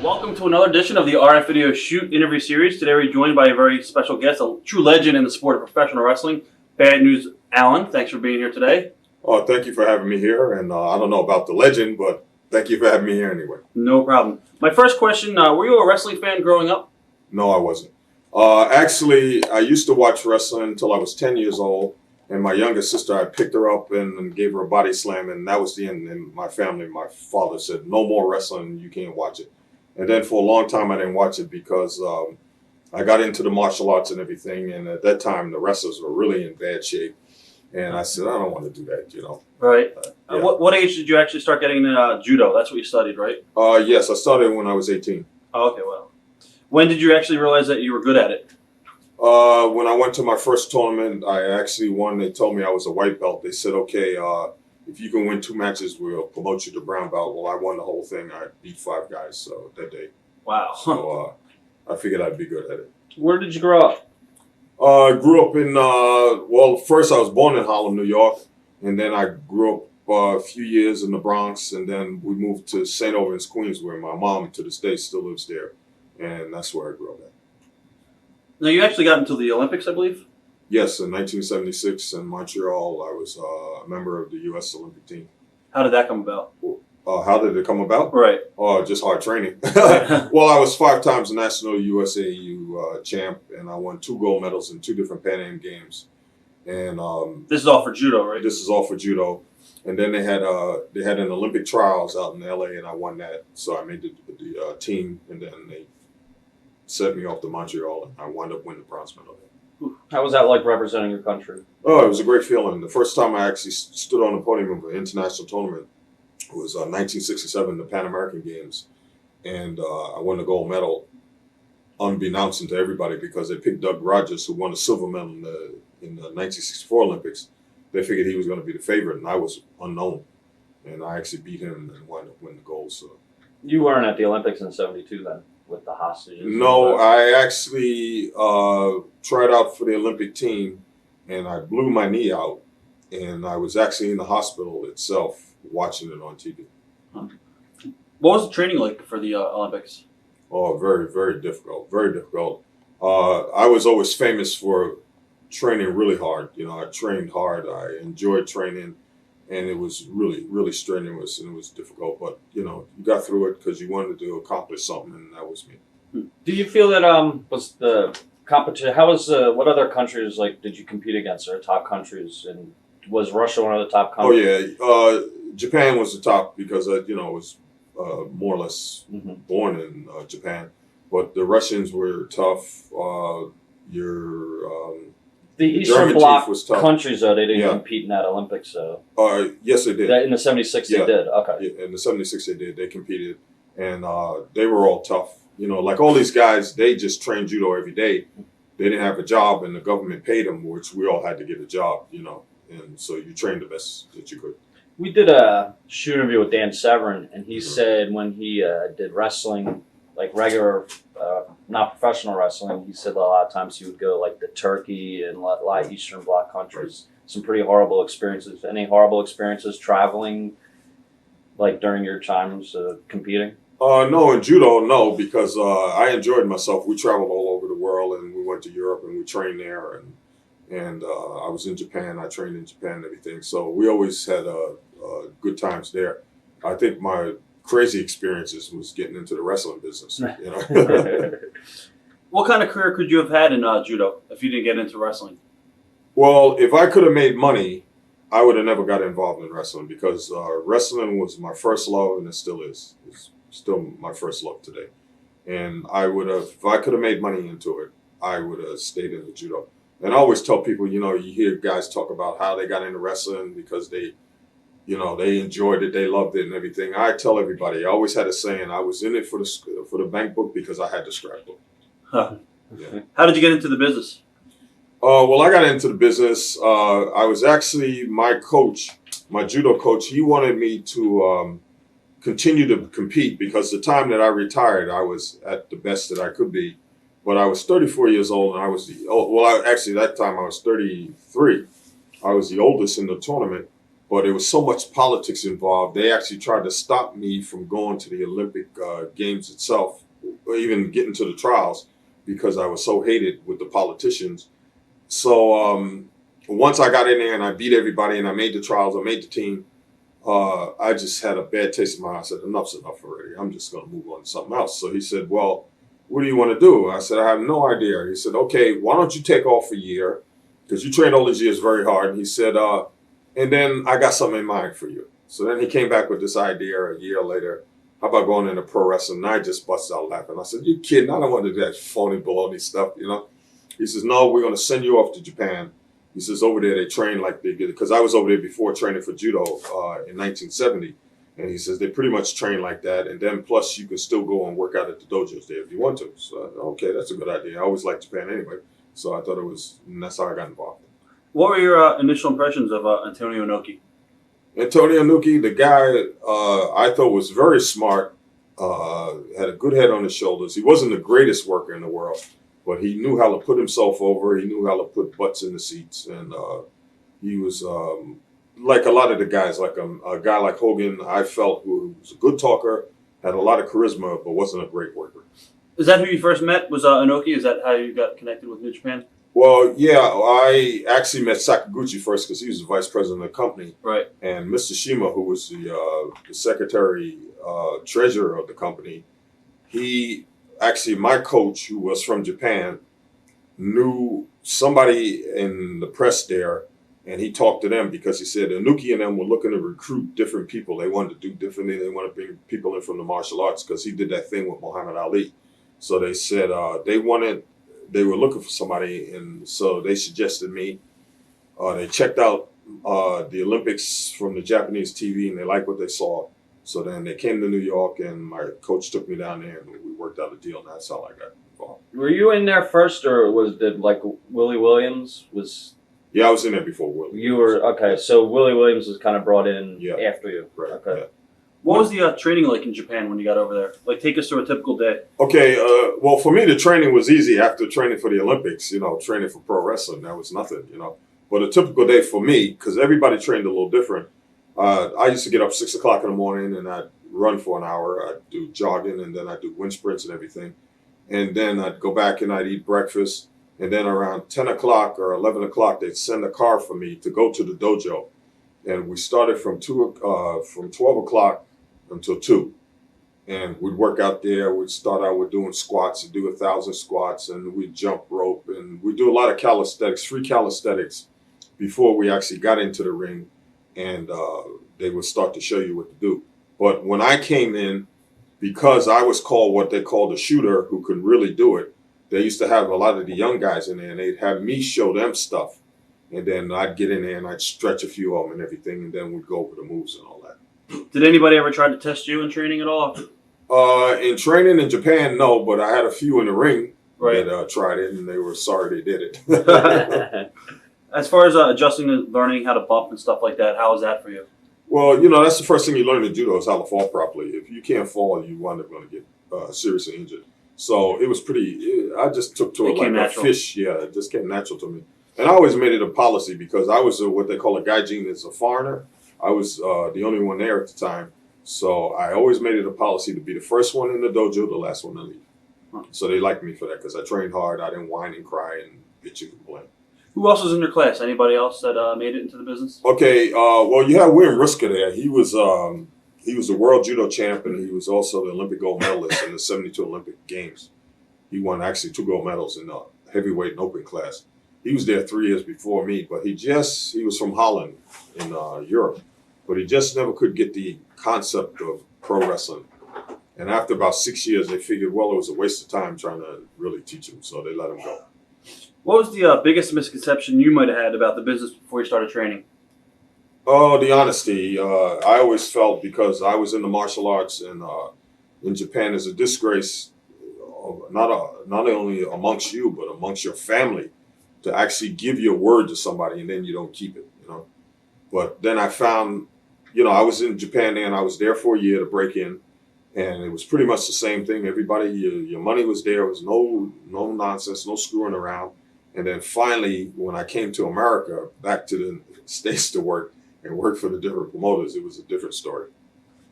Welcome to another edition of the RF Video Shoot interview series. Today we're joined by a very special guest, a true legend in the sport of professional wrestling, Bad News Allen. Thanks for being here today. Oh, thank you for having me here. And I don't know about the legend, but thank you for having me here anyway. No problem. My first question, were you a wrestling fan growing up? No, I wasn't. Actually, I used to watch wrestling until I was 10 years old. And my younger sister, I picked her up and gave her a body slam. And that was the end. In my family, my father said, no more wrestling. You can't watch it. And then for a long time, I didn't watch it because I got into the martial arts and everything. And at that time, the wrestlers were really in bad shape. And I said, I don't want to do that, you know. Right. Yeah. What age did you actually start getting judo? That's what you studied, right? Yes, I started when I was 18. Oh, okay, well. When did you actually realize that you were good at it? When I went to my first tournament, I actually won. They told me I was a white belt. They said, okay, if you can win 2 matches, we'll promote you to brown belt. Well, I won the whole thing. I beat 5 guys so that day. Wow. So I figured I'd be good at it. Where did you grow up? I grew up in, well, first I was born in Harlem, New York. And then I grew up a few years in the Bronx. And then we moved to St. Albans, Queens, where my mom to this day still lives there. And that's where I grew up at. Now, you actually got into the Olympics, I believe? Yes, in 1976 in Montreal, I was a member of the U.S. Olympic team. How did that come about? How did it come about? Right. Just hard training. Well, I was 5 times national USAU champ, and I won 2 gold medals in 2 different Pan Am games. And this is all for judo, right? This is all for judo. And then they had an Olympic trials out in L.A., and I won that. So I made the team, and then they set me off to Montreal, and I wound up winning the bronze medal. How was that like representing your country? Oh, it was a great feeling. The first time I actually stood on the podium of an international tournament was 1967, the Pan American Games. And I won the gold medal unbeknownst to everybody because they picked Doug Rogers, who won the silver medal in the 1964 Olympics. They figured he was going to be the favorite, and I was unknown. And I actually beat him and wound up winning the gold. So. You weren't at the Olympics in '72 then, with the hostages? No, I actually tried out for the Olympic team, and I blew my knee out, and I was actually in the hospital itself watching it on TV. What was the training like for the Olympics? Oh, very, very difficult. Very difficult. I was always famous for training really hard. You know, I trained hard. I enjoyed training. And it was really, really strenuous, and it was difficult. But, you know, you got through it because you wanted to accomplish something, and that was me. Do you feel that was the competition? How was what other countries did you compete against? Or top countries, and was Russia one of the top countries? Oh yeah, Japan was the top because I was more or less born in Japan. But the Russians were tough. The Eastern German Bloc was tough. Countries, though, they didn't compete in that Olympics, so. Yes, they did. In the '76, they did. Okay. Yeah, in the '76, they did. They competed, and they were all tough. You know, like all these guys, they just trained judo every day. They didn't have a job, and the government paid them, which we all had to get a job. You know, and so you trained the best that you could. We did a shoot interview with Dan Severn, and he said when he did wrestling, like regular, not professional wrestling, he said a lot of times he would go like to Turkey and a lot of Eastern Bloc countries. Some pretty horrible experiences. Any horrible experiences traveling, like during your times competing? No, in judo, no, because I enjoyed myself. We traveled all over the world, and we went to Europe, and we trained there, and I was in Japan. I trained in Japan and everything. So we always had good times there. I think my crazy experiences was getting into the wrestling business. You know. What kind of career could you have had in judo if you didn't get into wrestling? Well, if I could have made money, I would have never got involved in wrestling because wrestling was my first love, and it still is. It's still my first love today. And I would have, if I could have made money into it, I would have stayed in the judo. And I always tell people, you know, you hear guys talk about how they got into wrestling because they enjoyed it, they loved it and everything. I tell everybody, I always had a saying, I was in it for the bank book because I had the scrapbook. Huh. Yeah. How did you get into the business? Well, I got into the business. I was actually my coach, my judo coach. He wanted me to continue to compete because the time that I retired, I was at the best that I could be. But I was 34 years old, and I was actually that time I was 33. I was the oldest in the tournament. but there was so much politics involved. They actually tried to stop me from going to the Olympic Games itself, or even getting to the trials, because I was so hated with the politicians. So once I got in there and I beat everybody and I made the trials, I made the team, I just had a bad taste in my mouth. I said, enough's enough already. I'm just going to move on to something else. So he said, well, what do you want to do? I said, I have no idea. He said, okay, why don't you take off a year? Because you trained all these years very hard. And he said, and then I got something in mind for you. So then he came back with this idea a year later. How about going into pro wrestling? And I just busted out laughing. I said, you kidding? I don't want to do that phony baloney stuff, you know? He says, no, we're going to send you off to Japan. He says, over there they train like they did, because I was over there before training for Judo in 1970. And he says, they pretty much train like that. And then plus you can still go and work out at the dojos there if you want to. So, okay, that's a good idea. I always liked Japan anyway. So I thought it was, and that's how I got involved. What were your initial impressions of Antonio Inoki? Antonio Inoki, the guy I thought was very smart, had a good head on his shoulders. He wasn't the greatest worker in the world, but he knew how to put himself over. He knew how to put butts in the seats. And he was like a lot of the guys, like a guy like Hogan, I felt, who was a good talker, had a lot of charisma, but wasn't a great worker. Is that who you first met? Was Inoki? Is that how you got connected with New Japan? Well, yeah, I actually met Sakaguchi first because he was the vice president of the company. Right. And Mr. Shima, who was the secretary treasurer of the company, he actually, my coach, who was from Japan, knew somebody in the press there, and he talked to them because he said Inoki and them were looking to recruit different people. They wanted to do differently. They wanted to bring people in from the martial arts because he did that thing with Muhammad Ali. So they said they were looking for somebody, and so they suggested me. They checked out the Olympics from the Japanese TV, and they liked what they saw. So then they came to New York, and my coach took me down there, and we worked out a deal, and that's how I got involved. Were you in there first, or did Willie Williams was? Yeah, I was in there before Willie. You were okay. So Willie Williams was kind of brought in after you. Right. Okay. Yeah. What was the training like in Japan when you got over there? Like, take us through a typical day. Okay, well, for me, the training was easy after training for the Olympics, training for pro wrestling. That was nothing, But a typical day for me, because everybody trained a little different, I used to get up 6 o'clock in the morning and I'd run for an hour. I'd do jogging, and then I'd do wind sprints and everything. And then I'd go back and I'd eat breakfast. And then around 10 o'clock or 11 o'clock, they'd send a car for me to go to the dojo. And we started from 12 o'clock until 2. And we'd work out there. We'd start out with doing squats and do 1,000 squats, and we'd jump rope, and we'd do a lot of calisthenics, free calisthenics, before we actually got into the ring, and they would start to show you what to do. But when I came in, because I was called what they called a shooter who could really do it, they used to have a lot of the young guys in there, and they'd have me show them stuff. And then I'd get in there and I'd stretch a few of them and everything, and then we'd go over the moves and all that. Did anybody ever try to test you in training at all? In training in Japan, no, but I had a few in the ring Right. that tried it, and they were sorry they did it. As far as adjusting and learning how to bump and stuff like that, how was that for you? Well, that's the first thing you learn in judo is how to fall properly. If you can't fall, you wind up going to get seriously injured. So it was I just took to it like natural. A fish. Yeah, it just came natural to me. And I always made it a policy because I was what they call a gaijin, is a foreigner. I was the only one there at the time. So I always made it a policy to be the first one in the dojo, the last one to leave. Huh. So they liked me for that because I trained hard. I didn't whine and cry and bitch and complain. Who else was in your class? Anybody else that made it into the business? Okay, well, you have William Riska there. He was the world judo champ, and he was also the Olympic gold medalist in the 72 Olympic Games. He won actually 2 gold medals in the heavyweight and open class. He was there 3 years before me, but he was from Holland in Europe, but he just never could get the concept of pro wrestling. And after about 6 years, they figured, well, it was a waste of time trying to really teach him, so they let him go. What was the biggest misconception you might have had about the business before you started training? Oh, the honesty. I always felt, because I was in the martial arts and in Japan, is a disgrace, not only amongst you, but amongst your family, to actually give your word to somebody and then you don't keep it, But then I found, I was in Japan and I was there for a year to break in, and it was pretty much the same thing. Everybody, your money was there. There was no nonsense, no screwing around. And then finally, when I came to America, back to the States to work, and worked for the different promoters, it was a different story.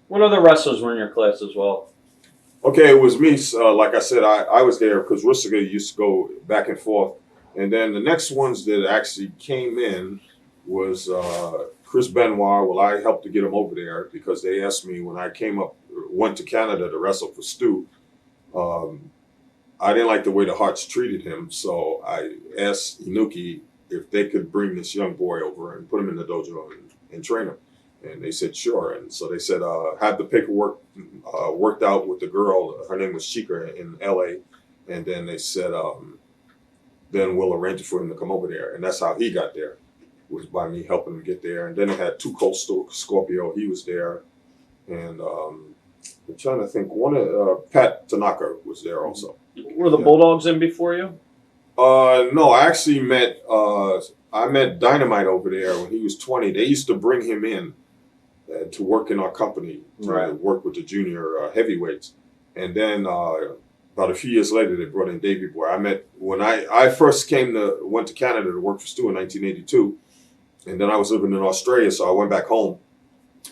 What other wrestlers were in your class as well? Okay, it was me. Like I said, I was there because Rustiga used to go back and forth. And then the next ones that actually came in was Chris Benoit. Well, I helped to get him over there because they asked me when I went to Canada to wrestle for Stu. I didn't like the way the Harts treated him, so I asked Inoki if they could bring this young boy over and put him in the dojo and train him. And they said, sure. And so they said, had the paperwork worked out with the girl. Her name was Chica in LA. And then they said, then we'll arrange it for him to come over there. And that's how he got there, was by me helping him get there. And then they had Two Cold Scorpio. He was there. And I'm trying to think. Pat Tanaka was there also. Were the Bulldogs in before you? No, I actually met Dynamite over there when he was 20. They used to bring him in to work in our company, to work with the junior heavyweights. And then about a few years later, they brought in Davey Boy. When I first went to Canada to work for Stu in 1982. And then I was living in Australia, so I went back home.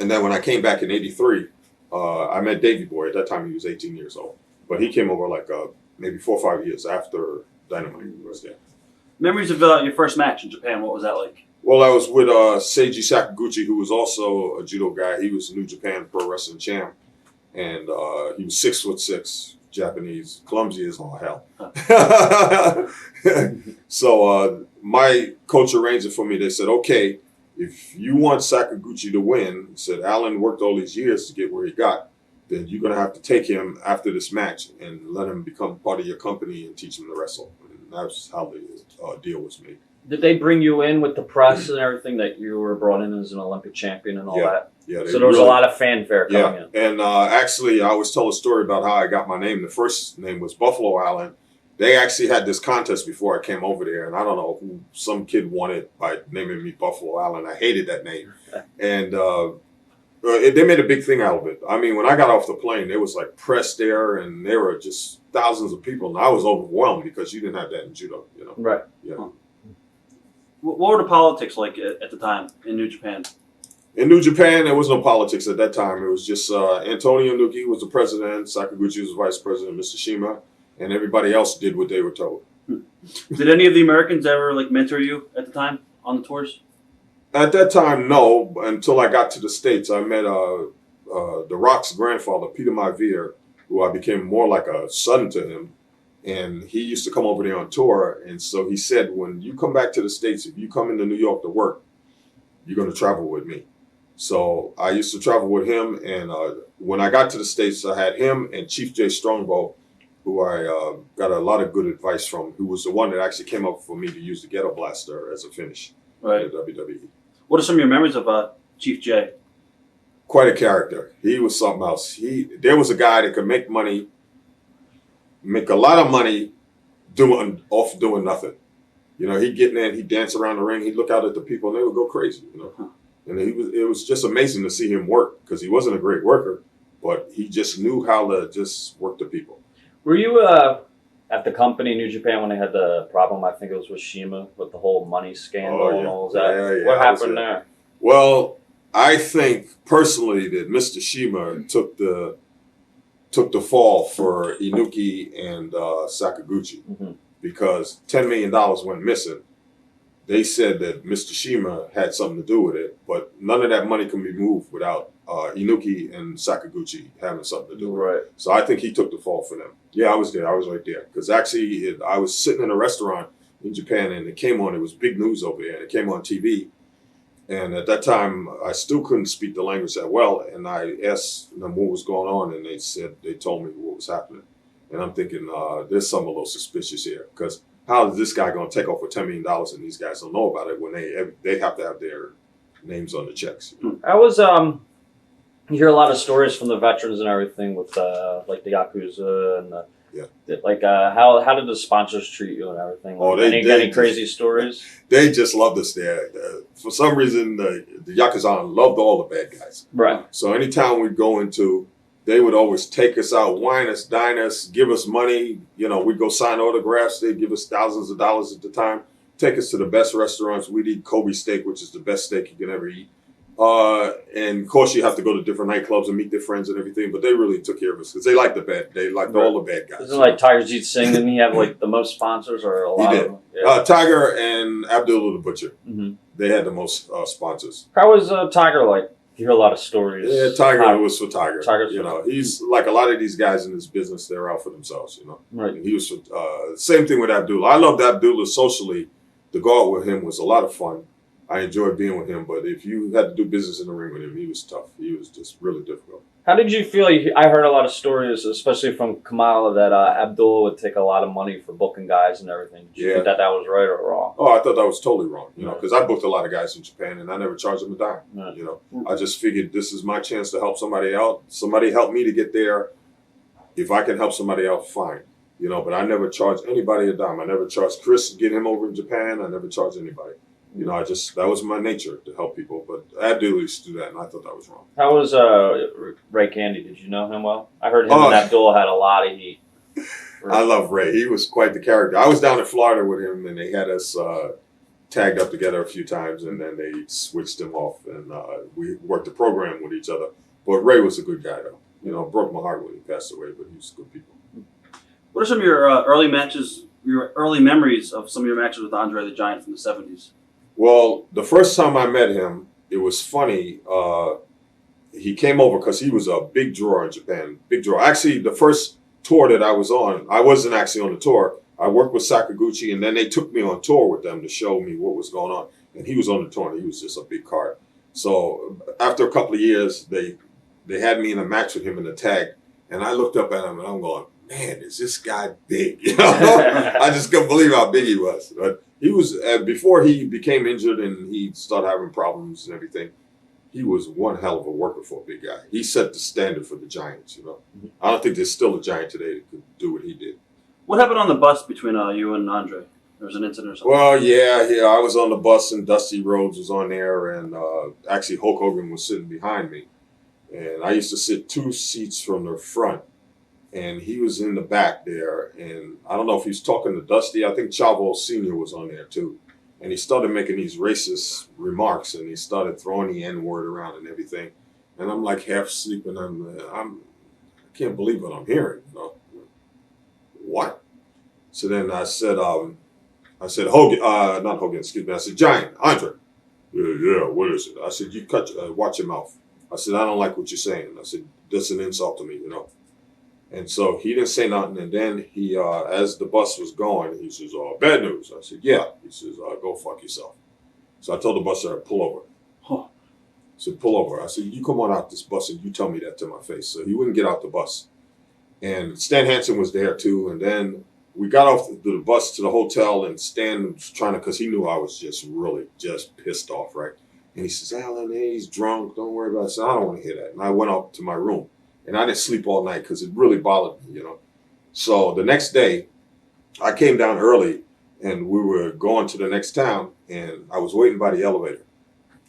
And then when I came back in 83, I met Davey Boy. At that time, he was 18 years old. But he came over like maybe 4 or 5 years after Dynamite was there. Memories of your first match in Japan, what was that like? Well, I was with Seiji Sakaguchi, who was also a judo guy. He was a New Japan Pro Wrestling champ. And he was 6'6", Japanese, clumsy as all hell. So my coach arranged it for me. They said, okay, if you want Sakaguchi to win, said Alan worked all these years to get where he got, then you're going to have to take him after this match and let him become part of your company and teach him to wrestle. And that's how the deal was made. Did they bring you in with the press and everything that you were brought in as an Olympic champion and all that? Yeah. So there was a lot of fanfare coming in. And actually, I always tell a story about how I got my name. The first name was Buffalo Allen. They actually had this contest before I came over there, and I don't know who some kid won it by naming me Buffalo Allen. I hated that name. And they made a big thing out of it. I mean, when I got off the plane, there was like press there, and there were just thousands of people, and I was overwhelmed because you didn't have that in judo, you know. Right. Yeah. Huh. What were the politics like at the time in New Japan? In New Japan, there was no politics at that time. It was just Antonio Inoki was the president, Sakaguchi was the vice president, Mr. Shima, and everybody else did what they were told. Did any of the Americans ever mentor you at the time on the tours? At that time, no. Until I got to the States, I met The Rock's grandfather, Peter Maivia, who I became more like a son to him. And he used to come over there on tour. And so he said, when you come back to the States, if you come into New York to work, you're going to travel with me. So I used to travel with him. And when I got to the States, I had him and Chief Jay Strongbow, who I got a lot of good advice from, who was the one that actually came up for me to use the Ghetto Blaster as a finish in the WWE. What are some of your memories of Chief Jay? Quite a character. He was something else. There was a guy that could make a lot of money doing nothing. You know, he'd get in there and he'd dance around the ring. He'd look out at the people and they would go crazy, you know. And it was just amazing to see him work because he wasn't a great worker, but he just knew how to just work the people. Were you at the company New Japan when they had the problem, I think it was with Shima, with the whole money scandal and all that? Yeah, what happened there? Well, I think personally that Mr. Shima took the fall for Inoki and Sakaguchi because $10 million went missing. They said that Mr. Shima had something to do with it, but none of that money can be moved without Inoki and Sakaguchi having something to do with it. So I think he took the fall for them. Yeah, I was there. I was right there. Because actually, I was sitting in a restaurant in Japan, and it came on. It was big news over there, and it came on TV. And at that time, I still couldn't speak the language that well, and I asked them what was going on, and they told me what was happening. And I'm thinking, there's something a little suspicious here, because how is this guy going to take off for $10 million and these guys don't know about it when they have to have their names on the checks? I was you hear a lot of stories from the veterans and everything with like the Yakuza and how did the sponsors treat you and everything? Any crazy stories? They just loved us there. For some reason, the Yakuza loved all the bad guys. Right. So anytime we'd go into, they would always take us out, wine us, dine us, give us money. You know, we'd go sign autographs. They'd give us thousands of dollars at the time. Take us to the best restaurants. We'd eat Kobe steak, which is the best steak you can ever eat. And of course, you have to go to different nightclubs and meet their friends and everything. But they really took care of us because they liked they liked all the bad guys. Isn't it like Tiger Jeet Singh? Didn't he have like the most sponsors or a lot? He did. Of them? Yeah. Tiger and Abdullah the Butcher. Mm-hmm. They had the most sponsors. How was Tiger like? You hear a lot of stories. Yeah, Tiger was for Tiger. Tiger's you know, he's like a lot of these guys in this business. They're out for themselves. You know, right. And he was same thing with Abdullah. I loved Abdullah socially. To go out with him was a lot of fun. I enjoyed being with him, but if you had to do business in the ring with him, he was tough. He was just really difficult. How did you feel? I heard a lot of stories, especially from Kamala, that Abdullah would take a lot of money for booking guys and everything. Did you think that was right or wrong? Oh, I thought that was totally wrong. You know, because I booked a lot of guys in Japan, and I never charged them a dime. Right. You know, I just figured this is my chance to help somebody out. Somebody helped me to get there. If I can help somebody out, fine. You know, but I never charged anybody a dime. I never charged Chris to get him over in Japan. I never charged anybody. You know, that was my nature to help people. But Abdullah used to do that, and I thought that was wrong. How was Ray Candy? Did you know him well? I heard him and Abdullah had a lot of heat. I love Ray. He was quite the character. I was down in Florida with him, and they had us tagged up together a few times, and then they switched him off, and we worked the program with each other. But Ray was a good guy, though. You know, it broke my heart when he passed away, but he was good people. What are some of your early matches, your early memories of some of your matches with Andre the Giant from the 70s? Well, the first time I met him, it was funny. He came over because he was a big draw in Japan. Big draw. Actually, the first tour that I was on, I wasn't actually on the tour. I worked with Sakaguchi, and then they took me on tour with them to show me what was going on. And he was on the tour, and he was just a big card. So after a couple of years, they had me in a match with him in the tag. And I looked up at him, and I'm going, man, is this guy big? You know? I just couldn't believe how big he was. But he was, before he became injured and he started having problems and everything, he was one hell of a worker for a big guy. He set the standard for the Giants, you know. Mm-hmm. I don't think there's still a Giant today that could do what he did. What happened on the bus between you and Andre? There was an incident or something? Well, yeah, I was on the bus and Dusty Rhodes was on there, and actually Hulk Hogan was sitting behind me. And I used to sit 2 seats from the front, and he was in the back there. And I don't know if he was talking to Dusty. I think Chavo Sr. was on there too. And he started making these racist remarks, and he started throwing the N-word around and everything. And I'm like half sleeping. I can't believe what I'm hearing. You know? What? So then I said, Hogan, not Hogan, excuse me. I said, Giant, Andre. Yeah, what is it? I said, you watch your mouth. I said, I don't like what you're saying. I said, that's an insult to me, you know. And so he didn't say nothing. And then he, as the bus was going, he says, bad news. I said, yeah. He says, go fuck yourself. So I told the bus driver, pull over. Huh. I said, pull over. I said, you come on out this bus and you tell me that to my face. So he wouldn't get out the bus. And Stan Hansen was there too. And then we got off the bus to the hotel, and Stan was trying to, because he knew I was just really just pissed off, right? And he says, Alan, hey, he's drunk. Don't worry about it. I said, I don't want to hear that. And I went up to my room. And I didn't sleep all night because it really bothered me, you know. So the next day, I came down early, and we were going to the next town, and I was waiting by the elevator.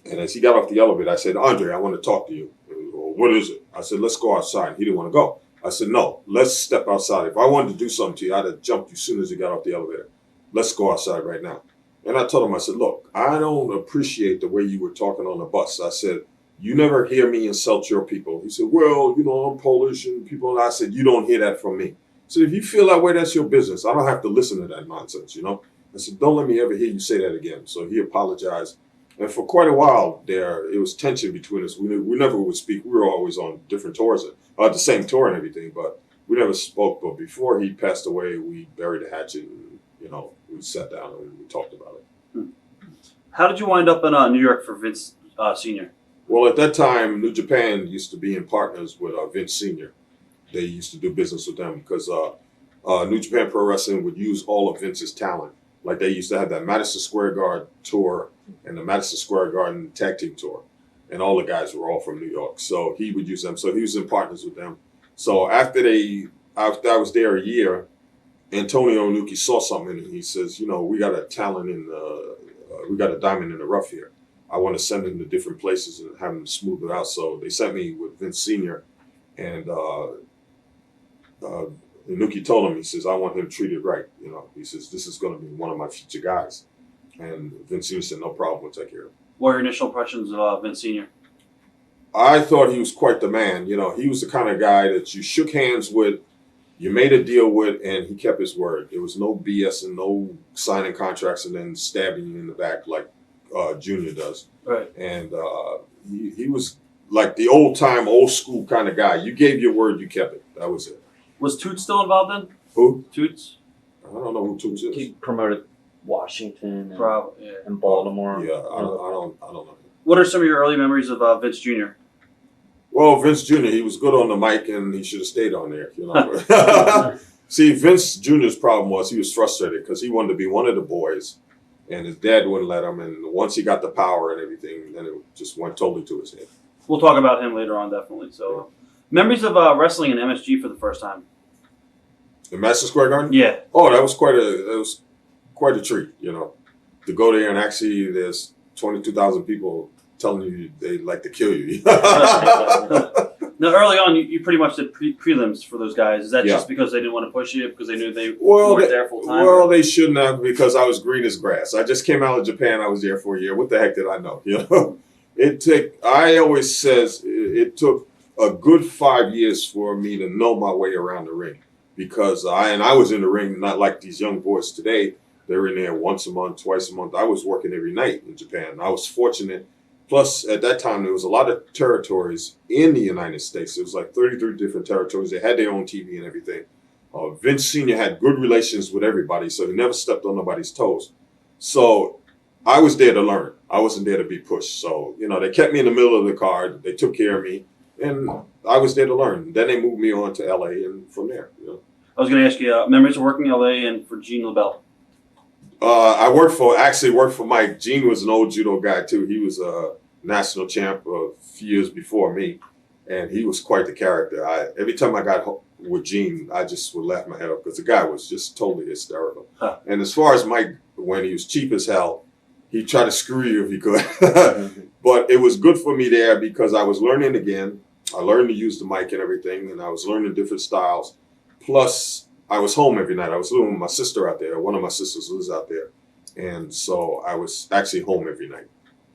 And as he got off the elevator, I said, Andre, I want to talk to you. Well, what is it? I said, let's go outside. He didn't want to go. I said, no, let's step outside. If I wanted to do something to you, I'd have jumped you as soon as he got off the elevator. Let's go outside right now. And I told him, I said, look, I don't appreciate the way you were talking on the bus. I said, you never hear me insult your people. He said, well, you know, I'm Polish and people. And I said, you don't hear that from me. So if you feel that way, that's your business. I don't have to listen to that nonsense, you know. I said, don't let me ever hear you say that again. So he apologized. And for quite a while there, it was tension between us. We never would speak. We were always on different tours, the same tour and everything, but we never spoke. But before he passed away, we buried the hatchet and, you know, we sat down and we talked about it. How did you wind up in New York for Vince Sr.? Well, at that time, New Japan used to be in partners with Vince Sr. They used to do business with them because New Japan Pro Wrestling would use all of Vince's talent. Like they used to have that Madison Square Garden tour and the Madison Square Garden tag team tour. And all the guys were all from New York. So he would use them. So he was in partners with them. So after I was there a year, Antonio Inoki saw something and he says, you know, we got a talent we got a diamond in the rough here. I want to send him to different places and have him smooth it out. So they sent me with Vince Sr. And Inoki told him, he says, I want him treated right. You know, he says, this is going to be one of my future guys. And Vince Sr. said, no problem, we'll take care of him. What were your initial impressions of Vince Sr.? I thought he was quite the man. You know, he was the kind of guy that you shook hands with, you made a deal with, and he kept his word. There was no BS and no signing contracts and then stabbing you in the back like Junior does. Right. And he was like the old time, old school kind of guy. You gave your word, you kept it. That was it. Was Toots still involved then? Who? Toots? I don't know who Toots is. He promoted Washington Probably. Yeah. and Baltimore. Yeah, I don't know. What are some of your early memories of Vince Jr.? Well, Vince Jr., he was good on the mic, and he should have stayed on there. You know. See, Vince Jr.'s problem was he was frustrated because he wanted to be one of the boys, and his dad wouldn't let him. And once he got the power and everything, then it just went totally to his head. We'll talk about him later on, definitely. So, memories of wrestling in MSG for the first time? The Madison Square Garden? Yeah. Oh, that was quite a treat. You know, to go there and actually there's 22,000 people telling you they'd like to kill you. Now, early on, you pretty much did prelims for those guys. Is that Yeah. just because they didn't want to push you because they knew they weren't there full time? Well, they shouldn't have because I was green as grass. I just came out of Japan. I was there for a year. What the heck did I know? You know, I always says it took a good 5 years for me to know my way around the ring because I was in the ring not like these young boys today. They're in there once a month, twice a month. I was working every night in Japan. I was fortunate. Plus, at that time, there was a lot of territories in the United States. It was like 33 different territories. They had their own TV and everything. Vince Sr. had good relations with everybody, so he never stepped on nobody's toes. So I was there to learn. I wasn't there to be pushed. So, you know, they kept me in the middle of the card. They took care of me, and I was there to learn. Then they moved me on to L.A., and from there, you know. I was going to ask you, memories of working in L.A. and for Gene LaBelle. I actually worked for Mike. Gene was an old judo guy too. He was a national champ a few years before me, and he was quite the character. Every time I got with Gene, I just would laugh my head off because the guy was just totally hysterical. Huh. And as far as Mike, when he was cheap as hell, he tried to screw you if he could. But it was good for me there because I was learning again. I learned to use the mic and everything, and I was learning different styles. Plus, I was home every night. I was living with my sister out there. One of my sisters lives out there. And so I was actually home every night.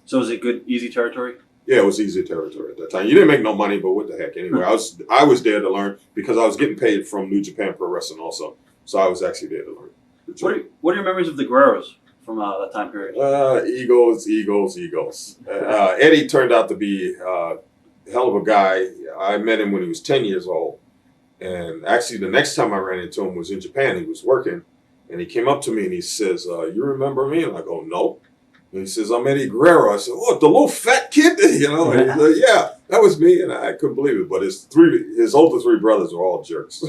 So was it good, easy territory? Yeah, it was easy territory at that time. You didn't make no money, but what the heck? Anyway, I was there to learn because I was getting paid from New Japan Pro Wrestling also. So I was actually there to learn. What are your memories of the Guerreros from that time period? Egos. Eddie turned out to be a hell of a guy. I met him when he was 10 years old. And actually, the next time I ran into him was in Japan. He was working, and he came up to me and he says, "You remember me?" And I go, "No." And he says, "I'm Eddie Guerrero." I said, "What, the little fat kid?" You know? And he's like, "Yeah, that was me." And I couldn't believe it. But his older three brothers were all jerks.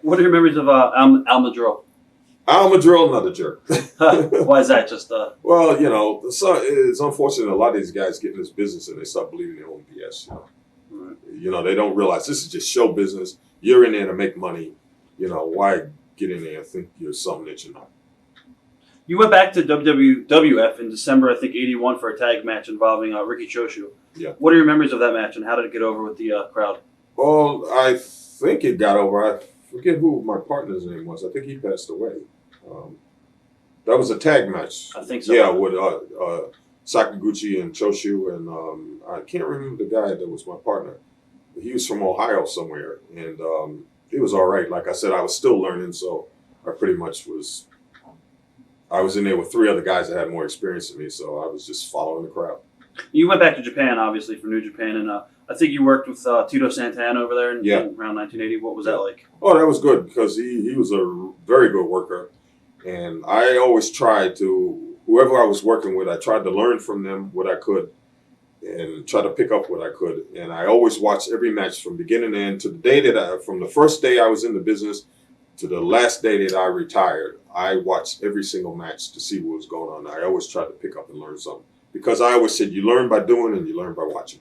What are your memories of Al Madrill? Al Madrill, another jerk. Why is that? Just Well, you know, it's unfortunate a lot of these guys get in this business and they start believing their own BS. You know? You know, they don't realize this is just show business. You're in there to make money. You know, why get in there and think you're something that you're not? You went back to WWF in December, I think, 81 for a tag match involving Ricky Choshu. Yeah. What are your memories of that match, and how did it get over with the crowd? Well, I think it got over. I forget who my partner's name was. I think he passed away. That was a tag match. I think so. Yeah, with Sakaguchi and Choshu, and I can't remember the guy that was my partner. He was from Ohio somewhere, and he was all right. Like I said, I was still learning, so I pretty much was. I was in there with three other guys that had more experience than me, so I was just following the crowd. You went back to Japan, obviously, for New Japan, and I think you worked with Tito Santana over there in around 1980. What was that like? Oh, that was good because he was a very good worker, and I always tried to, whoever I was working with, I tried to learn from them what I could and try to pick up what I could. And I always watched every match from beginning to end to the day from the first day I was in the business to the last day that I retired. I watched every single match to see what was going on. I always tried to pick up and learn something because I always said you learn by doing and you learn by watching.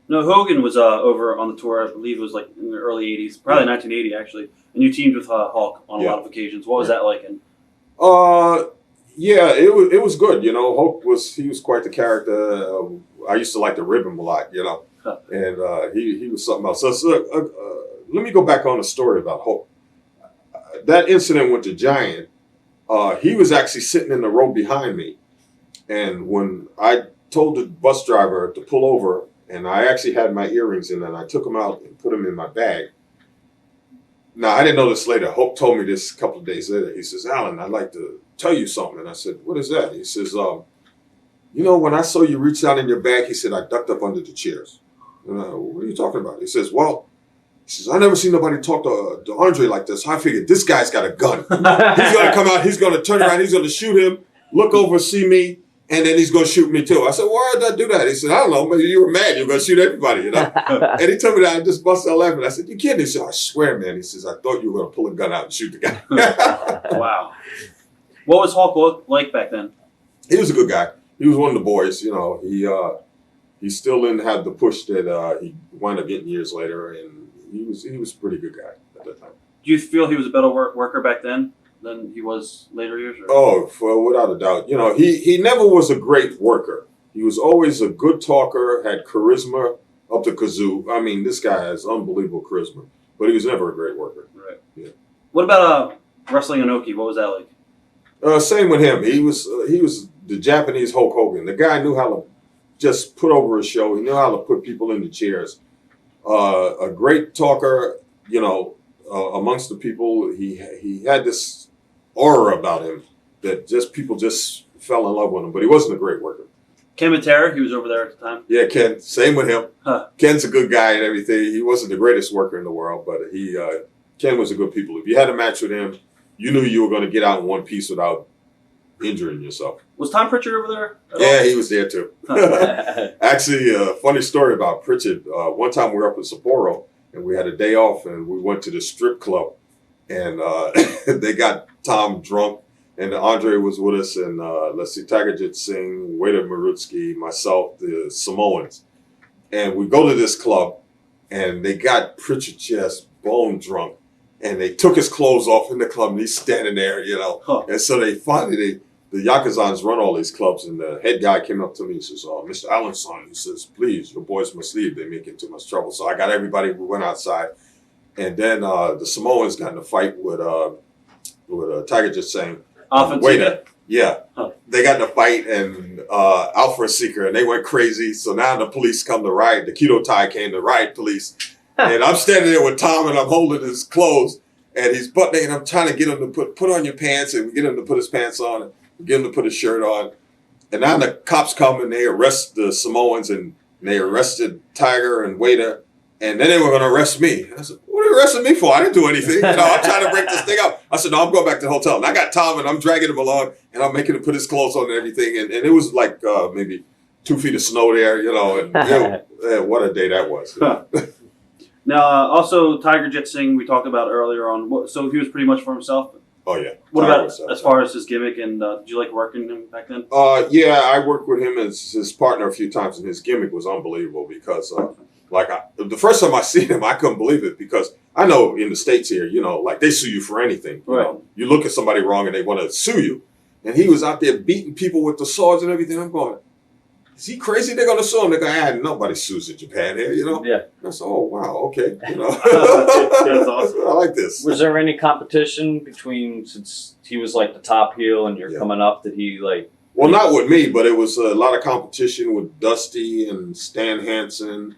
No, Hogan was over on the tour. I believe it was like in the early 80s, probably 1980 actually. And you teamed with Hulk on a lot of occasions. What was that like? And yeah, it was good. You know, Hulk was quite the character. I used to like to rib him a lot, you know, and he was something else. So let me go back on the story about Hulk. That incident with the Giant, he was actually sitting in the row behind me, and when I told the bus driver to pull over, and I actually had my earrings in, and I took them out and put them in my bag. Now, I didn't know this later. Hope told me this a couple of days later. He says, Alan, I'd like to tell you something. And I said, what is that? He says, when I saw you reach down in your bag, he said, I ducked up under the chairs. And what are you talking about? He says, I never seen nobody talk to Andre like this. I figured this guy's got a gun. He's going to come out, he's going to turn around, he's going to shoot him, look over, see me, and then he's going to shoot me too. I said, why did I do that? He said, I don't know, maybe you were mad. You're going to shoot everybody, And he told me that. I just busted out laughing. I said, you kidding? He said, I swear, man. He says, I thought you were going to pull a gun out and shoot the guy. Wow. What was Hulk like back then? He was a good guy. He was one of the boys, He still didn't have the push that he wound up getting years later, and he was a pretty good guy at that time. Do you feel he was a better worker back then than he was later years? Or? Oh, without a doubt. He never was a great worker. He was always a good talker, had charisma up the kazoo. I mean, this guy has unbelievable charisma, but he was never a great worker. Right. Yeah. What about wrestling Inoki? What was that like? Same with him. He was the Japanese Hulk Hogan. The guy knew how to just put over a show. He knew how to put people in the chairs. A great talker, amongst the people. He had this aura about him that people just fell in love with him. But he wasn't a great worker. Ken Matera, he was over there at the time. Yeah, Ken. Same with him. Huh. Ken's a good guy and everything. He wasn't the greatest worker in the world, but Ken was a good people. If you had a match with him, you knew you were going to get out in one piece without injuring yourself. Was Tom Pritchard over there? Yeah, he was there too. Actually, a funny story about Pritchard. One time we were up in Sapporo and we had a day off and we went to the strip club and they got Tom drunk and Andre was with us and Tiger Jet Singh, Waiter Marutsky, myself, the Samoans. And we go to this club and they got Pritchard just bone drunk and they took his clothes off in the club and he's standing there, Huh. And so they finally, the Yakuzans run all these clubs, and the head guy came up to me and says, Mr. Allenson, he says, please, your boys must leave. They're making too much trouble. So I got everybody, we went outside. And then the Samoans got in a fight with Tiger Jet Singh. Offensive. Yeah. Huh. They got in a fight, and Alpha Seeker, and they went crazy. So now the police come to riot. The Keto Tai came to riot police. And I'm standing there with Tom, and I'm holding his clothes, and he's buttoning, and I'm trying to get him to put on your pants, and we get him to put his pants on, and we get him to put his shirt on. And now the cops come, and they arrest the Samoans, and they arrested Tiger and Waiter, and then they were going to arrest me. And I said, what are you arresting me for? I didn't do anything. I'm trying to break this thing up. I said, no, I'm going back to the hotel. And I got Tom, and I'm dragging him along, and I'm making him put his clothes on and everything. And it was like maybe 2 feet of snow there, and what a day that was. Now, also Tiger Jet Singh, we talked about earlier on. So he was pretty much for himself. Oh yeah. What about as far as his gimmick? And did you like working him back then? Yeah, I worked with him as his partner a few times, and his gimmick was unbelievable because, the first time I seen him, I couldn't believe it because I know in the States here, they sue you for anything. Right. You look at somebody wrong and they want to sue you, and he was out there beating people with the swords and everything. I'm going, is he crazy? They're going to sue him. They're going, nobody sues in Japan here, Yeah. And I said, oh, wow, okay. That's awesome. I like this. Was there any competition between, since he was like the top heel and you're coming up, did he like? Well, not with me, but it was a lot of competition with Dusty and Stan Hansen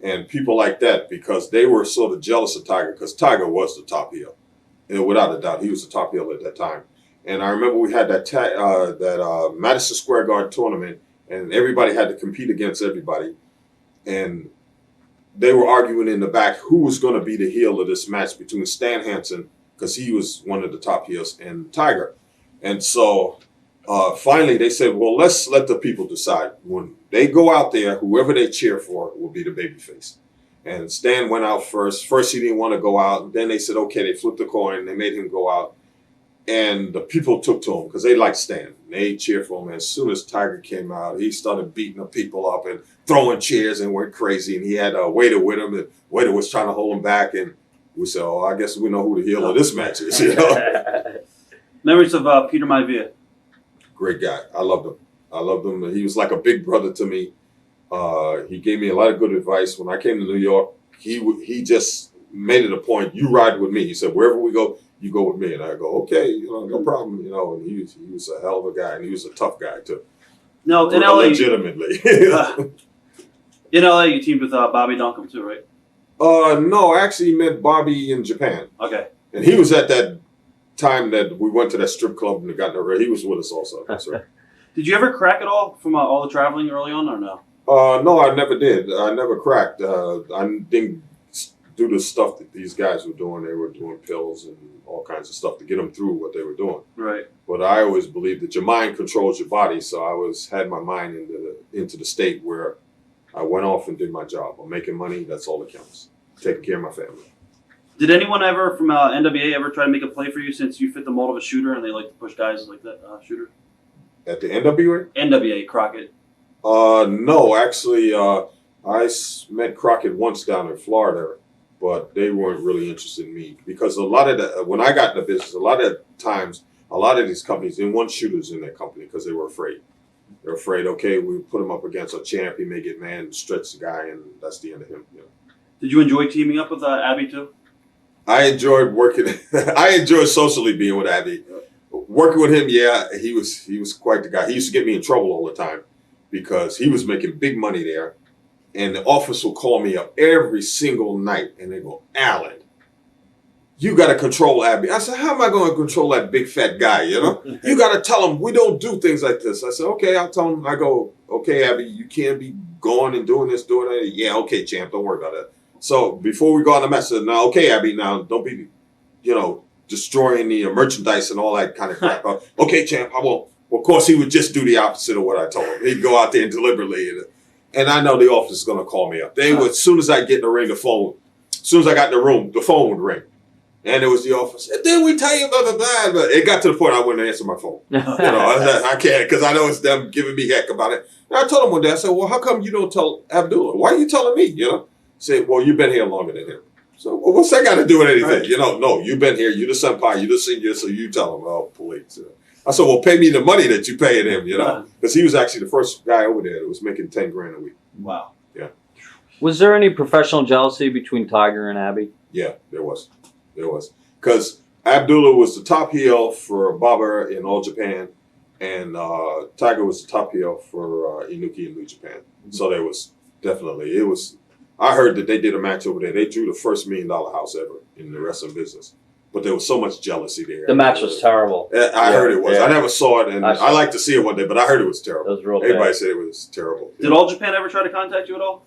and people like that because they were sort of jealous of Tiger because Tiger was the top heel. Without a doubt, he was the top heel at that time. And I remember we had that Madison Square Garden tournament, and everybody had to compete against everybody. And they were arguing in the back who was going to be the heel of this match between Stan Hansen, because he was one of the top heels, and Tiger. And so finally they said, well, let's let the people decide. When they go out there, whoever they cheer for will be the babyface. And Stan went out first. First he didn't want to go out. Then they said, okay, they flipped the coin. They made him go out. And the people took to him because they liked Stan. They cheered for him. As soon as Tiger came out, he started beating the people up and throwing chairs and went crazy. And he had a Waiter with him. And Waiter was trying to hold him back. And we said, oh, I guess we know who the heel of this match is. Memories of Peter Maivia. Great guy. I loved him. He was like a big brother to me. He gave me a lot of good advice. When I came to New York, he just made it a point. You ride with me. He said, wherever we go, you go with me. And I go, okay, no problem. And he was a hell of a guy, and he was a tough guy too. No, in LA. Legitimately. In LA, you teamed with Bobby Duncombe too, right? No, I actually met Bobby in Japan. Okay. And he was at that time that we went to that strip club and got no. He was with us also. That's right. Did you ever crack at all from all the traveling early on, or no? No, I never did. I never cracked. I didn't do the stuff that these guys were doing. They were doing pills and all kinds of stuff to get them through what they were doing. Right. But I always believed that your mind controls your body, so I had my mind into the state where I went off and did my job. I'm making money. That's all that counts. Taking care of my family. Did anyone ever from NWA ever try to make a play for you since you fit the mold of a shooter and they like to push guys like that shooter? At the NWA? NWA, Crockett. No, actually, I met Crockett once down in Florida, but they weren't really interested in me because when I got in the business, a lot of times, a lot of these companies didn't want shooters in their company because they were afraid. They're afraid, okay, we put him up against a champ, he may get mad and stretch the guy, and that's the end of him. You know. Did you enjoy teaming up with Abby too? I enjoyed working. I enjoyed socially being with Abby. Working with him, yeah, he was quite the guy. He used to get me in trouble all the time because he was making big money there. And the office will call me up every single night and they go, Alan, you got to control Abby. I said, how am I going to control that big fat guy, you know? You got to tell him we don't do things like this. I said, okay, I'll tell him. I go, okay, Abby, you can't be going and doing this, doing that. Yeah, okay, champ, don't worry about that. So before we go on the message, now, okay, Abby, now don't be, destroying the merchandise and all that kind of crap. Okay, champ, I won't. Well, of course, he would just do the opposite of what I told him. He'd go out there and deliberately, and I know the office is going to call me up. They would, as soon as I get in the ring, as soon as I got in the room, the phone would ring. And it was the office. And then we tell you blah, blah, blah. But it got to the point I wouldn't answer my phone. I can't because I know it's them giving me heck about it. And I told him one day, I said, well, how come you don't tell Abdullah? Why are you telling me? Said, well, you've been here longer than him. So, well, what's that got to do with anything? Right. No, you've been here. You're the senpai. You're the senior, so you tell him. Oh, please. I said, well, pay me the money that you paying him, because he was actually the first guy over there that was making $10,000 a week. Wow. Yeah. Was there any professional jealousy between Tiger and Abby? Yeah, there was. Because Abdullah was the top heel for Baba in All Japan, and Tiger was the top heel for Inoki and New Japan. So there was definitely, I heard that they did a match over there. They drew the first $1 million house ever in the wrestling business. But there was so much jealousy there. The match was terrible. I heard it was. Yeah. I never saw it, and I like to see it one day, but I heard it was terrible. It was real Everybody bad. Said it was terrible. Did All Japan ever try to contact you at all?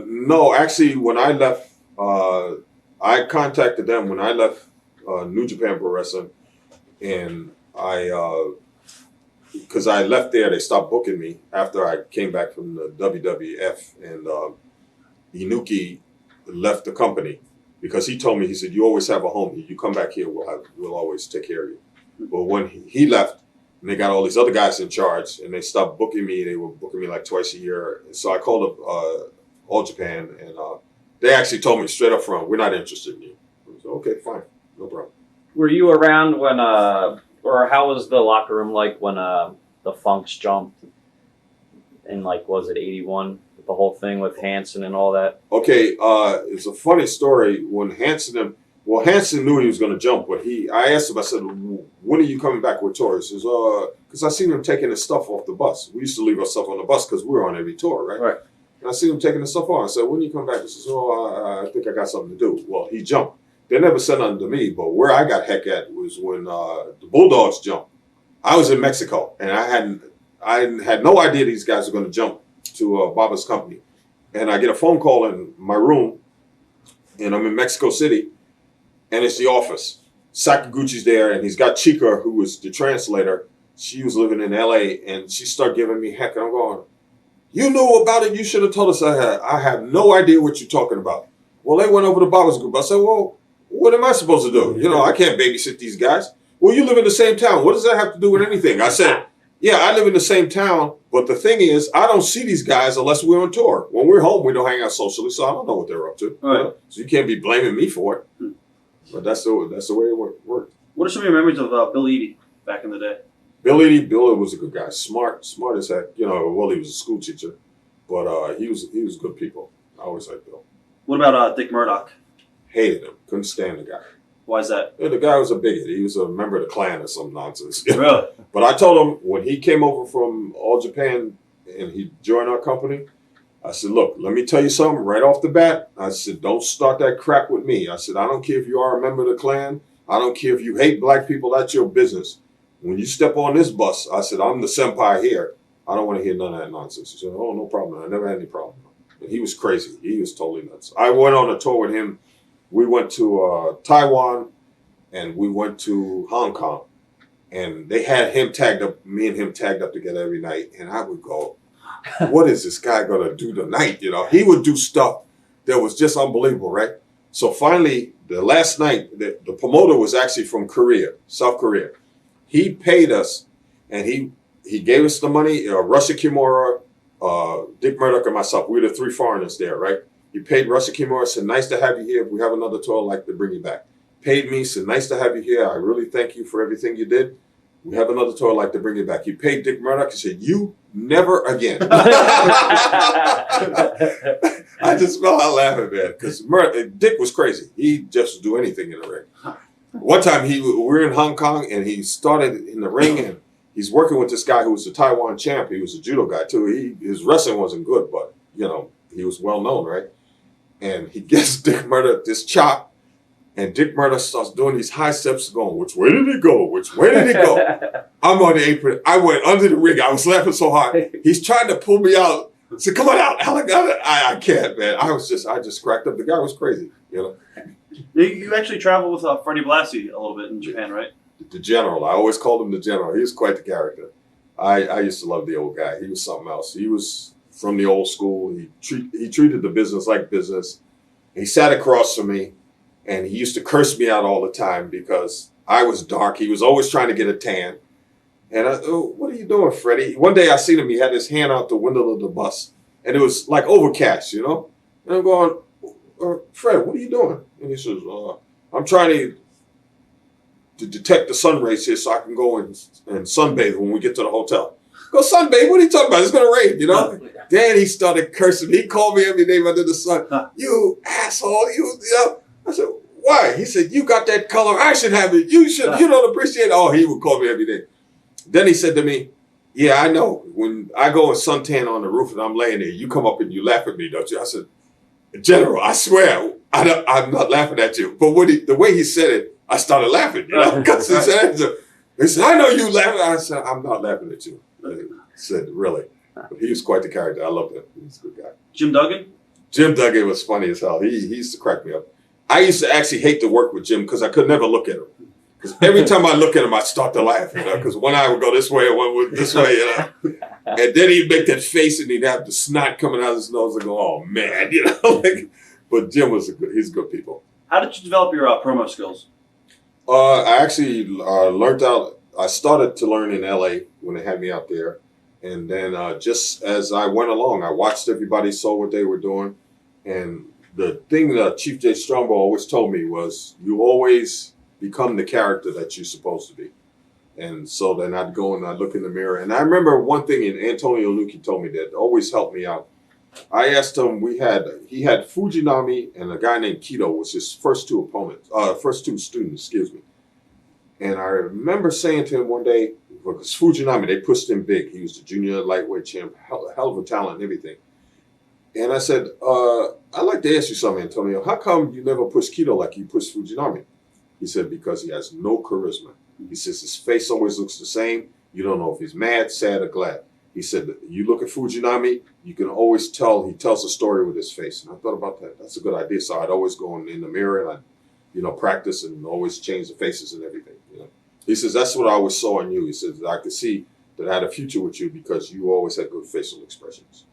No, actually, when I left, I contacted them when I left New Japan Pro Wrestling, and because I left there, they stopped booking me after I came back from the WWF, and Inoki left the company because he told me, he said, you always have a home here. You come back here, we'll always take care of you. But when he left, and they got all these other guys in charge, and they stopped booking me. They were booking me like twice a year. So I called up All Japan, and they actually told me straight up front, we're not interested in you. I said, okay, fine, no problem. Were you around when, or how was the locker room like when the Funks jumped in, was it 81? The whole thing with Hanson and all that? Okay, it's a funny story. When Hanson knew he was going to jump, but I asked him, I said, when are you coming back with tour? He says, because I seen him taking his stuff off the bus. We used to leave our stuff on the bus because we were on every tour, right? Right. And I seen him taking his stuff off. I said, when do you come back? He says, I think I got something to do. Well, he jumped. They never said nothing to me, but where I got heck at was when the Bulldogs jumped. I was in Mexico, and I had no idea these guys were going to jump to Baba's company. And I get a phone call in my room, and I'm in Mexico City, and it's the office. Sakaguchi's there, and he's got Chica, who was the translator. She was living in L.A., and she started giving me heck, and I'm going, you knew about it? You should have told us. I have no idea what you're talking about. Well, they went over to Baba's group. I said, well, what am I supposed to do? I can't babysit these guys. Well, you live in the same town. What does that have to do with anything? I said, yeah, I live in the same town, but the thing is, I don't see these guys unless we're on tour. When we're home, we don't hang out socially, so I don't know what they're up to. Right. So you can't be blaming me for it. But that's the way it worked. What are some of your memories of Bill Eadie back in the day? Bill was a good guy, smart as heck. Well, he was a school teacher, but he was good people. I always liked Bill. What about Dick Murdoch? Hated him. Couldn't stand the guy. Why is that? Yeah, the guy was a bigot. He was a member of the Klan or some nonsense. Really? But I told him when he came over from All Japan and he joined our company, I said, look, let me tell you something right off the bat. I said, don't start that crap with me. I said, I don't care if you are a member of the Klan. I don't care if you hate black people. That's your business. When you step on this bus, I said, I'm the senpai here. I don't want to hear none of that nonsense. He said, oh, no problem. I never had any problem. And he was crazy. He was totally nuts. I went on a tour with him. We went to Taiwan and we went to Hong Kong. And they had him tagged up, me and him tagged up together every night. And I would go, what is this guy going to do tonight? You know, he would do stuff that was just unbelievable, right? So finally, the last night, the promoter was actually from Korea, South Korea. He paid us and he gave us the money, Russia Kimura, Dick Murdoch, and myself. We were the three foreigners there, right? He paid Russia Kimura, said, nice to have you here. If we have another tour, I'd like to bring you back. Paid me, said, nice to have you here. I really thank you for everything you did. We have another tour, I'd like to bring you back. He paid Dick Murdoch. He said, you never again. I just fell out laughing, man, because Dick was crazy. He just do anything in the ring. One time we were in Hong Kong and he started in the ring and he's working with this guy who was the Taiwan champ. He was a judo guy too. His wrestling wasn't good, but you know, he was well known, right? And he gets Dick Murdoch this chop. And Dick Murdoch starts doing these high steps going, which way did he go? Which way did he go? I'm on the apron. I went under the ring. I was laughing so hard. He's trying to pull me out. I said, come on out, Alec. I can't, man. I just cracked up. The guy was crazy, you know. You actually traveled with Freddie Blassie a little bit in Japan, right? The General. I always called him the General. He was quite the character. I used to love the old guy. He was something else. He was from the old school. He treated the business like business. He sat across from me. And he used to curse me out all the time because I was dark. He was always trying to get a tan. And what are you doing, Freddie? One day I seen him. He had his hand out the window of the bus. And it was like overcast, you know? And I'm going, Fred, what are you doing? And he says, I'm trying to detect the sun rays here so I can go and sunbathe when we get to the hotel. Go sunbathe? What are you talking about? It's going to rain, you know? Then he started cursing me. He called me every name under the sun. You asshole. You know? I said, why? He said, you got that color. I should have it. You don't appreciate it. Oh, he would call me every day. Then he said to me, yeah, I know. When I go and suntan on the roof and I'm laying there, you come up and you laugh at me, don't you? I said, General, I swear, I'm not laughing at you. But the way he said it, I started laughing. You know? Because he said, I know you laughing. I said, I'm not laughing at you. He said, really? But he was quite the character. I loved him. He was a good guy. Jim Duggan? Jim Duggan was funny as hell. He used to crack me up. I used to actually hate to work with Jim because I could never look at him. Because every time I look at him, I start to laugh, you know, because one eye would go this way and one would this way, you know. And then he'd make that face and he'd have the snot coming out of his nose and go, oh, man, you know. But Jim he's good people. How did you develop your promo skills? I actually I started to learn in L.A. when they had me out there. And then just as I went along, I watched everybody, saw what they were doing. And the thing that Chief Jay Strongbow always told me was, you always become the character that you're supposed to be. And so then I'd go and I'd look in the mirror. And I remember one thing, and Antonio Nuki told me that always helped me out. I asked him, he had Fujinami and a guy named Kido was his first two students, excuse me. And I remember saying to him one day, because Fujinami, they pushed him big. He was the junior lightweight champ, hell of a talent and everything. And I said, I'd like to ask you something, Antonio. How come you never push Kido like you pushed Fujinami? He said, because he has no charisma. He says his face always looks the same. You don't know if he's mad, sad, or glad. He said, you look at Fujinami, you can always tell he tells a story with his face. And I thought about that. That's a good idea. So I'd always go in the mirror and I'd, practice and always change the faces and everything. He says, that's what I always saw in you. He says, I could see that I had a future with you because you always had good facial expressions.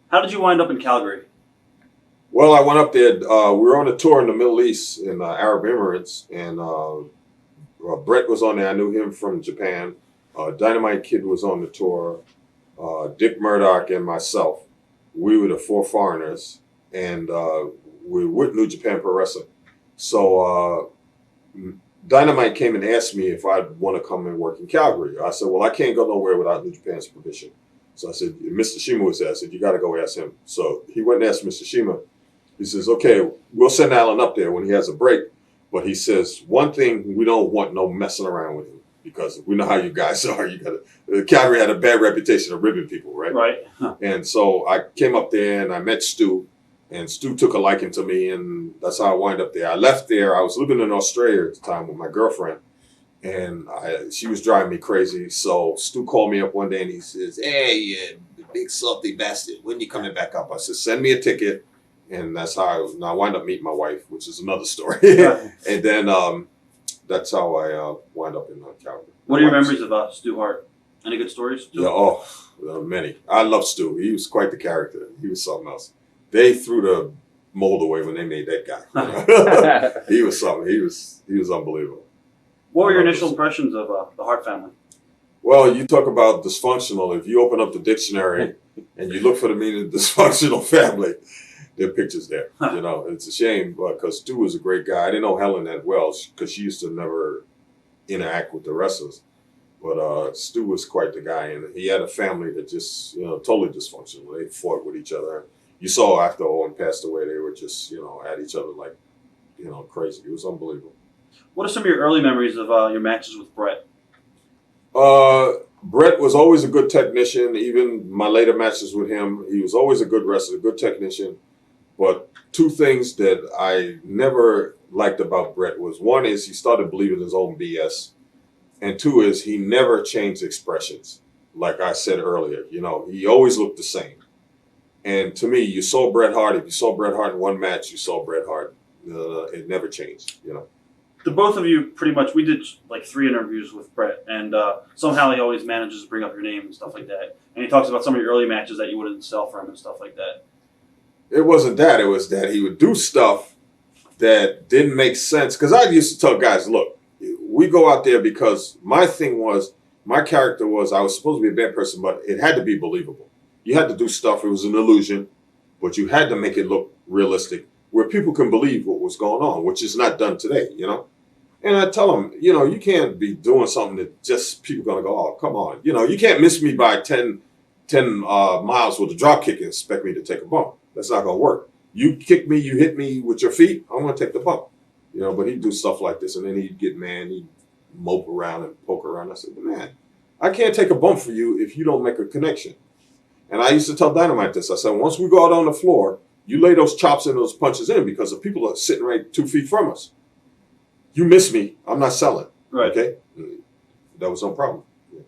How did you wind up in Calgary? Well, I went up there. We were on a tour in the Middle East in Arab Emirates, and Bret was on there. I knew him from Japan. Dynamite Kid was on the tour. Dick Murdoch and myself. We were the four foreigners, and we were with New Japan Pro Wrestling. So Dynamite came and asked me if I'd want to come and work in Calgary. I said, well, I can't go nowhere without New Japan's permission. So I said, Mr. Shima was there. I said, you got to go ask him. So he went and asked Mr. Shima. He says, okay, we'll send Alan up there when he has a break. But he says, one thing, we don't want no messing around with him because we know how you guys are. Calgary had a bad reputation of ribbing people, right? Right. Huh. And so I came up there and I met Stu, and Stu took a liking to me, and that's how I wound up there. I left there. I was living in Australia at the time with my girlfriend, and she was driving me crazy. So Stu called me up one day and he says, "Hey, you big salty bastard, when you coming back up?" I said, "Send me a ticket." And that's how I wound up meeting my wife, which is another story. And then that's how I wound up in Calgary. What are your memories of Stu Hart? Any good stories? Yeah, many. I love Stu. He was quite the character. He was something else. They threw the mold away when they made that guy. He was something. He was unbelievable. What were your initial impressions of the Hart family? Well, you talk about dysfunctional. If you open up the dictionary and you look for the meaning of dysfunctional family, there are pictures there. It's a shame because Stu was a great guy. I didn't know Helen that well because she used to never interact with the wrestlers. But Stu was quite the guy, and he had a family that just, totally dysfunctional. They fought with each other. You saw after Owen passed away, they were just, at each other like, crazy. It was unbelievable. What are some of your early memories of your matches with Bret? Bret was always a good technician. Even my later matches with him, he was always a good wrestler, a good technician. But two things that I never liked about Bret was, one is he started believing his own BS. And two is he never changed expressions. Like I said earlier, he always looked the same. And to me, you saw Bret Hart. If you saw Bret Hart in one match, you saw Bret Hart. It never changed, The both of you pretty much, we did like 3 interviews with Bret, and somehow he always manages to bring up your name and stuff like that. And he talks about some of your early matches that you wouldn't sell for him and stuff like that. It wasn't that. It was that he would do stuff that didn't make sense. Because I used to tell guys, look, we go out there because my character was, I was supposed to be a bad person, but it had to be believable. You had to do stuff. It was an illusion, but you had to make it look realistic where people can believe what was going on, which is not done today, And I tell them, you can't be doing something that just people going to go, oh, come on. You can't miss me by 10 miles with a drop kick and expect me to take a bump. That's not going to work. You kick me, you hit me with your feet, I'm going to take the bump. But he'd do stuff like this, and then he'd get mad, he'd mope around and poke around. I said, man, I can't take a bump for you if you don't make a connection. And I used to tell Dynamite this. I said, once we go out on the floor, you lay those chops and those punches in because the people are sitting right 2 feet from us. You miss me, I'm not selling. Right. Okay? That was no problem. Yeah.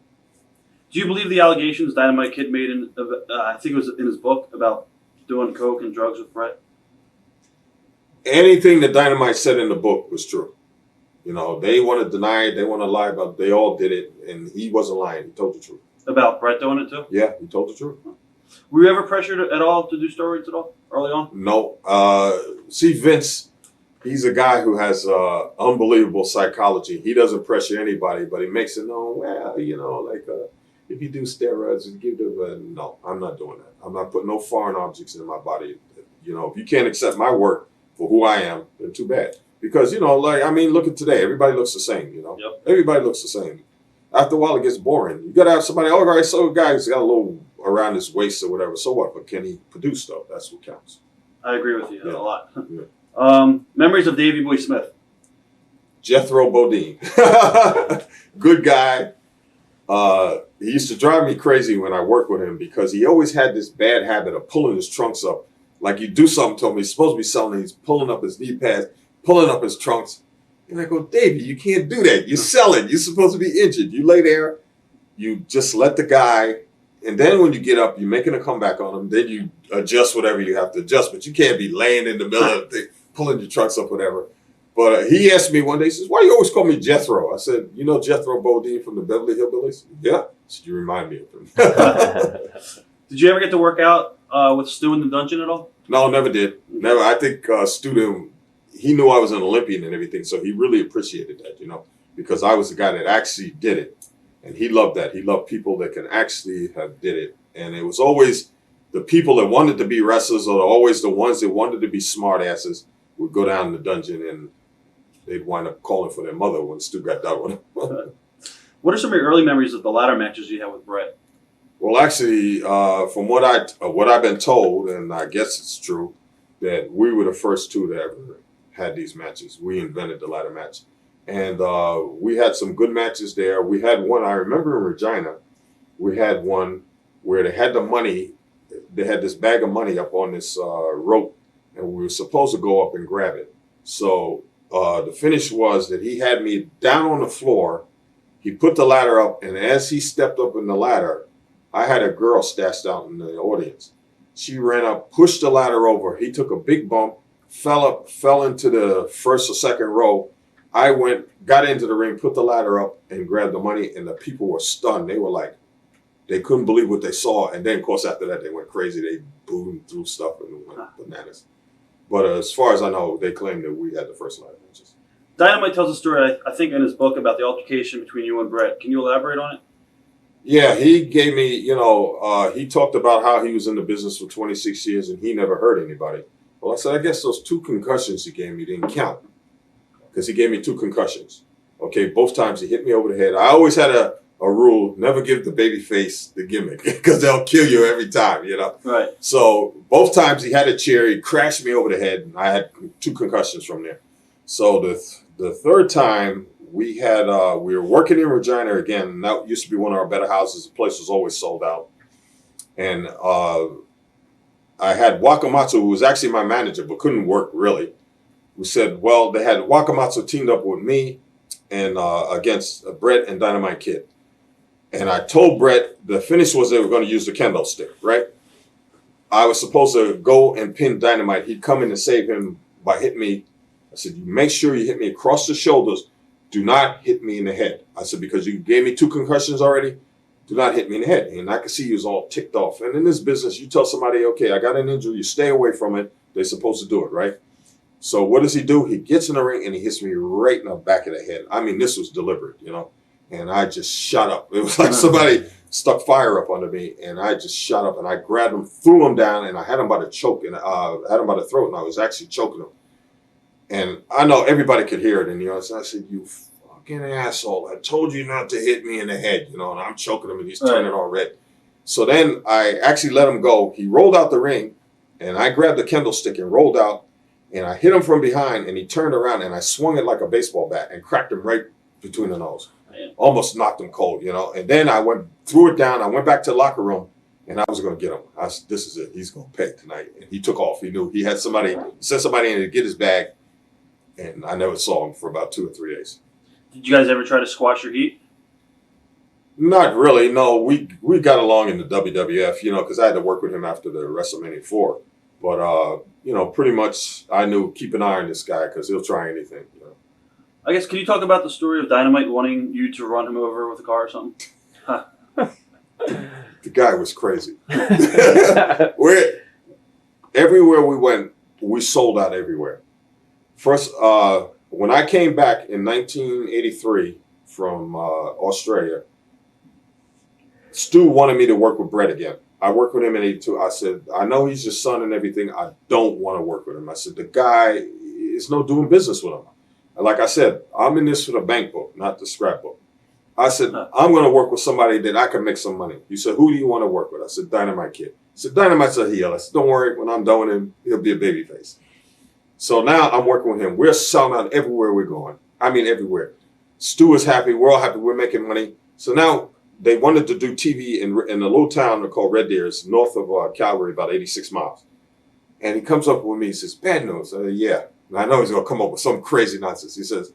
Do you believe the allegations Dynamite Kid made in, I think it was in his book, about doing coke and drugs with Bret? Anything that Dynamite said in the book was true. They want to deny it, they want to lie about it. They all did it, and he wasn't lying. He told the truth. About Bret doing it too? Yeah, he told the truth. Were you ever pressured at all to do steroids at all early on? No. See, Vince, he's a guy who has unbelievable psychology. He doesn't pressure anybody, but he makes it known, if you do steroids, you give them. No, I'm not doing that. I'm not putting no foreign objects in my body. If you can't accept my work for who I am, then too bad. Because, look at today. Everybody looks the same, Yep. Everybody looks the same. After a while, it gets boring. You got to have somebody, all right, so a guy's got a little around his waist or whatever, so what? But can he produce stuff? That's what counts. I agree with you a lot. Yeah. Memories of Davey Boy Smith. Jethro Bodine. Good guy. He used to drive me crazy when I worked with him because he always had this bad habit of pulling his trunks up. Like you do something to him, he's supposed to be selling, he's pulling up his knee pads, pulling up his trunks. And I go, Davey, you can't do that. You're selling. You're supposed to be injured. You lay there, you just let the guy, and then when you get up, you're making a comeback on him. Then you adjust whatever you have to adjust, but you can't be laying in the middle of the thing, pulling your trunks up, whatever. But he asked me one day, he says, why you always call me Jethro? I said, Jethro Bodine from the Beverly Hillbillies? Yeah. So you remind me of him. Did you ever get to work out with Stu in the dungeon at all? No, never did. Never. I think Stu, he knew I was an Olympian and everything, so he really appreciated that, because I was the guy that actually did it. And he loved that. He loved people that can actually have did it. And it was always the people that wanted to be wrestlers or always the ones that wanted to be smart asses would go down in the dungeon and they'd wind up calling for their mother when Stu got done with them. What are some of your early memories of the ladder matches you had with Bret? Well, actually, from what I've been told, and I guess it's true, that we were the first two to ever had these matches. We invented the ladder match. And we had some good matches there. We had one, I remember in Regina, we had one where they had the money. They had this bag of money up on this rope, and we were supposed to go up and grab it. So the finish was that he had me down on the floor. He put the ladder up, and as he stepped up in the ladder, I had a girl stashed out in the audience. She ran up, pushed the ladder over. He took a big bump, fell into the first or second row. I got into the ring, put the ladder up, and grabbed the money, and the people were stunned. They were like, they couldn't believe what they saw. And then, of course, after that, they went crazy. They booed and threw stuff and went bananas. But as far as I know, they claimed that we had the first ladder matches. Dynamite tells a story, I think, in his book about the altercation between you and Bret. Can you elaborate on it? Yeah, he gave me, he talked about how he was in the business for 26 years and he never hurt anybody. Well, I said, I guess those 2 concussions he gave me didn't count because he gave me 2 concussions. Okay, both times he hit me over the head. I always had a rule, never give the baby face the gimmick because they'll kill you every time, Right. So both times he had a chair, he crashed me over the head, and I had 2 concussions from there. So the third time we were working in Regina again, and that used to be one of our better houses. The place was always sold out. And I had Wakamatsu, who was actually my manager, but couldn't work really. We said, well, they had Wakamatsu teamed up with me and against Bret and Dynamite Kid. And I told Bret the finish was they were going to use the kendo stick, right? I was supposed to go and pin Dynamite. He'd come in and save him by hitting me. I said, you make sure you hit me across the shoulders. Do not hit me in the head. I said, because you gave me 2 concussions already, do not hit me in the head. And I could see he was all ticked off. And in this business, you tell somebody, okay, I got an injury, you stay away from it. They're supposed to do it, right? So what does he do? He gets in the ring and he hits me right in the back of the head. I mean, this was deliberate, and I just shot up. It was like somebody stuck fire up under me, and I just shot up, and I grabbed him, threw him down, and I had him by the choke, and had him by the throat, and I was actually choking him. And I know everybody could hear it, and so I said, you fucking asshole, I told you not to hit me in the head, and I'm choking him, and he's turning all red. So then I actually let him go. He rolled out the ring, and I grabbed the kendo stick and rolled out, and I hit him from behind, and he turned around, and I swung it like a baseball bat and cracked him right between the nose. Almost knocked him cold, And then I threw it down. I went back to the locker room, and I was going to get him. I said, this is it. He's going to pay tonight. And he took off. He knew he had somebody, sent somebody in to get his bag, and I never saw him for about 2 or 3 days. Did you guys ever try to squash your heat? Not really. No, we got along in the WWF, because I had to work with him after the WrestleMania 4. But, pretty much I knew keep an eye on this guy because he'll try anything. I guess, can you talk about the story of Dynamite wanting you to run him over with a car or something? The guy was crazy. Everywhere we went, we sold out everywhere. First, when I came back in 1983 from Australia, Stu wanted me to work with Bret again. I worked with him in 82. I said, I know he's your son and everything. I don't want to work with him. I said, the guy is no doing business with him. Like I said, I'm in this for the bank book, not the scrapbook. I said, I'm going to work with somebody that I can make some money. He said, who do you want to work with? I said, Dynamite Kid. He said, Dynamite's a heel. I said, don't worry. When I'm done with him, he'll be a babyface. So now I'm working with him. We're selling out everywhere we're going. I mean, everywhere. Stu is happy. We're all happy. We're making money. So now they wanted to do TV in a little town called Red Deer. It's north of Calgary, about 86 miles. And he comes up with me. He says, bad news. I said, yeah. And I know he's going to come up with some crazy nonsense. He says,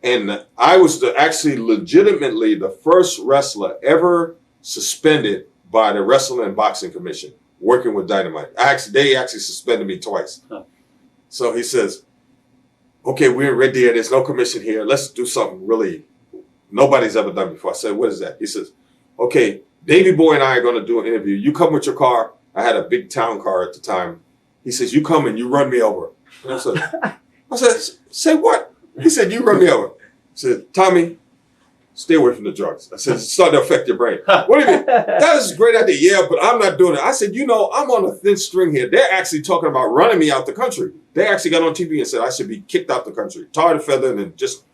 and I was actually legitimately the first wrestler ever suspended by the Wrestling and Boxing Commission working with Dynamite. They actually suspended me twice. Huh. So he says, okay, we're in Red Deer. There's no commission here. Let's do something really nobody's ever done before. I said, what is that? He says, okay, Davey Boy and I are going to do an interview. You come with your car. I had a big town car at the time. He says, you come and you run me over. And I said, say what? He said, you run me over. I said, Tommy, stay away from the drugs. I said, it's starting to affect your brain. What do you mean? That is a great idea. Yeah, but I'm not doing it. I said, I'm on a thin string here. They're actually talking about running me out the country. They actually got on TV and said I should be kicked out the country, tarred and feathered, and just.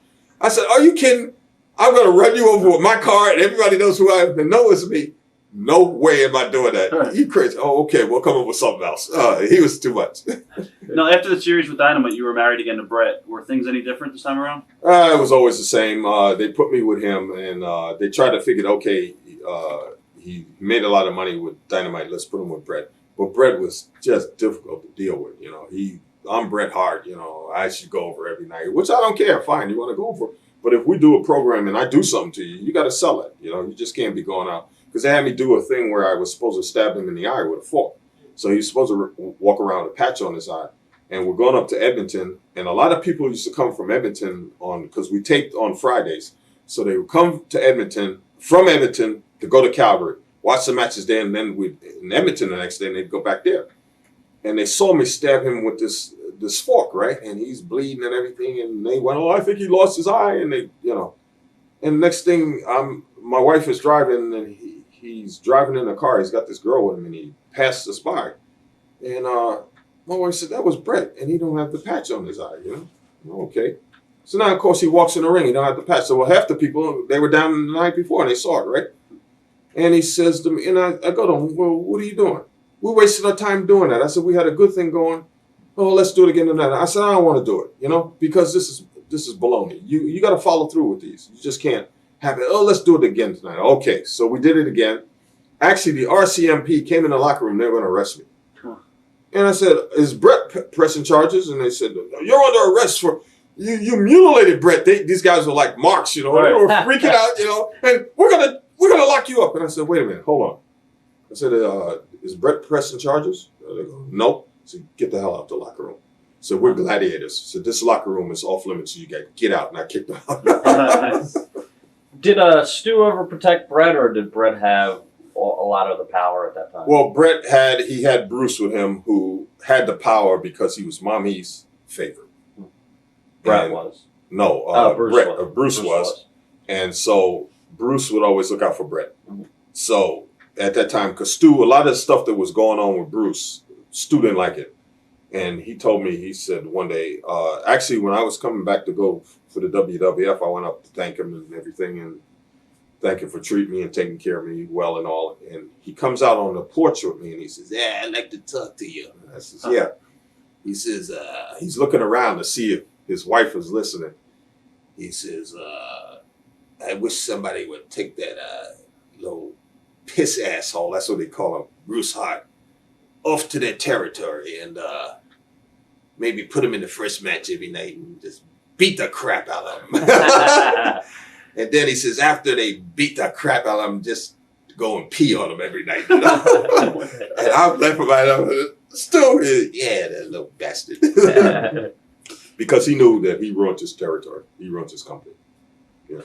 I said, are you kidding? I'm going to run you over with my car, and everybody knows who I am. They know it's me. No way am I doing that. Right. You crazy. Oh, okay, we'll come up with something else. He was too much. Now, after the series with Dynamite, you were married again to Bret. Were things any different this time around? It was always the same. They put me with him, and they tried to figure, okay, he made a lot of money with Dynamite. Let's put him with Bret. But Bret was just difficult to deal with. You know, I'm Bret Hart. You know, I should go over every night, which I don't care. Fine, you want to go over. But if we do a program and I do something to you, you got to sell it. You know, you just can't be going out. Because they had me do a thing where I was supposed to stab him in the eye with a fork. So he's supposed to walk around with a patch on his eye. And we're going up to Edmonton. And a lot of people used to come from Edmonton because we taped on Fridays. So they would come to Edmonton, from Edmonton, to go to Calgary, watch the matches there, and then in Edmonton the next day, and they'd go back there. And they saw me stab him with this fork, right? And he's bleeding and everything. And they went, oh, I think he lost his eye. And they, you know. And next thing, my wife is driving, and he's driving in a car. He's got this girl with him, and he passed us by. And my wife said, that was Bret, and he don't have the patch on his eye, you know? Okay. So now, of course, he walks in the ring. He don't have the patch. So, well, half the people, they were down the night before, and they saw it, right? And he says to me, and I go to him, well, what are you doing? We're wasting our time doing that. I said, we had a good thing going. Oh, let's do it again tonight. I said, I don't want to do it, you know, because this is baloney. You got to follow through with these. You just can't have it. Oh, let's do it again tonight. Okay, so we did it again. Actually, the RCMP came in the locker room. They were going to arrest me. And I said, is Bret pressing charges? And they said, you're under arrest for, you mutilated Bret. These guys were like marks, you know. Right. They were freaking out, you know. And we're gonna lock you up. And I said, wait a minute, hold on. I said, is Bret pressing charges? They go, nope. I said, get the hell out the locker room. So we're gladiators. So this locker room is off limits. So you got to get out. And I kicked them out. Did Stu ever protect Bret, or did Bret have a lot of the power at that time? Well, Bret had Bruce with him, who had the power because he was Mommy's favorite. Bret was. No, Bruce was. And so Bruce would always look out for Bret. Mm-hmm. So at that time, because Stu, a lot of the stuff that was going on with Bruce, Stu didn't like it. And he told me, he said one day, actually, when I was coming back to go for the WWF, I went up to thank him and everything, and thank him for treating me and taking care of me well and all. And he comes out on the porch with me and he says, yeah, I'd like to talk to you. And I says, yeah. He says, he's looking around to see if his wife was listening. He says, I wish somebody would take that little piss asshole, that's what they call him, Bruce Hart, off to their territory and maybe put him in the first match every night and just beat the crap out of him. And then he says, after they beat the crap out of him, just go and pee on him every night. You know? And I'm laughing right up. Still, yeah, that little bastard. Because he knew that he ruined his territory. He ruined his company. Yeah.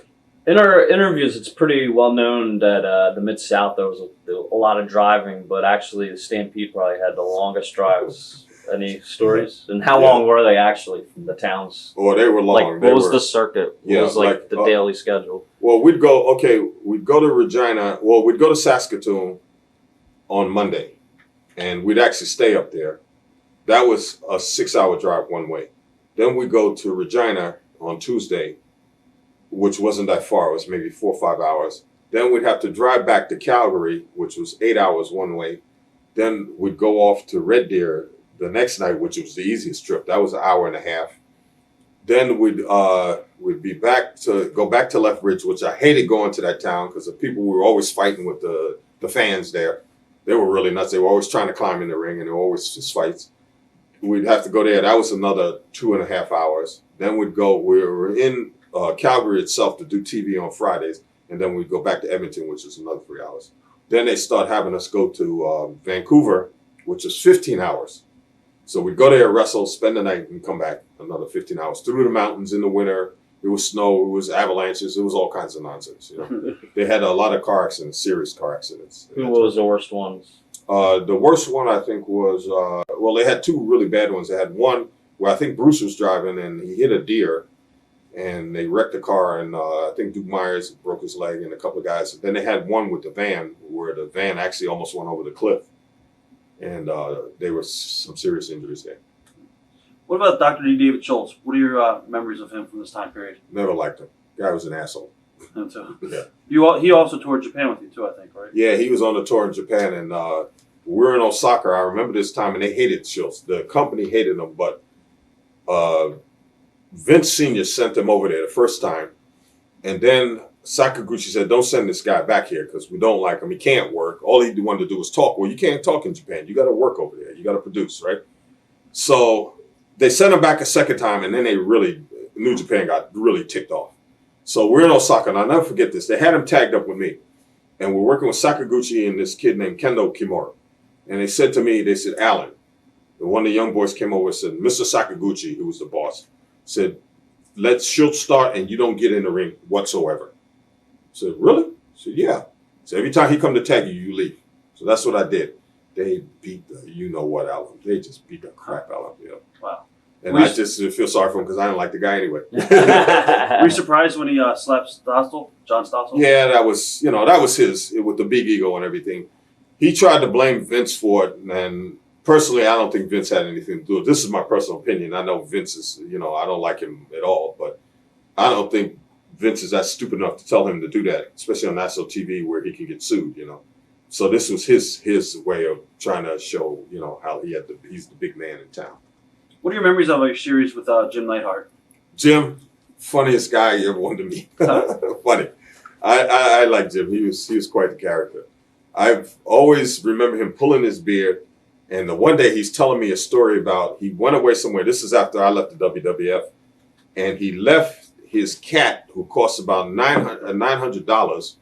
In our interviews, it's pretty well known that the Mid-South, there was a lot of driving, but actually the Stampede probably had the longest drives. Any stories? And how long were they actually from the towns? Oh, they were long. Like, what was the circuit? What was like the daily schedule? Well, we'd go to Regina. Well, we'd go to Saskatoon on Monday, and we'd actually stay up there. That was a 6-hour drive one way. Then we'd go to Regina on Tuesday, which wasn't that far. It was maybe 4 or 5 hours. Then we'd have to drive back to Calgary, which was 8 hours one way. Then we'd go off to Red Deer the next night, which was the easiest trip. That was an hour and a half. Then we'd be go back to Lethbridge, which I hated going to that town because the people were always fighting with the fans there. They were really nuts. They were always trying to climb in the ring, and there were always just fights. We'd have to go there. That was another 2.5 hours. Then we were in Calgary itself to do TV on Fridays, and then we'd go back to Edmonton, which is another 3 hours. Then they start having us go to Vancouver, which is 15 hours. So we'd go there, wrestle, spend the night, and come back another 15 hours through the mountains in the winter. It was snow, it was avalanches, it was all kinds of nonsense. You know? They had a lot of car accidents, serious car accidents. Who was the worst ones? The worst one, I think, was, they had two really bad ones. They had one where I think Bruce was driving and he hit a deer and they wrecked the car, and I think Duke Myers broke his leg and a couple of guys. Then they had one with the van where the van actually almost went over the cliff. And there were some serious injuries there. What about Dr. D. David Shultz? What are your memories of him from this time period? Never liked him. Guy was an asshole. And so, Yeah. He also toured Japan with you too, I think, right? Yeah, he was on the tour in Japan, and we were in Osaka. I remember this time, and they hated Shultz. The company hated him, but Vince Sr. sent him over there the first time, and then Sakaguchi said, "Don't send this guy back here because we don't like him. He can't work. All he wanted to do was talk." Well, you can't talk in Japan. You got to work over there. You got to produce, right? So they sent him back a second time, and then New Japan got really ticked off. So we're in Osaka, and I'll never forget this. They had him tagged up with me, and we're working with Sakaguchi and this kid named Kendo Kimura. And they said to me, Alan, one of the young boys came over and said, Mr. Sakaguchi, who was the boss, said, let Shultz start and you don't get in the ring whatsoever. I said, really? I said, yeah. So every time he come to tag you, you leave. So that's what I did. They beat the you-know-what out of him. They just beat the crap out of him. Wow. And I just feel sorry for him because I didn't like the guy anyway. Were you surprised when he slapped John Stossel? Yeah, that was his, with the big ego and everything. He tried to blame Vince for it, and personally, I don't think Vince had anything to do with it. This is my personal opinion. I know Vince is, I don't like him at all, but I don't think Vince is that stupid enough to tell him to do that, especially on national TV where he can get sued, So this was his way of trying to show, how he's the big man in town. What are your memories of your series with Jim Neidhart? Jim, funniest guy you ever wanted to meet. Funny. I like Jim. He was quite the character. I've always remember him pulling his beard, and the one day he's telling me a story about he went away somewhere. This is after I left the WWF, and he left his cat, who cost about $900,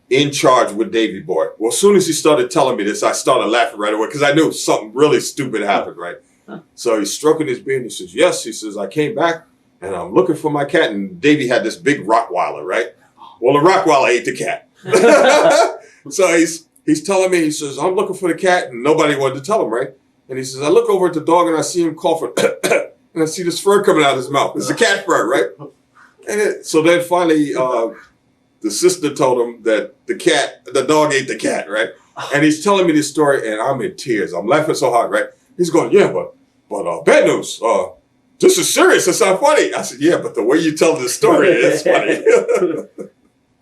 in charge with Davey Boy. Well, as soon as he started telling me this, I started laughing right away because I knew something really stupid happened, right? So he's stroking his beard and he says, yes. He says, I came back and I'm looking for my cat. And Davey had this big Rottweiler, right? Well, the Rottweiler ate the cat. So he's telling me, he says, I'm looking for the cat. And nobody wanted to tell him, right? And he says, I look over at the dog and I see him coughing. And I see this fur coming out of his mouth. It's a cat fur, right? And so then finally, the sister told him that the dog ate the cat, right? And he's telling me this story and I'm in tears. I'm laughing so hard, right? He's going, yeah, but bad news. This is serious. It's not funny. I said, yeah, but the way you tell this story is funny.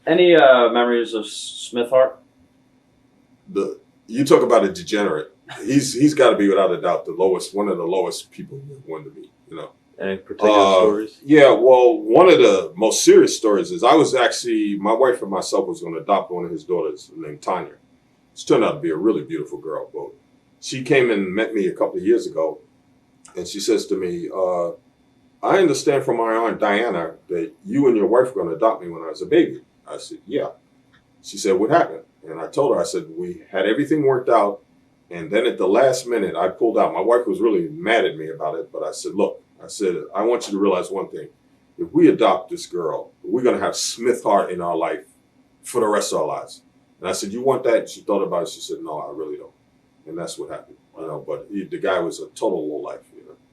Any memories of Smith Hart? You talk about a degenerate. He's got to be without a doubt one of the lowest people you want to be. Any particular stories? Yeah, well, one of the most serious stories is my wife and myself was going to adopt one of his daughters named Tanya. She turned out to be a really beautiful girl, but she came and met me a couple of years ago, and she says to me, I understand from my aunt Diana that you and your wife were going to adopt me when I was a baby. I said, yeah. She said, what happened? And I told her, I said, we had everything worked out, and then at the last minute, I pulled out. My wife was really mad at me about it, but I said, look, I want you to realize one thing. If we adopt this girl, we're going to have Smith Hart in our life for the rest of our lives. And I said, you want that? She thought about it. She said, no, I really don't. And that's what happened. But the guy was a total lowlife,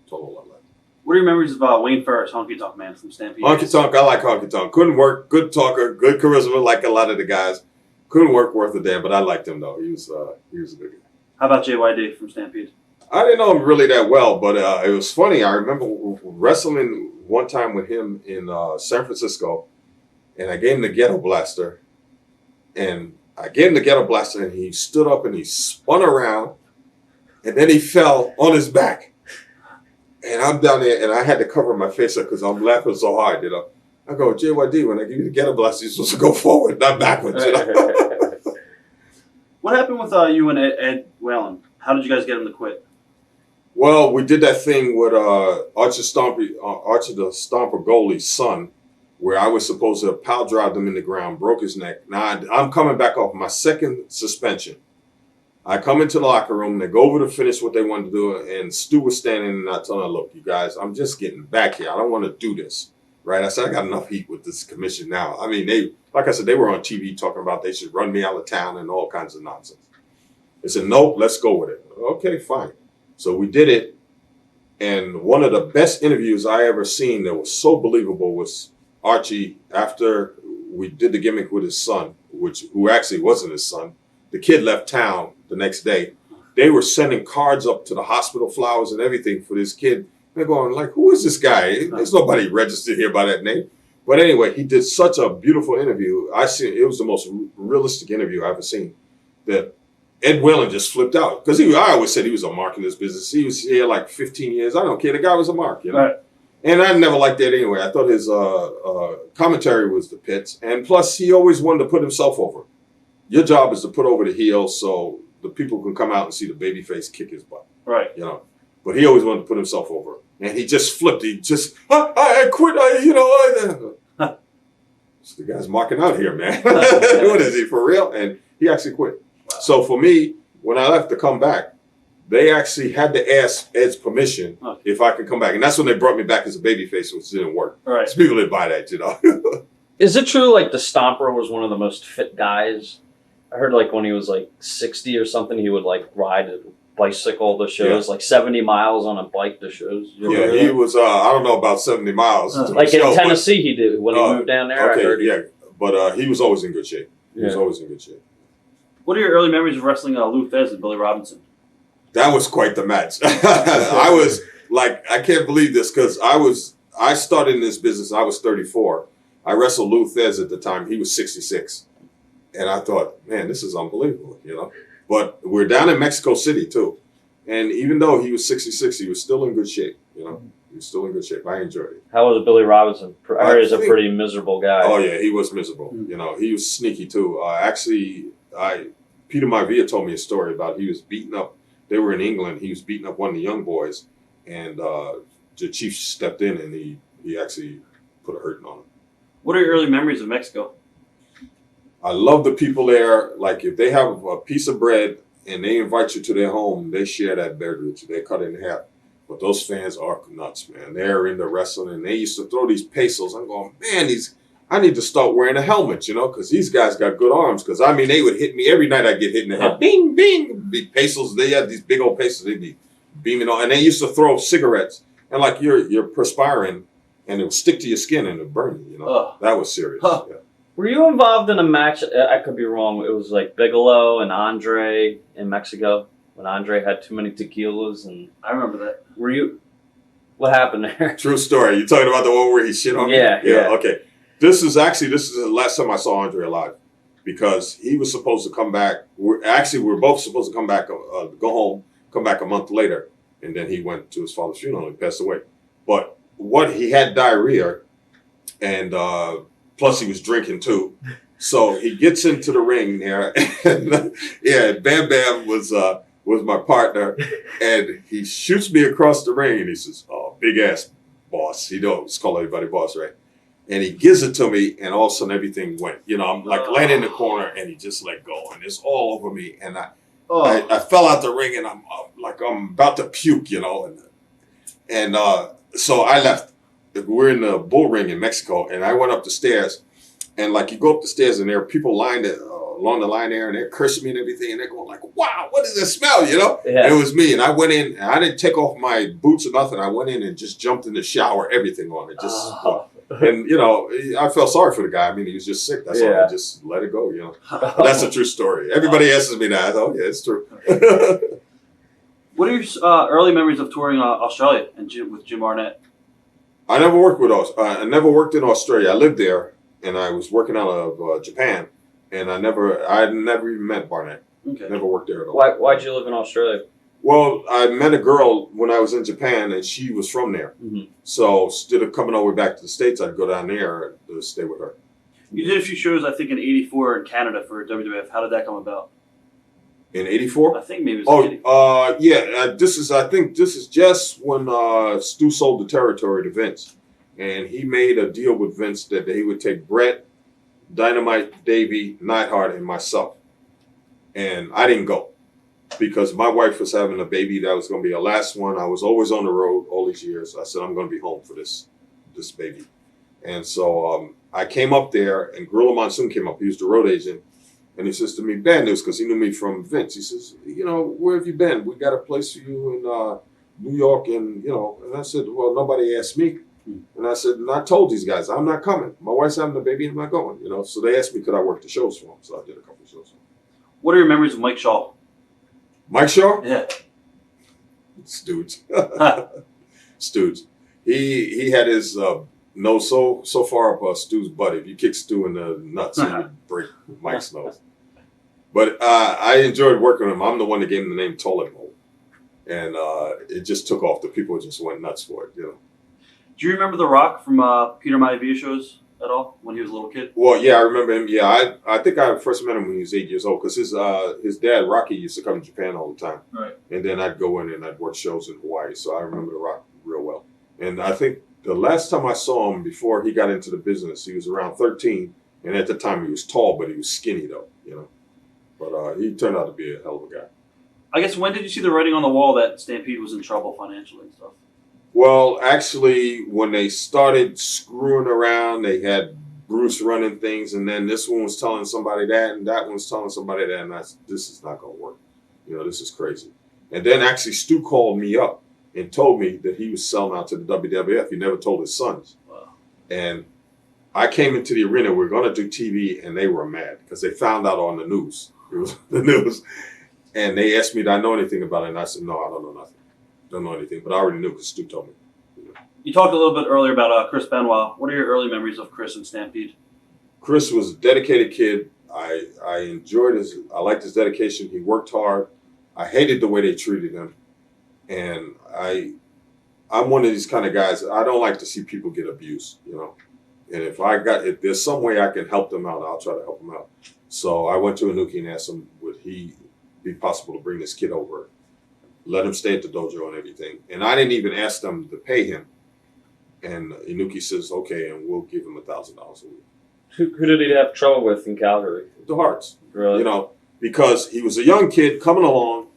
total lowlife. What are your memories of Wayne Ferris, Honky Tonk Man from Stampede? Honky Tonk, I like Honky Tonk. Couldn't work, good talker, good charisma, like a lot of the guys. Couldn't work worth a damn, but I liked him though. He was a good guy. How about JYD from Stampede? I didn't know him really that well, but it was funny. I remember wrestling one time with him in San Francisco, and I gave him the Ghetto Blaster, and he stood up and he spun around, and then he fell on his back. And I'm down there, and I had to cover my face up because I'm laughing so hard, I go, JYD, when I give you the Ghetto Blaster, you're supposed to go forward, not backwards, What happened with you and Ed Whalen? How did you guys get him to quit? Well, we did that thing with Archer the Stomper goalie's son, where I was supposed to have pile drive him in the ground, broke his neck. Now, I'm coming back off my second suspension. I come into the locker room, they go over to finish what they wanted to do, and Stu was standing, and I told him, look, you guys, I'm just getting back here. I don't want to do this, right? I said, I got enough heat with this commission now. I mean, like I said, they were on TV talking about they should run me out of town and all kinds of nonsense. They said, nope, let's go with it. Okay, fine. So we did it, and one of the best interviews I ever seen that was so believable was Archie, after we did the gimmick with his son, who actually wasn't his son. The kid left town the next day. They were sending cards up to the hospital, flowers and everything for this kid. They're going like, who is this guy? There's nobody registered here by that name. But anyway, he did such a beautiful interview. It was the most realistic interview I've ever seen. That Ed Whalen just flipped out because I always said he was a mark in this business. He was here like 15 years. I don't care. The guy was a mark, you know. Right. And I never liked that anyway. I thought his commentary was the pits, and plus he always wanted to put himself over. Your job is to put over the heel so the people can come out and see the babyface kick his butt. Right. You know. But he always wanted to put himself over. And he just flipped. He just, I quit. The guy's marking out here, man. What is he, for real? And he actually quit. Wow. So for me, when I left to come back, they actually had to ask Ed's permission if I could come back. And that's when they brought me back as a babyface, which didn't work. Right. So people didn't buy that, you know. Is it true, like, the Stomper was one of the most fit guys? I heard, like, when he was, like, 60 or something, he would, like, ride a bicycle to shows, like 70 miles on a bike to shows. Yeah, he was, I don't know about 70 miles. Like in Tennessee, he did when he moved down there. Okay, I heard yeah. But he was always in good shape. He was Yeah. always in good shape. What are your early memories of wrestling Lou Thesz and Billy Robinson? That was quite the match. I was like, I can't believe this because I started in this business, I was 34. I wrestled Lou Thesz at the time. He was 66. And I thought, man, this is unbelievable, you know. But we're down in Mexico City, too. And even though he was 66, he was still in good shape, you know. He was still in good shape. I enjoyed it. How was Billy Robinson? I heard he's a pretty miserable guy. Oh, yeah, he was miserable. You know, he was sneaky, too. Peter Maivia told me a story about he was beating up. They were in England. He was beating up one of the young boys. And the chief stepped in and he actually put a hurting on him. What are your early memories of Mexico? I love the people there. Like, if they have a piece of bread and they invite you to their home, they share that bread with you. They cut it in half. But those fans are nuts, man. They're into wrestling, and they used to throw these pesos. I'm going, man, I need to start wearing a helmet, you know, because these guys got good arms. Because, I mean, they would hit me every night. I'd get hit in the head. Bing, bing. Big pesos. They had these big old pesos. They'd be beaming on. And they used to throw cigarettes. And, like, you're perspiring, and it would stick to your skin, and it would burn you, you know. That was serious. Yeah. Were you involved in a match? I could be wrong. It was like Bigelow and Andre in Mexico when Andre had too many tequilas, and I remember that. Were you? What happened there? True story. You're talking about the one where he shit on me? Yeah. Okay. This is the last time I saw Andre alive because he was supposed to come back. We're both supposed to come back, go home, come back a month later, and then he went to his father's funeral and passed away. But he had diarrhea, and plus he was drinking too. So he gets into the ring there, and Bam Bam was my partner, and he shoots me across the ring, and he says, "Oh, big ass boss." He don't call everybody boss, right? And he gives it to me, and all of a sudden everything went. You know, I'm like laying in the corner, and he just let go, and it's all over me, and I fell out the ring, and I'm about to puke, you know, and so I left. We're in the bull ring in Mexico, and I went up the stairs, and like you go up the stairs, and there are people lined along the line there, and they're cursing me and everything, and they're going like, "Wow, what does this smell?" You know? Yeah. And it was me, and I went in, and I didn't take off my boots or nothing. I went in and just jumped in the shower, everything on it, and you know, I felt sorry for the guy. I mean, he was just sick. That's all. I just let it go, you know. But that's a true story. Everybody asks me that. I thought, yeah, it's true. What are your early memories of touring Australia and with Jim Arnett? I never worked in Australia. I lived there, and I was working out of Japan, and I had never even met Barnett. Okay. Never worked there at all. Why'd you live in Australia? Well, I met a girl when I was in Japan, and she was from there. Mm-hmm. So instead of coming all the way back to the States, I'd go down there to stay with her. You did a few shows, I think, in '84 in Canada for WWF. How did that come about? In '84? I think maybe it was. I think this is just when Stu sold the territory to Vince, and he made a deal with Vince that he would take Bret, Dynamite, Davey, Neidhart, and myself, and I didn't go because my wife was having a baby. That was going to be her last one. I was always on the road all these years. I said I'm going to be home for this baby, and so I came up there, and Gorilla Monsoon came up. He was the road agent. And he says to me, bad news, because he knew me from Vince. He says, you know, where have you been? We got a place for you in New York. And, you know, and I said, well, nobody asked me. And I said, and I told these guys, I'm not coming. My wife's having a baby, I'm not going. You know, so they asked me, could I work the shows for them? So I did a couple of shows for them. What are your memories of Mike Shaw? Mike Shaw? Yeah. Stooge. Stooge. He had his No, so far up Stu's butt. If you kick Stu in the nuts, you would break Mike's nose. But I enjoyed working with him. I'm the one that gave him the name Tolemo. And it just took off. The people just went nuts for it, Do you remember The Rock from Peter Maivia shows at all when he was a little kid? Well, yeah, I remember him. Yeah, I think I first met him when he was 8 years old because his dad, Rocky, used to come to Japan all the time. Right. And then I'd go in and I'd work shows in Hawaii. So I remember The Rock real well. And I think the last time I saw him before he got into the business, he was around 13. And at the time he was tall, but he was skinny though, But he turned out to be a hell of a guy. I guess when did you see the writing on the wall that Stampede was in trouble financially and stuff? Well, actually, when they started screwing around, they had Bruce running things, and then this one was telling somebody that, and that one was telling somebody that, and I said, this is not going to work. This is crazy. And then actually Stu called me up and told me that he was selling out to the WWF. He never told his sons. Wow. And I came into the arena. We were going to do TV, and they were mad because they found out on the news. It was the news. And they asked me, did I know anything about it? And I said, no, I don't know nothing. Don't know anything. But I already knew because Stu told me. You talked a little bit earlier about Chris Benoit. What are your early memories of Chris and Stampede? Chris was a dedicated kid. I enjoyed I liked his dedication. He worked hard. I hated the way they treated him. And I'm one of these kind of guys, I don't like to see people get abused, And if there's some way I can help them out, I'll try to help them out. So I went to Inoki and asked him, would he be possible to bring this kid over, let him stay at the dojo and everything. And I didn't even ask them to pay him. And Inoki says, okay, and we'll give him $1,000 a week. Who did he have trouble with in Calgary? The Harts. Really? Because he was a young kid coming along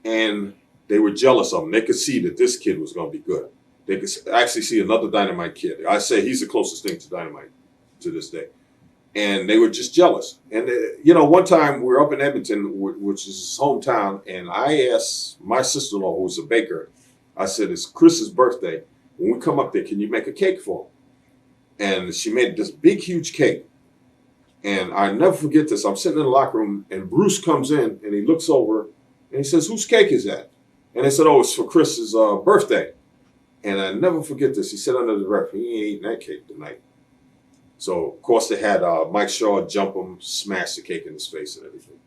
and they were jealous of him. They could see that this kid was going to be good. They could actually see another Dynamite Kid. I say he's the closest thing to Dynamite to this day. And they were just jealous. And, one time we were up in Edmonton, which is his hometown, and I asked my sister-in-law, who was a baker, I said, it's Chris's birthday. When we come up there, can you make a cake for him? And she made this big, huge cake. And I never forget this. I'm sitting in the locker room, and Bruce comes in, and he looks over, and he says, whose cake is that? And they said, oh, it's for Chris's birthday. And I never forget this. He said under the breath, he ain't eating that cake tonight. So, of course, they had Mike Shaw jump him, smash the cake in his face and everything.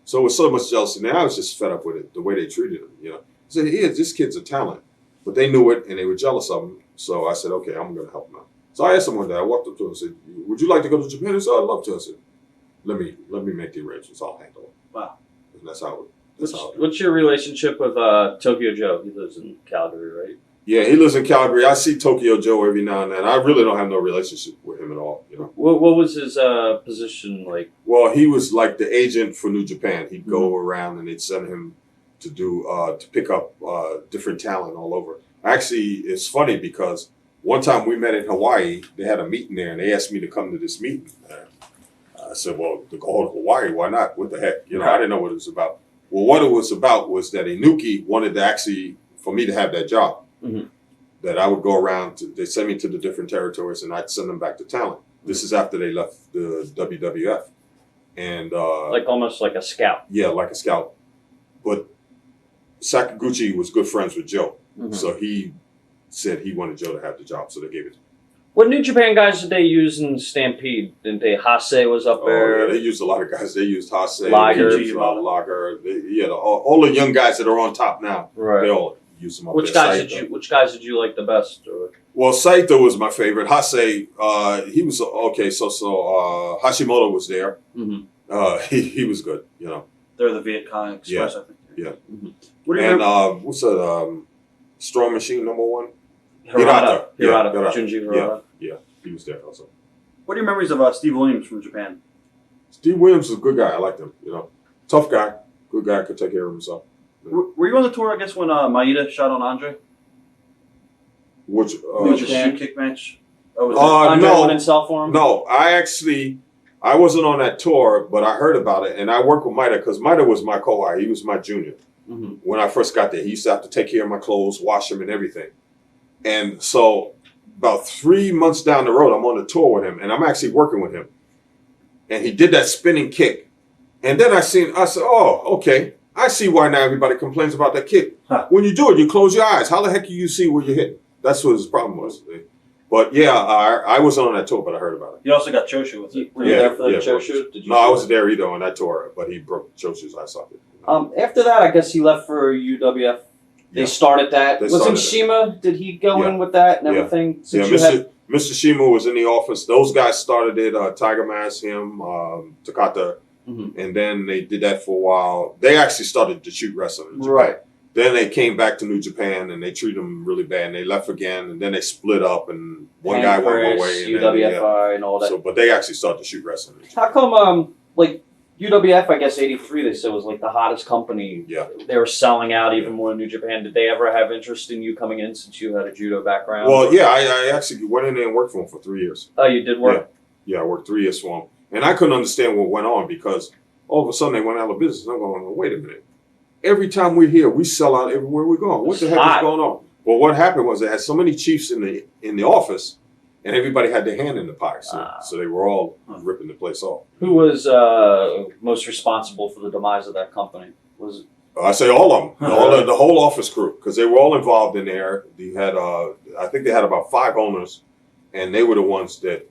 So it was so much jealousy. And I was just fed up with it, the way they treated him. He said, yeah, this kid's a talent. But they knew it, and they were jealous of him. So I said, okay, I'm going to help him out. So I asked him one day, I walked up to him and said, would you like to go to Japan? He said, I'd love to. I said, let me make the arrangements. I'll handle it. Wow. And that's how What's your relationship with Tokyo Joe? He lives in Calgary, right? Yeah, he lives in Calgary. I see Tokyo Joe every now and then. I really don't have no relationship with him at all. What was his position like? Well, he was like the agent for New Japan. He'd go around and they'd send him to do to pick up different talent all over. Actually, it's funny because one time we met in Hawaii. They had a meeting there, and they asked me to come to this meeting. I said, "Well, to go to Hawaii, why not? What the heck? I didn't know what it was about." Well, what it was about was that Inoki wanted to actually for me to have that job. Mm-hmm. That I would go around they send me to the different territories and I'd send them back to talent. This is after they left the WWF. And like almost like a scout. Yeah, like a scout. But Sakaguchi was good friends with Joe. Mm-hmm. So he said he wanted Joe to have the job, so they gave it to him. What New Japan guys did they use in Stampede? Didn't they? Hase was up there. Yeah, they used a lot of guys. They used Hase, Liger, Lager. All the young guys that are on top now. Right. They all use them up Which there. Which guys did you like the best? Or? Well, Saito was my favorite. Hase, he was okay. So Hashimoto was there. Mm-hmm. He was good. They're the Viet Cong Express, I think. Yeah. Mm-hmm. What's that? Strong Machine #1. Hirata. Yeah, Junji Hirata. Yeah, he was there also. What are your memories of Steve Williams from Japan? Steve Williams was a good guy. I liked him. Tough guy, good guy, could take care of himself. Were you on the tour, I guess, when Maeda shot on Andre? Which New Japan kick match? Andre went in cell for him? No, I wasn't on that tour, but I heard about it, and I worked with Maeda because Maeda was my co-eye. He was my junior. Mm-hmm. When I first got there, he used to have to take care of my clothes, wash them, and everything. And so about 3 months down the road, I'm on the tour with him, and I'm actually working with him. And he did that spinning kick. And then I said, oh, okay. I see why now everybody complains about that kick. Huh. When you do it, you close your eyes. How the heck do you see where you're hitting? That's what his problem was. But yeah, I wasn't on that tour, but I heard about it. You also got Choshu with it. Were you there for the Choshu? No, I wasn't there either on that tour, but he broke Choshu's eye socket. After that, I guess he left for UWF. They started that. Wasn't Shima? Did he go in with that and everything? Mr. Shima was in the office. Those guys started it. Tiger Mask, him, Takata, and then they did that for a while. They actually started to shoot wrestling in Japan. Right. Then they came back to New Japan and they treated them really bad. And they left again, and then they split up, and one guy went one way, and UWFI and all that. So, but they actually started to shoot wrestling. How come, like UWF? I guess '83 they said was like the hottest company. Yeah. They were selling out even more in New Japan. Did they ever have interest in you coming in since you had a judo background? Well, yeah, I actually went in there and worked for them for 3 years. Oh, you did work? Yeah, I worked 3 years for them, and I couldn't understand what went on because all of a sudden they went out of business. I'm going, wait a minute. Every time we're here, we sell out everywhere we go. What the heck is going on? Well, what happened was they had so many chiefs in the office, and everybody had their hand in the pie. So they were all ripping the place off. Who was most responsible for the demise of that company? Was I say all of them, the whole office crew, because they were all involved in there. They had, I think they had about 5 owners, and they were the ones that,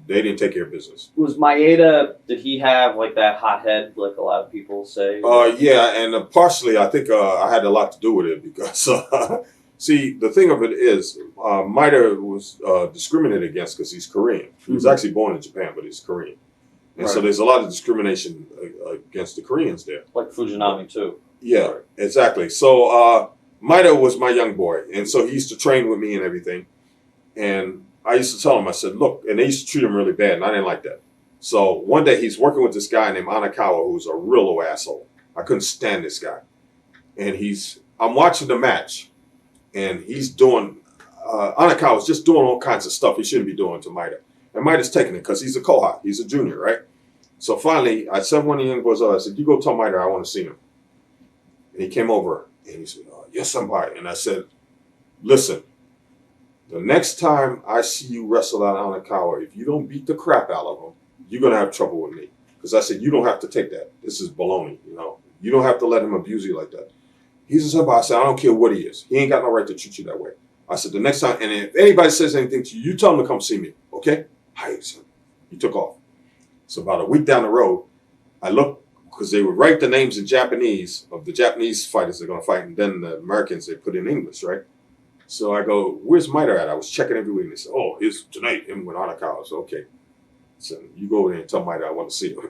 they didn't take care of business. Was Maeda, did he have like that hot head like a lot of people say? Yeah, and partially I think I had a lot to do with it because, see, the thing of it is, Maeda was discriminated against because he's Korean. He was actually born in Japan, but he's Korean. And so there's a lot of discrimination against the Koreans there. Like Fujinami too. Yeah, exactly. So Maeda was my young boy, and so he used to train with me and everything. And I used to tell him, I said, look, and they used to treat him really bad, and I didn't like that. So one day he's working with this guy named Anakawa, who's a real low asshole. I couldn't stand this guy. And I'm watching the match, and he's doing, Anakawa's just doing all kinds of stuff he shouldn't be doing to Maeda. And Maeda's taking it because he's a Kohai, he's a junior, right? So finally, I said one of the young boys, I said, you go tell Maeda I want to see him. And he came over, and he said, yes, somebody. And I said, listen, the next time I see you wrestle out Anakawa, if you don't beat the crap out of him, you're going to have trouble with me. Because I said, you don't have to take that. This is baloney, You don't have to let him abuse you like that. He said, I said, I don't care what he is. He ain't got no right to treat you that way. I said, the next time, and if anybody says anything to you, you tell him to come see me, okay? Hi, son. He took off. So about a week down the road, I looked, because they would write the names in Japanese of the Japanese fighters they're going to fight, and then the Americans, they put in English, right? So I go, where's Maeda at? I was checking every week. And they said, here's tonight, him with Anakawa. So, okay. So you go over there and tell Maeda I want to see him.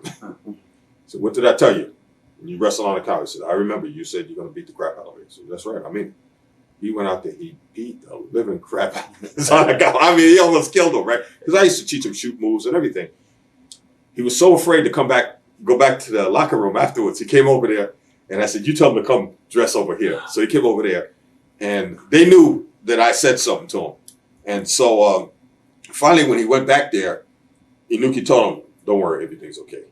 So what did I tell you? When you wrestle Anakawa, he said, I remember you said you're going to beat the crap out of me. So that's right. I mean, he went out there, he beat the living crap out of Anakawa. I mean, he almost killed him, right? Because I used to teach him shoot moves and everything. He was so afraid to go back to the locker room afterwards. He came over there, and I said, you tell him to come dress over here. So he came over there, and they knew that I said something to him. And so finally, when he went back there, Inoki told him, don't worry, everything's okay.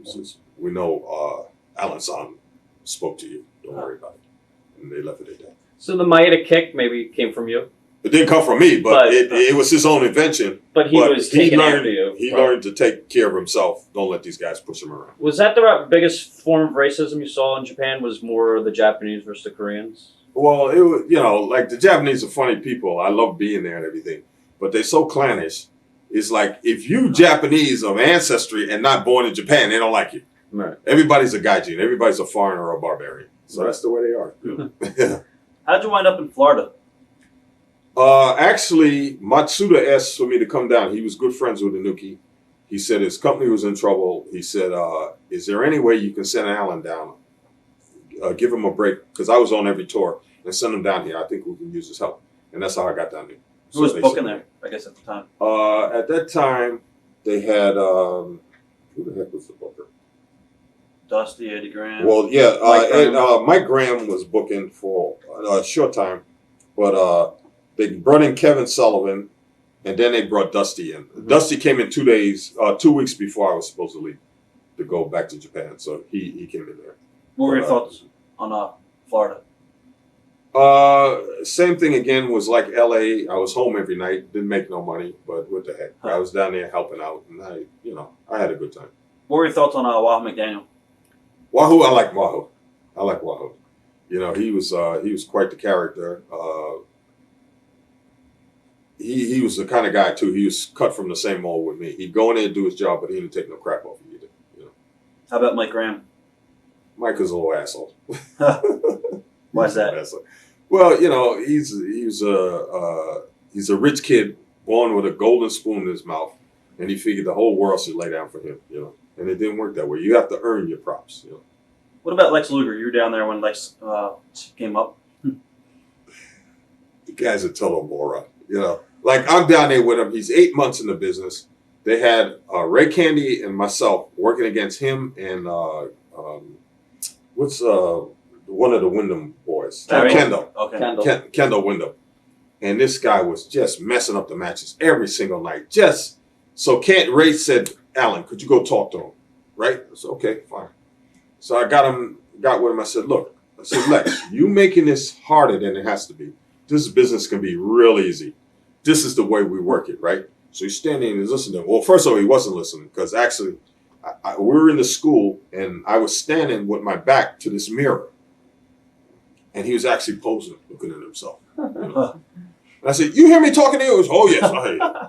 He says, we know Alan-san spoke to you. Don't worry about it. And they left it at that. So the Maeda kick maybe came from you? It didn't come from me, but it was his own invention. But he was taking after you. He learned to take care of himself. Don't let these guys push him around. Was that the biggest form of racism you saw in Japan? Was more the Japanese versus the Koreans? Well, it was, like the Japanese are funny people. I love being there and everything, but they're so clannish. It's like if you Japanese of ancestry and not born in Japan, they don't like you. Right. Everybody's a gaijin. Everybody's a foreigner or a barbarian. So that's the way they are. How'd you wind up in Florida? Actually, Matsuda asked for me to come down. He was good friends with Inoki. He said his company was in trouble. He said, is there any way you can send Alan down? Give him a break, because I was on every tour, and send him down here. I think we can use his help. And that's how I got down there. Who was booking there, I guess, at the time? At that time, they had, who the heck was the booker? Dusty, Eddie Graham. Well, yeah, Mike Graham was booking for a short time, but they brought in Kevin Sullivan, and then they brought Dusty in. Mm-hmm. Dusty came in 2 weeks before I was supposed to leave to go back to Japan, so he came in there. What were your thoughts on Florida? Same thing again, was like LA. I was home every night, didn't make no money, but what the heck. I was down there helping out, and I had a good time. What were your thoughts on Wahoo McDaniel? Wahoo, I like Wahoo. He was quite the character. he was the kind of guy too. He was cut from the same mold with me. He'd go in there and do his job, but he didn't take no crap off you either. You know. How about Mike Graham? Mike is a little asshole. Why is that? Well, you know, he's a rich kid born with a golden spoon in his mouth, and he figured the whole world should lay down for him. You know, and it didn't work that way. You have to earn your props. You know. What about Lex Luger? You were down there when Lex came up. The guy's a total moron. You know, like I'm down there with him. He's 8 months in the business. They had Ray Candy and myself working against him and what's one of the Wyndham boys, Kendall. Okay. Kendall Wyndham. And this guy was just messing up the matches every single night. Just so Ray said, Alan, could you go talk to him? Right? I said, okay, fine. So I got with him. I said, look, Lex, you making this harder than it has to be. This business can be real easy. This is the way we work it, right? So he's standing and he's listening. Well, first of all, he wasn't listening because actually we were in the school and I was standing with my back to this mirror. And he was actually posing, looking at himself. You know? And I said, you hear me talking to you? He goes, oh, yes, I hear you.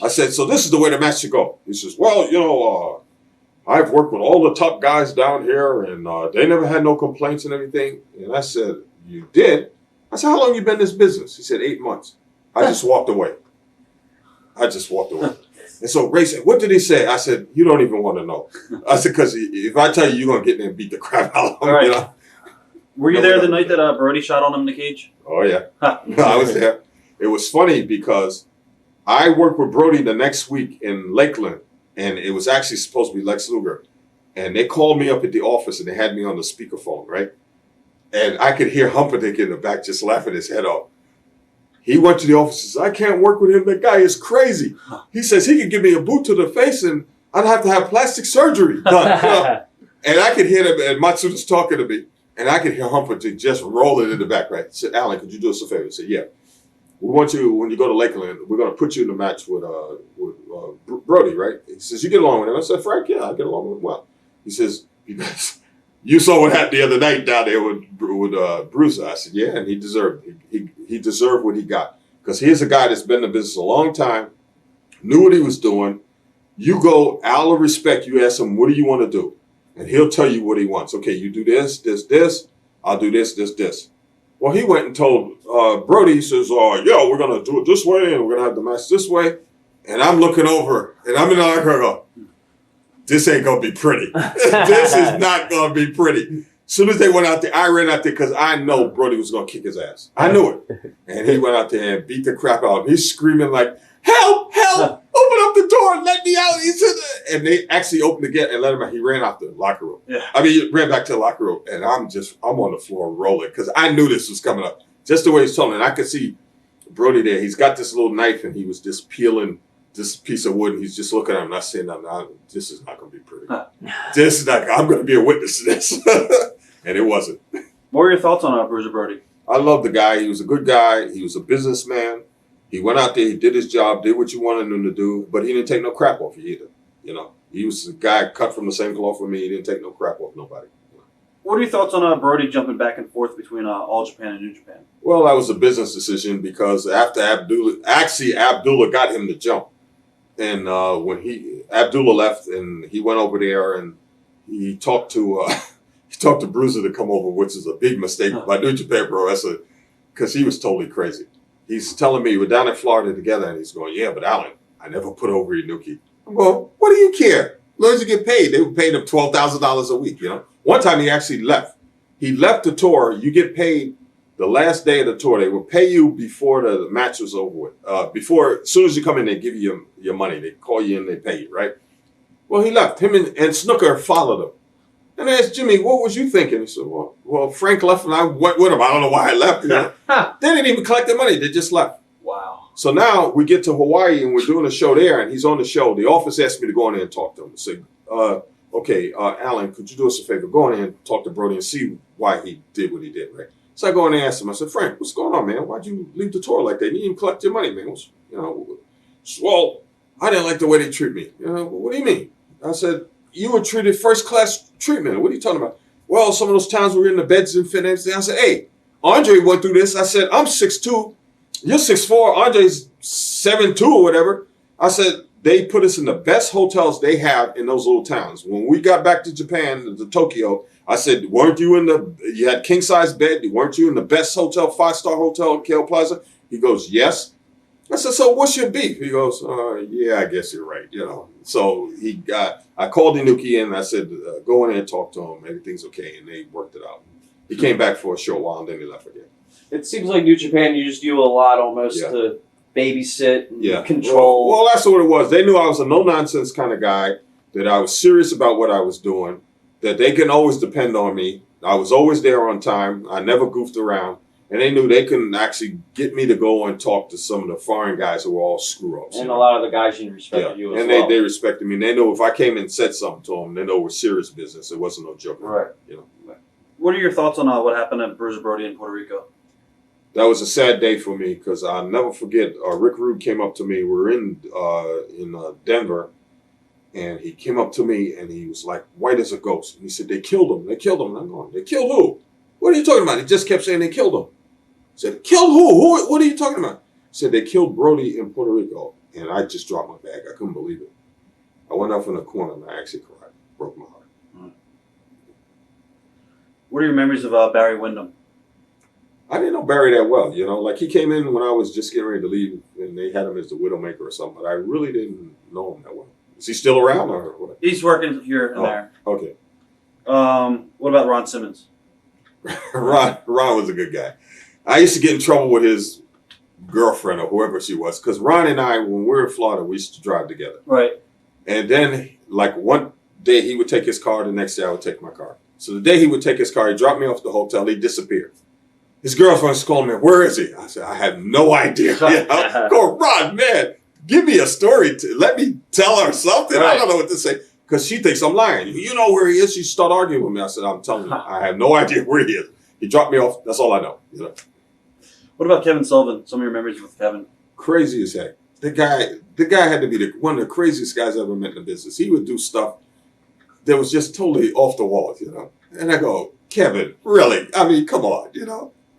I said, so this is the way the match should go. He says, well, you know, I've worked with all the top guys down here and they never had no complaints and everything. And I said, you did? I said, how long you been in this business? He said, 8 months. I just walked away. And so Ray said, what did he say? I said, you don't even want to know. I said, because if I tell you, you're going to get there and beat the crap out of him. Right. You know? Were you there the night that Brody shot on him in the cage? Oh, yeah. I was there. It was funny because I worked with Brody the next week in Lakeland, and it was actually supposed to be Lex Luger. And they called me up at the office, and they had me on the speakerphone, right? And I could hear Humperdinck in the back just laughing his head off. He went to the office and said, I can't work with him. That guy is crazy. He says he could give me a boot to the face, and I'd have to have plastic surgery done. You know? And I could hear them, and Matsuda's talking to me. And I could hear Humperdinck just rolling in the back, right? He said, Alan, could you do us a favor? He said, yeah. We want you, when you go to Lakeland, we're going to put you in the match with Brody, right? He says, you get along with him? I said, Frank, yeah, I get along with him well. He says, because you saw what happened the other night down there with Bruiser. I said, yeah, and he deserved it. He deserved what he got. Because here's a guy that's been in the business a long time, knew what he was doing. You go, out of respect, you ask him, what do you want to do? And he'll tell you what he wants. Okay, you do this, this, this. I'll do this, this, this. Well, he went and told Brody, he says, yeah, we're going to do it this way, and we're going to have the match this way. And I'm looking over, and I'm in the locker room, this ain't going to be pretty. This is not going to be pretty. As soon as they went out there, I ran out there because I know Brody was going to kick his ass. I knew it. And he went out there and beat the crap out of him. He's screaming like, help, help. Open up the door and let me out. He said, and they actually opened the gate and let him out. He ran out the locker room. Yeah. I mean, he ran back to the locker room, and I'm on the floor rolling because I knew this was coming up. Just the way he's telling, and I could see Brody there. He's got this little knife, and he was just peeling this piece of wood, and he's just looking at him, not saying nothing. This is not going to be pretty. This is not. I'm going to be a witness to this, and it wasn't. What were your thoughts on Bruiser Brody? I love the guy. He was a good guy. He was a businessman. He went out there, he did his job, did what you wanted him to do, but he didn't take no crap off you either. You know, he was a guy cut from the same cloth with me. He didn't take no crap off nobody. What are your thoughts on Brody jumping back and forth between All Japan and New Japan? Well, that was a business decision because after Abdullah got him to jump. And when Abdullah left and he went over there and he talked to Bruiser to come over, which is a big mistake by New Japan Pro Wrestling because he was totally crazy. He's telling me, we're down in Florida together, and he's going, yeah, but Alan, I never put over Inoki. I'm going, what do you care? As long as you get paid. They were paying him $12,000 a week, you know. One time he actually left. He left the tour. You get paid the last day of the tour. They will pay you before the match was over with. As soon as you come in, they give you your money. They call you in, they pay you, right? Well, he left. Him and Snooker followed him. And I asked Jimmy, what was you thinking? He said, well, Frank left and I went with him. I don't know why I left. You know? They didn't even collect their money. They just left. Wow. So now we get to Hawaii and we're doing a show there and he's on the show. The office asked me to go in there and talk to him and say, okay, Alan, could you do us a favor? Go in there and talk to Brody and see why he did what he did, right? So I go in there and ask him, I said, Frank, what's going on, man? Why'd you leave the tour like that? You didn't even collect your money, man. Well, I didn't like the way they treat me. You know, what do you mean? I said, you were treated first-class treatment. What are you talking about? Well, some of those times we were in the beds and fit and everything. I said, hey, Andre went through this. I said, I'm 6'2". you're 6'4", Andre's 7'2" or whatever. I said, they put us in the best hotels they have in those little towns. When we got back to Japan, to Tokyo, I said, you had king-size bed? Weren't you in the best hotel, 5-star hotel at Kale Plaza? He goes, yes. I said, so what's your beef? He goes, yeah, I guess you're right, So I called Inoki and I said, go in there and talk to him. Everything's okay. And they worked it out. He came back for a short while and then he left again. It seems like New Japan used you a lot almost to babysit and control. Well, that's what it was. They knew I was a no-nonsense kind of guy, that I was serious about what I was doing, that they can always depend on me. I was always there on time. I never goofed around. And they knew they couldn't actually get me to go and talk to some of the foreign guys who were all screw-ups. And a lot of the guys you respected you as well. And they respected me. And they knew if I came and said something to them, they know it was serious business. It wasn't no joke. Right. What are your thoughts on what happened at Bruiser Brody in Puerto Rico? That was a sad day for me because I'll never forget. Rick Rude came up to me. We were in Denver, and he came up to me and he was like white as a ghost. And he said, "They killed him. They killed him." And I'm going, "They killed who? What are you talking about?" He just kept saying, "They killed him." I said, "Killed who? What are you talking about?" He said, "They killed Brody in Puerto Rico." And I just dropped my bag. I couldn't believe it. I went off in the corner and I actually cried. Broke my heart. What are your memories of Barry Windham? I didn't know Barry that well, Like he came in when I was just getting ready to leave, and they had him as the Widowmaker or something. But I really didn't know him that well. Is he still around or what? He's working here and there. Okay. What about Ron Simmons? Ron was a good guy. I used to get in trouble with his girlfriend or whoever she was, because Ron and I, when we were in Florida, we used to drive together. Right. And then, like one day, he would take his car. The next day, I would take my car. So the day he would take his car, he dropped me off at the hotel. He disappeared. His girlfriend was calling me, "Where is he?" I said, "I have no idea." Go, Ron, man, give me a story. Let me tell her something. Right. I don't know what to say. Because she thinks I'm lying. You know where he is? She started arguing with me. I said, "I'm telling you, I have no idea where he is. He dropped me off. That's all I know." What about Kevin Sullivan? Some of your memories with Kevin? Crazy as heck. The guy had to be one of the craziest guys I ever met in the business. He would do stuff that was just totally off the walls, And I go, "Kevin, really? I mean, come on,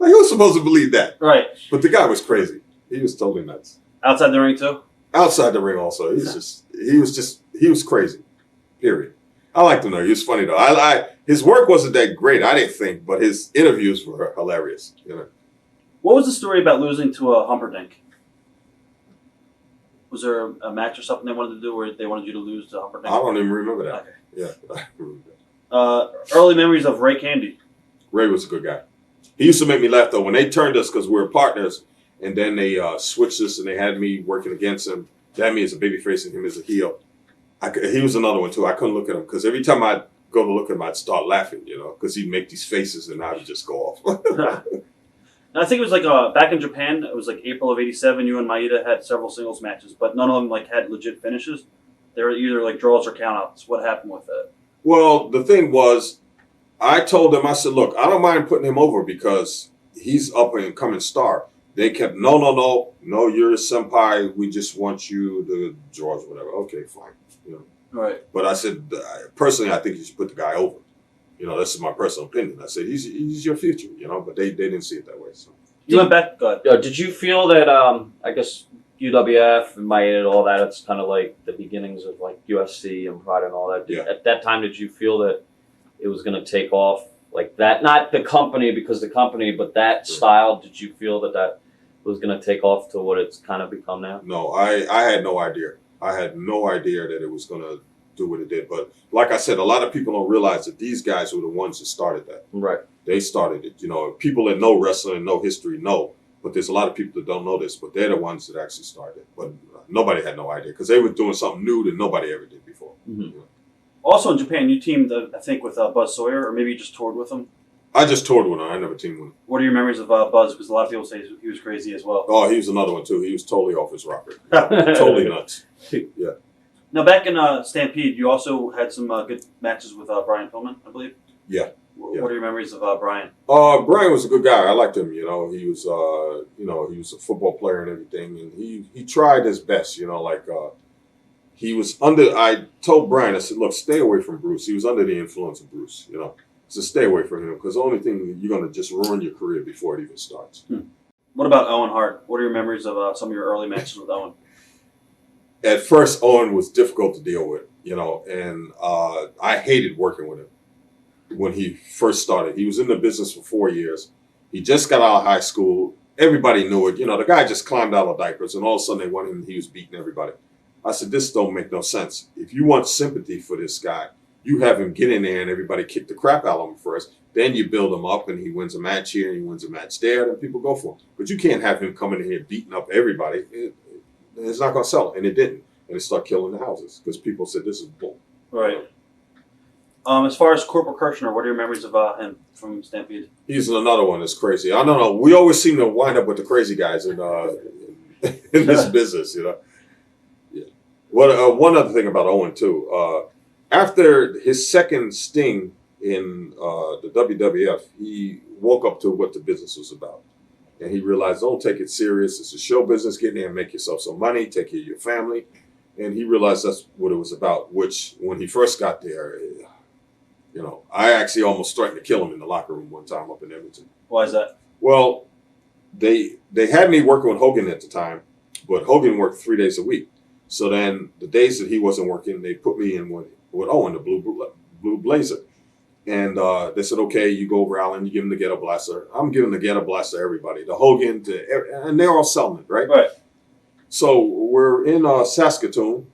Like, who's supposed to believe that?" Right. But the guy was crazy. He was totally nuts. Outside the ring too? Outside the ring also. He was crazy. Period. I liked him though. He was funny though. His work wasn't that great, I didn't think, but his interviews were hilarious. What was the story about losing to a Humperdinck? Was there a match or something they wanted to do where they wanted you to lose to Humperdinck? I don't even remember that. Okay. Yeah, I remember that. Early memories of Ray Candy. Ray was a good guy. He used to make me laugh though when they turned us because we were partners, and then they switched us and they had me working against him. They had me as a babyface and him as a heel. He was another one too. I couldn't look at him because every time I'd go to look at him, I'd start laughing, because he'd make these faces and I would just go off. And I think it was like back in Japan. It was like April of '87. You and Maeda had several singles matches, but none of them had legit finishes. They were either like draws or countouts. What happened with that? Well, the thing was, I told them, I said, "Look, I don't mind putting him over because he's up and coming star." They kept, no, you're a senpai. We just want you to draws, whatever. Okay, fine. Right. But I said, personally, I think you should put the guy over. This is my personal opinion. I said, he's your future, but they didn't see it that way. So you went back. Go ahead. Did you feel that, I guess, UWF and Maeda and all that, it's kind of like the beginnings of like UFC and Pride and all that. At that time, did you feel that it was going to take off like that? Not the company because the company, but that style, did you feel that was going to take off to what it's kind of become now? No, I had no idea. I had no idea that it was going to do what it did. But like I said, a lot of people don't realize that these guys were the ones that started that. Right. They started it. People that know wrestling and know history know. But there's a lot of people that don't know this. But they're the ones that actually started it. But nobody had no idea because they were doing something new that nobody ever did before. Mm-hmm. Also in Japan, you teamed, I think, with Buzz Sawyer, or maybe you just toured with him? I just toured with him. I never teamed with him. What are your memories of Buzz? Because a lot of people say he was crazy as well. Oh, he was another one, too. He was totally off his rocker. Totally nuts. Yeah. Now, back in Stampede, you also had some good matches with Brian Pillman, I believe? Yeah. What are your memories of Brian? Brian was a good guy. I liked him. He was, he was a football player and everything, and he tried his best. He was under. I told Brian, I said, "Look, stay away from Bruce." He was under the influence of Bruce. So stay away from him because the only thing you're going to just ruin your career before it even starts. What about Owen Hart? What are your memories of some of your early matches with Owen? At first, Owen was difficult to deal with, and I hated working with him when he first started. He was in the business for 4 years. He just got out of high school. Everybody knew it. The guy just climbed out of diapers, and all of a sudden they wanted him. He was beating everybody. I said, this don't make no sense. If you want sympathy for this guy, you have him get in there and everybody kick the crap out of him first. Then you build him up and he wins a match here and he wins a match there, and people go for him. But you can't have him coming in here beating up everybody. It's not going to sell. And it didn't. And it started killing the houses because people said, this is bull. Right. As far as Corporal Kirshner, what are your memories of him from Stampede? He's another one that's crazy. I don't know. We always seem to wind up with the crazy guys in this business, Yeah. One other thing about Owen, too. After his second sting in the WWF, he woke up to what the business was about. And he realized, don't take it serious. It's a show business. Get in there and make yourself some money. Take care of your family. And he realized that's what it was about, which when he first got there, I actually almost threatened to kill him in the locker room one time up in Edmonton. Why is that? Well, they had me working with Hogan at the time, but Hogan worked 3 days a week. So then the days that he wasn't working, they put me in with Owen, the Blue Blazer. And they said, okay, you go over Allen, you give him the ghetto blaster. I'm giving the ghetto blaster to everybody, the Hogan, and they're all selling it, right? Right. So we're in Saskatoon,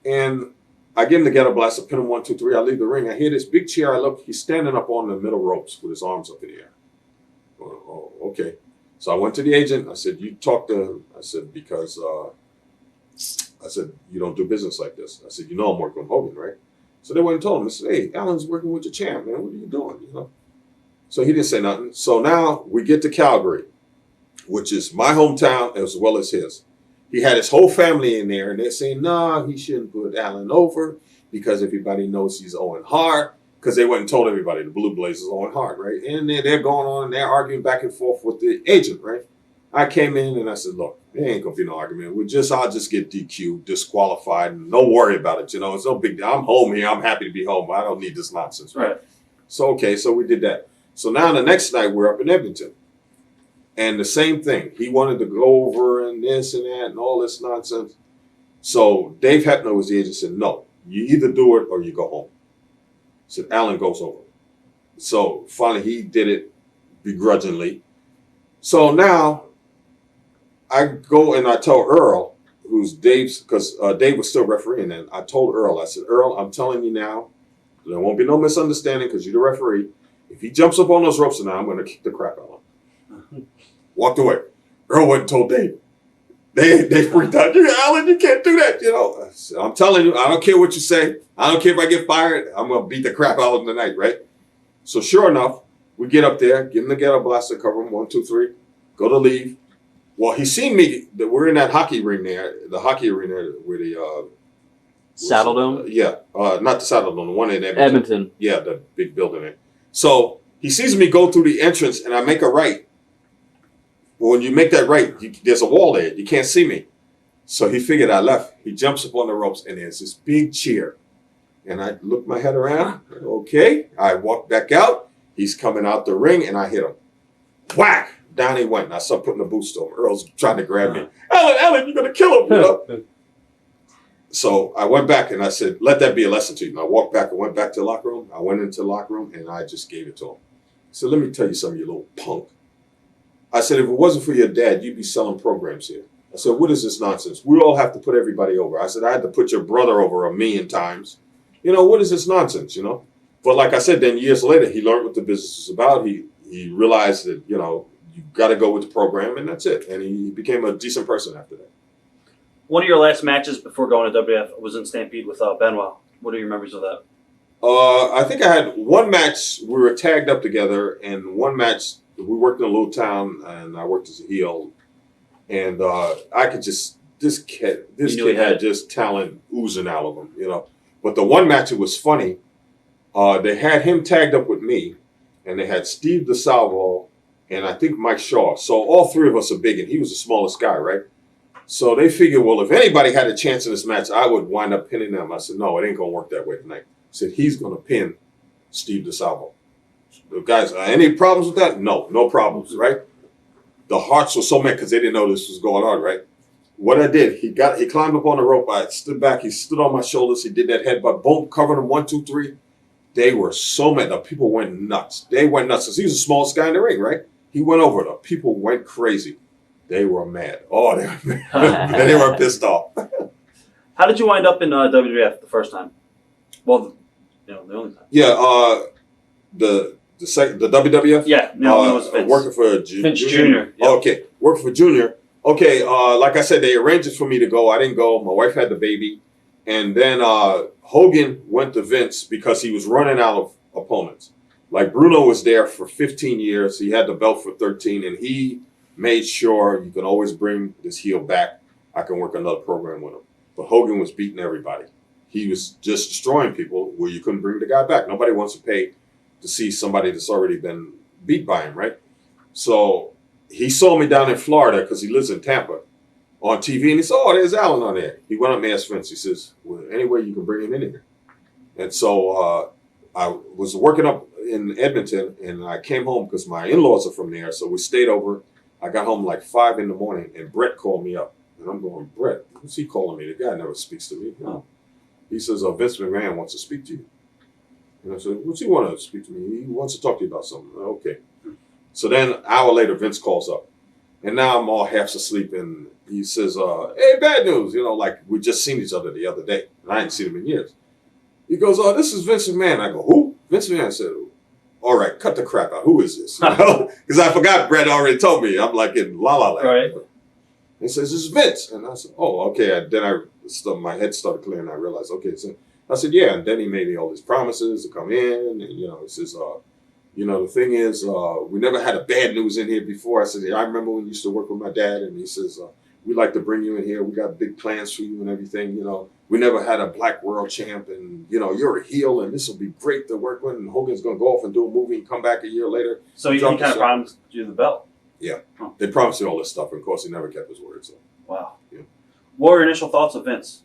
and I give him the ghetto blaster, pin him 1, 2, 3. I leave the ring. I hear this big chair. I look, he's standing up on the middle ropes with his arms up in the air. Oh, okay. So I went to the agent. I said, you talk to him. I said, because I said, you don't do business like this. I said, I'm working with Hogan, right? So they went and told him. I said, hey, Alan's working with the champ, man. What are you doing? So he didn't say nothing. So now we get to Calgary, which is my hometown as well as his. He had his whole family in there, and they're saying, no, he shouldn't put Alan over because everybody knows he's Owen Hart, because they went and told everybody the Blue Blazers Owen Hart, right? And they're going on and they're arguing back and forth with the agent, right? I came in and I said, look, there ain't going to be no argument. I'll just get DQ'd, disqualified, and don't worry about it. It's no big deal. I'm home here. I'm happy to be home. I don't need this nonsense, right? So, okay, so we did that. So now the next night we're up in Edmonton. And the same thing. He wanted to go over and this and that and all this nonsense. So Dave Hebner was the agent, said, no, you either do it or you go home. Said, Alan goes over. So finally he did it begrudgingly. So now I go and I tell Earl, who's Dave's, because Dave was still refereeing then. I told Earl, I said, Earl, I'm telling you now, there won't be no misunderstanding because you're the referee. If he jumps up on those ropes now, I'm going to kick the crap out of him. Walked away. Earl went and told Dave. They freaked out. Alan, you can't do that. I'm telling you, I don't care what you say. I don't care if I get fired. I'm going to beat the crap out of him tonight, right? So sure enough, we get up there, give him the ghetto blaster, cover him 1, 2, 3, go to leave. Well, he seen me. We're in that hockey ring there, the hockey arena where the Saddle Dome? not the Saddle Dome, the one in Edmonton. Yeah, the big building there. So he sees me go through the entrance and I make a right. Well, when you make that right, there's a wall there. You can't see me. So he figured I left. He jumps up on the ropes and there's this big cheer. And I look my head around. Okay. I walk back out. He's coming out the ring and I hit him. Whack! Down he went. And I started putting the boots to him. Earl's trying to grab me. Alan, you're going to kill him. So I went back and I said, let that be a lesson to you. And I walked back and went back to the locker room. I went into the locker room and I just gave it to him. So let me tell you something, you little punk. I said, if it wasn't for your dad, you'd be selling programs here. I said, what is this nonsense? We all have to put everybody over. I said, I had to put your brother over 1,000,000 times. What is this nonsense, But like I said, then years later, he learned what the business is about. He realized that, you got to go with the program, and that's it. And he became a decent person after that. One of your last matches before going to WF was in Stampede with Benoit. What are your memories of that? I think I had one match. We were tagged up together, and one match, we worked in a little town, and I worked as a heel. And I could just, this kid had just talent oozing out of him, But the one match, it was funny. They had him tagged up with me, and they had Steve DeSalvo and I think Mike Shaw. So all three of us are big, and he was the smallest guy, right? So they figured, well, if anybody had a chance in this match, I would wind up pinning them. I said, no, it ain't going to work that way tonight. I said, he's going to pin Steve DeSalvo. The guys, any problems with that? No problems, right? the Harts were so mad because they didn't know this was going on, right? What I did, he climbed up on the rope. I stood back. He stood on my shoulders. He did that headbutt. Boom, covered him. 1, 2, 3. They were so mad. The people went nuts. They went nuts because he was the smallest guy in the ring, right? He went over. The people went crazy. They were mad. Oh, they were mad. They were pissed off. How did you wind up in WWF the first time? Well, the only time. Yeah, the WWF. Yeah, no, it was Vince. Working for Vince Jr. Yep. Okay, working for Junior. Okay, like I said, they arranged it for me to go. I didn't go. My wife had the baby. And then Hogan went to Vince because he was running out of opponents. Like Bruno was there for 15 years. He had the belt for 13, and he made sure you can always bring this heel back. I can work another program with him. But Hogan was beating everybody. He was just destroying people where you couldn't bring the guy back. Nobody wants to pay to see somebody that's already been beat by him, right? So he saw me down in Florida because he lives in Tampa on TV, and he said, oh, there's Alan on there. He went up and asked Vince. He says, well, any way you can bring him in here. And so I was working up in Edmonton, and I came home because my in-laws are from there. So we stayed over. I got home like 5 in the morning, and Bret called me up. And I'm going, Bret, what's he calling me? The guy never speaks to me. No. He says, Vince McMahon wants to speak to you. And I said, what's he want to speak to me? He wants to talk to you about something. Okay. So then an hour later, Vince calls up. And now I'm all half asleep, and he says, hey, bad news. Like we just seen each other the other day, and I hadn't seen him in years. He goes, this is Vince McMahon. I go, who? Vince McMahon. I said, all right, cut the crap out. Who is this? Because I forgot Bret already told me. I'm like in La La Land. Right. He says, this is Vince. And I said, oh, okay. And then my head started clearing, and I realized, okay. So I said, yeah. And then he made me all these promises to come in. And, he says, the thing is, we never had a bad news in here before. I said, yeah, I remember when you used to work with my dad. And he says, we'd like to bring you in here. We got big plans for you and everything. We never had a black world champ. And, you're a heel, and this will be great to work with. And Hogan's going to go off and do a movie and come back a year later. So he kind of promised you the belt. Yeah. Huh. They promised me all this stuff. And, of course, he never kept his word. So. Wow. Yeah. What were your initial thoughts of Vince?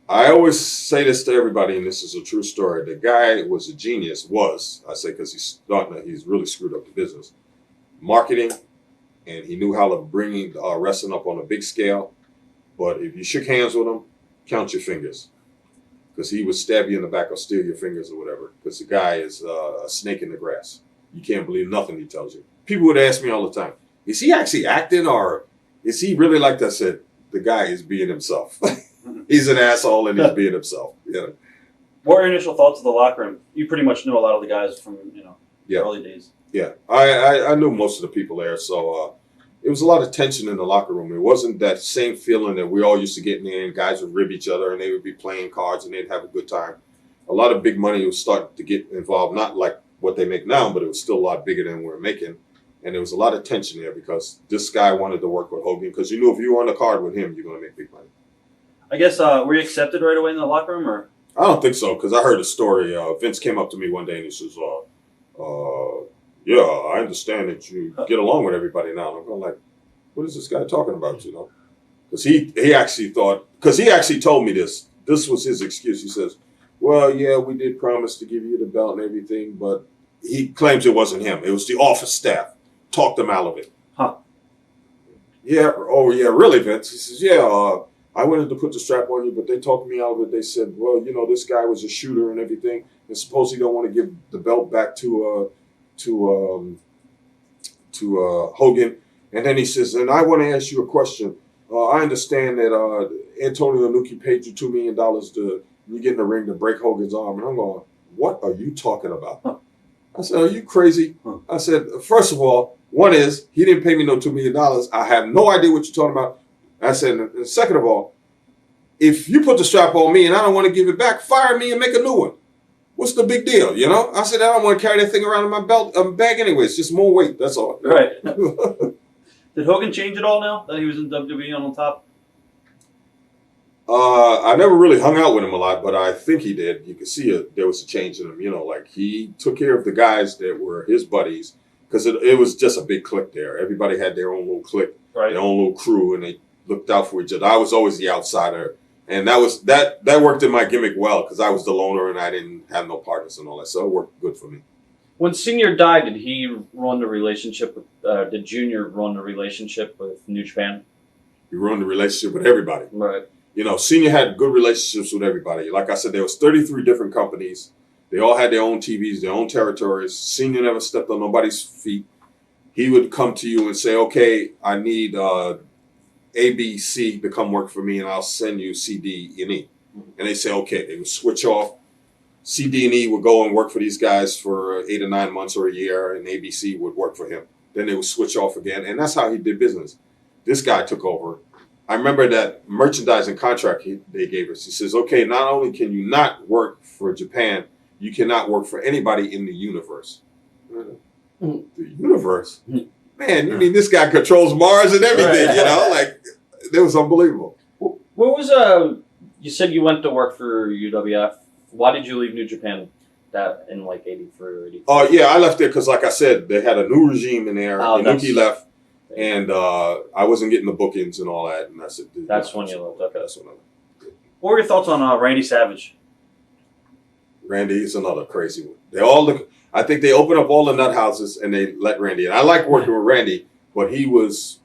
I always say this to everybody, and this is a true story. The guy was a genius. I say because he's really screwed up the business. Marketing, and he knew how to bring wrestling up on a big scale. But if you shook hands with him, count your fingers. Because he would stab you in the back or steal your fingers or whatever. Because the guy is a snake in the grass. You can't believe nothing he tells you. People would ask me all the time, is he actually acting or is he really like that? I said, the guy is being himself. He's an asshole and he's being himself. What were your initial thoughts of the locker room? You pretty much knew a lot of the guys from the early days. Yeah, I knew most of the people there, so it was a lot of tension in the locker room. It wasn't that same feeling that we all used to get in there and guys would rib each other and they would be playing cards and they'd have a good time. A lot of big money was starting to get involved, not like what they make now, but it was still a lot bigger than we were making. And there was a lot of tension there because this guy wanted to work with Hogan because you knew if you were on the card with him, you're going to make big money. I guess, were you accepted right away in the locker room? Or I don't think so, because I heard a story. Vince came up to me one day and he says, yeah, I understand that you get along with everybody now. And I'm going like, what is this guy talking about, Because he actually told me this. This was his excuse. He says, well, yeah, we did promise to give you the belt and everything, but he claims it wasn't him. It was the office staff. Talked him out of it. Huh. Yeah. Oh, yeah, really, Vince? He says, yeah, I wanted to put the strap on you, but they talked me out of it. They said, well, this guy was a shooter and everything, and suppose he don't want to give the belt back to Hogan. And then he says, and I want to ask you a question. I understand that Antonio Inoki paid you $2 million to get in the ring to break Hogan's arm. And I'm going, what are you talking about? Huh. I said, are you crazy? Huh. I said, first of all, one is, he didn't pay me no $2 million. I have no idea what you're talking about. I said, and second of all, if you put the strap on me and I don't want to give it back, fire me and make a new one. What's the big deal, I said, I don't want to carry that thing around in my belt bag anyway. It's just more weight, that's all. Right. Did Hogan change it all now that he was in WWE on top? I never really hung out with him a lot, but I think he did. You could see there was a change in him. Like he took care of the guys that were his buddies because it was just a big clique there. Everybody had their own little clique, their own little crew, and they looked out for each other. I was always the outsider, and that worked in my gimmick well because I was the loner and I didn't have no partners and all that, so it worked good for me. When Senior died, did he ruin the relationship with, did Junior ruin the relationship with New Japan? He ruined the relationship with everybody. Right. You know, Senior had good relationships with everybody. Like I said, there was 33 different companies. They all had their own TVs, their own territories. Senior never stepped on nobody's feet. He would come to you and say, okay, I need ABC to come work for me, and I'll send you C, D, and E. And they say, okay. They would switch off. C, D, and E would go and work for these guys for 8 or 9 months or a year, and ABC would work for him. Then they would switch off again, and that's how he did business. This guy took over. I remember that merchandising contract they gave us. He says, okay, not only can you not work for Japan, you cannot work for anybody in the universe. The universe? Man, you mean this guy controls Mars and everything, Right. you know? Like, it was unbelievable. What was, you said you went to work for UWF. Why did you leave New Japan that in like 83 or 84? Oh, yeah, I left there because, like I said, they had a new regime in there. Oh, Inoki left, and I wasn't getting the bookings and all that. And I said, That's when you left. Okay. That's when I left. What were your thoughts on Randy Savage? Randy is another crazy one. They all look. I think they opened up all the nut houses and they let Randy in. I like working with Randy, but he was,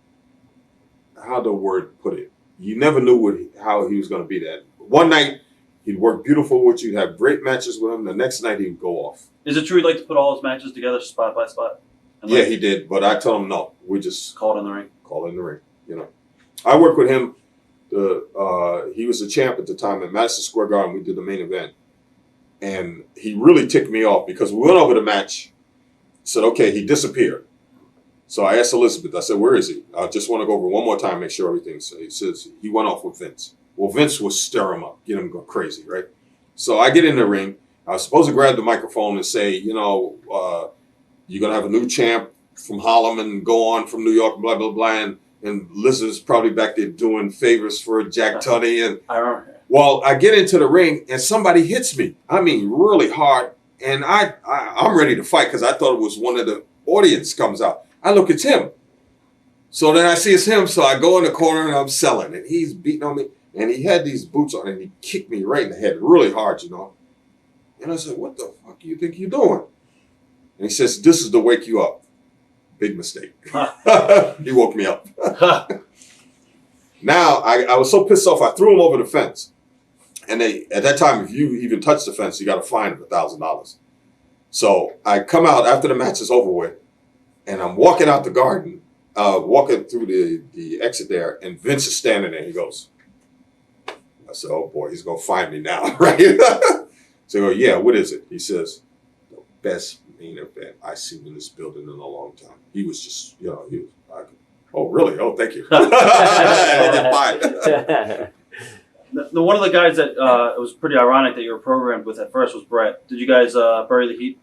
how the word put it, you never knew how he was going to be that. One night, he'd work beautiful with you, have great matches with him. The next night, he'd go off. Is it true he'd like to put all his matches together spot by spot? And Yeah, he did, but I told him no. We just call it in the ring. Call it in the ring, you know. I worked with him. He was the champ at the time at Madison Square Garden. We did the main event. And he really ticked me off because we went over the match. Said, okay, he disappeared. So I asked Elizabeth, I said, where is he? I just want to go over one more time, make sure everything's. So he says, he went off with Vince. Well, Vince would stir him up, get him go crazy, right? So I get in the ring. I was supposed to grab the microphone and say, you know, you're going to have a new champ from Harlem and go on from New York, blah, blah, blah. And Liz is probably back there doing favors for Jack Tunney. And I remember. well, I get into the ring and somebody hits me. I mean, really hard. And I'm ready to fight because I thought it was one of the audience comes out. I look, it's him. So then I see it's him. So I go in the corner and I'm selling. And he's beating on me. And he had these boots on and he kicked me right in the head really hard, you know. And I said, what the fuck do you think you're doing? And he says, this is to wake you up. Big mistake. He woke me up. Now, I was so pissed off, I threw him over the fence. And at that time, if you even touch the fence, you got to fine him $1,000. So I come out after the match is over with, and I'm walking out the garden, walking through the exit there, and Vince is standing there. He goes, I said, oh boy, he's going to find me now, right? So I go, yeah, what is it? He says, the best main event I've seen in this building in a long time. He was just, you know, he was like, oh, really? Oh, thank you. I didn't buy it. One of the guys that it was pretty ironic that you were programmed with at first was Bret. Did you guys bury the heat?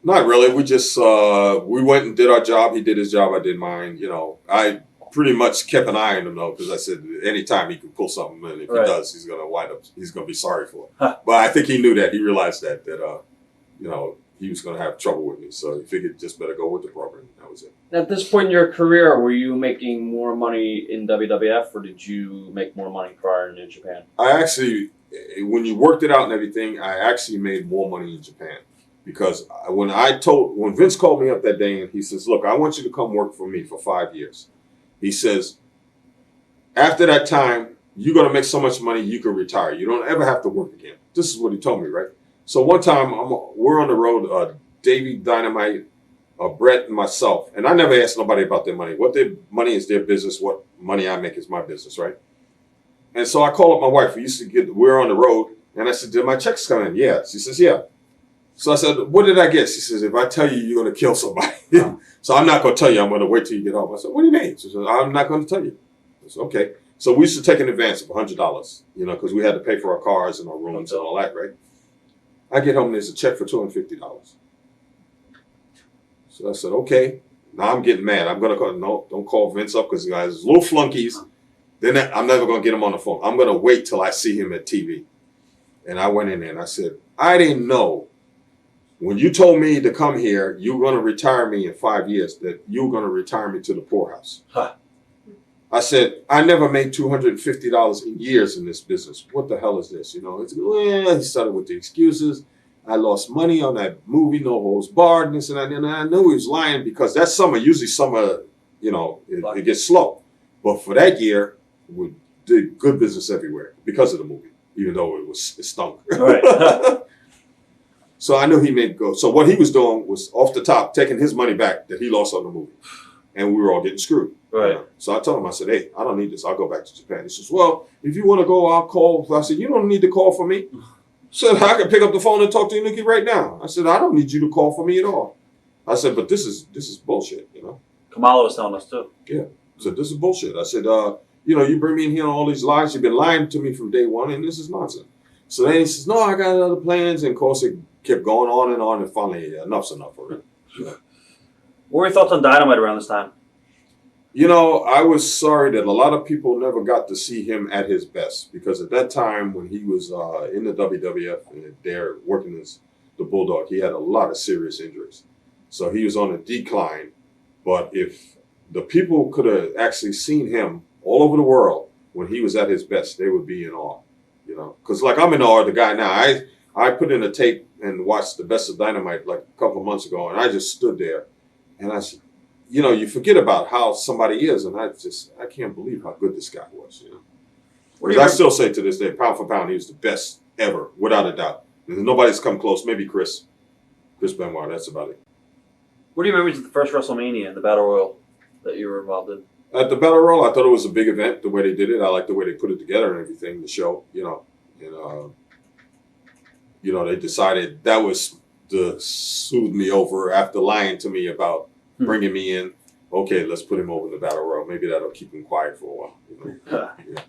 Not really. We just we went and did our job. He did his job. I did mine. You know, I pretty much kept an eye on him though, because I said anytime he can pull something, and if he does, he's gonna wind up. He's gonna be sorry for it. Huh. But I think he knew that. He realized that you know, he was gonna have trouble with me. So he figured just better go with the program. That was it. At this point in your career, were you making more money in WWF, or did you make more money prior to New Japan? I actually, when you worked it out and everything, I actually made more money in Japan. Because when Vince called me up that day and he says, look, I want you to come work for me for 5 years. He says, after that time, you're going to make so much money, you can retire. You don't ever have to work again. This is what he told me, right? So one time, we're on the road, Davey, Dynamite, Bret, and myself. And I never asked nobody about their money. What their money is their business. What money I make is my business, right? And so I called up my wife. We're on the road. And I said, did my checks come in? Yeah. She says, yeah. So I said, what did I get? She says, if I tell you, you're going to kill somebody. So I'm not going to tell you. I'm going to wait till you get home. I said, what do you mean? She said, I'm not going to tell you. I said, okay. So we used to take an advance of $100, you know, because we had to pay for our cars and our rooms and all that, right? I get home and there's a check for $250. So I said, okay. Now I'm getting mad. I'm going to call, no, don't call Vince up because there's little flunkies. Then I'm never going to get him on the phone. I'm going to wait till I see him at TV. And I went in there and I said, I didn't know. When you told me to come here, you were going to retire me in 5 years, that you were going to retire me to the poorhouse. Huh. I said, I never made $250 in years in this business. What the hell is this? You know, he started with the excuses. I lost money on that movie, No Holds Barred, and this and that. And I knew he was lying because that summer, usually summer, it gets slow. But for that year, we did good business everywhere because of the movie, even though it stunk. Right. So I knew he made go. So what he was doing was off the top, taking his money back that he lost on the movie. And we were all getting screwed. Right. So I told him, I said, hey, I don't need this. I'll go back to Japan. He says, well, if you want to go, I'll call. I said, you don't need to call for me. So I can pick up the phone and talk to Inoki right now. I said, I don't need you to call for me at all. I said, but this is bullshit, Kamala was telling us too. Yeah. So this is bullshit. I said, you bring me in here on all these lies. You've been lying to me from day one, and this is nonsense. So then he says, no, I got other plans. And of course, it kept going on, and finally, enough's enough for it. Yeah. What were your thoughts on Dynamite around this time? I was sorry that a lot of people never got to see him at his best because at that time when he was in the WWF and there working as the Bulldog, he had a lot of serious injuries. So he was on a decline. But if the people could have actually seen him all over the world when he was at his best, they would be in awe. Because like I'm in awe of the guy now. I put in a tape and watched the Best of Dynamite like a couple of months ago, and I just stood there and I said, you forget about how somebody is, and I can't believe how good this guy was. Because I still say to this day, pound for pound, he was the best ever, without a doubt. And nobody's come close. Maybe Chris Benoit. That's about it. What do you remember of the first WrestleMania and the Battle Royal that you were involved in? At the Battle Royal, I thought it was a big event. The way they did it, I liked the way they put it together and everything. The show, and they decided that was to soothe me over after lying to me about bringing me in. Okay, let's put him over in the Battle Royal. Maybe that'll keep him quiet for a while. Yeah.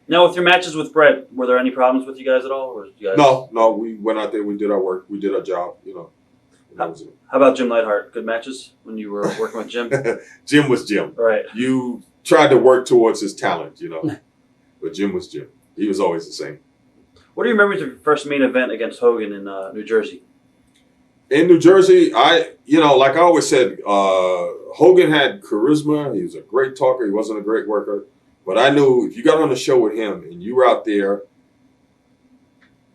Now, with your matches with Bret, were there any problems with you guys at all? Or you guys... No. We went out there. We did our work. We did our job. That was it. How about Jim Neidhart? Good matches when you were working with Jim? Jim was Jim. Right. You tried to work towards his talent, But Jim was Jim. He was always the same. What do you remember of your first main event against Hogan in New Jersey? In New Jersey, like I always said, Hogan had charisma. He was a great talker. He wasn't a great worker. But I knew if you got on the show with him and you were out there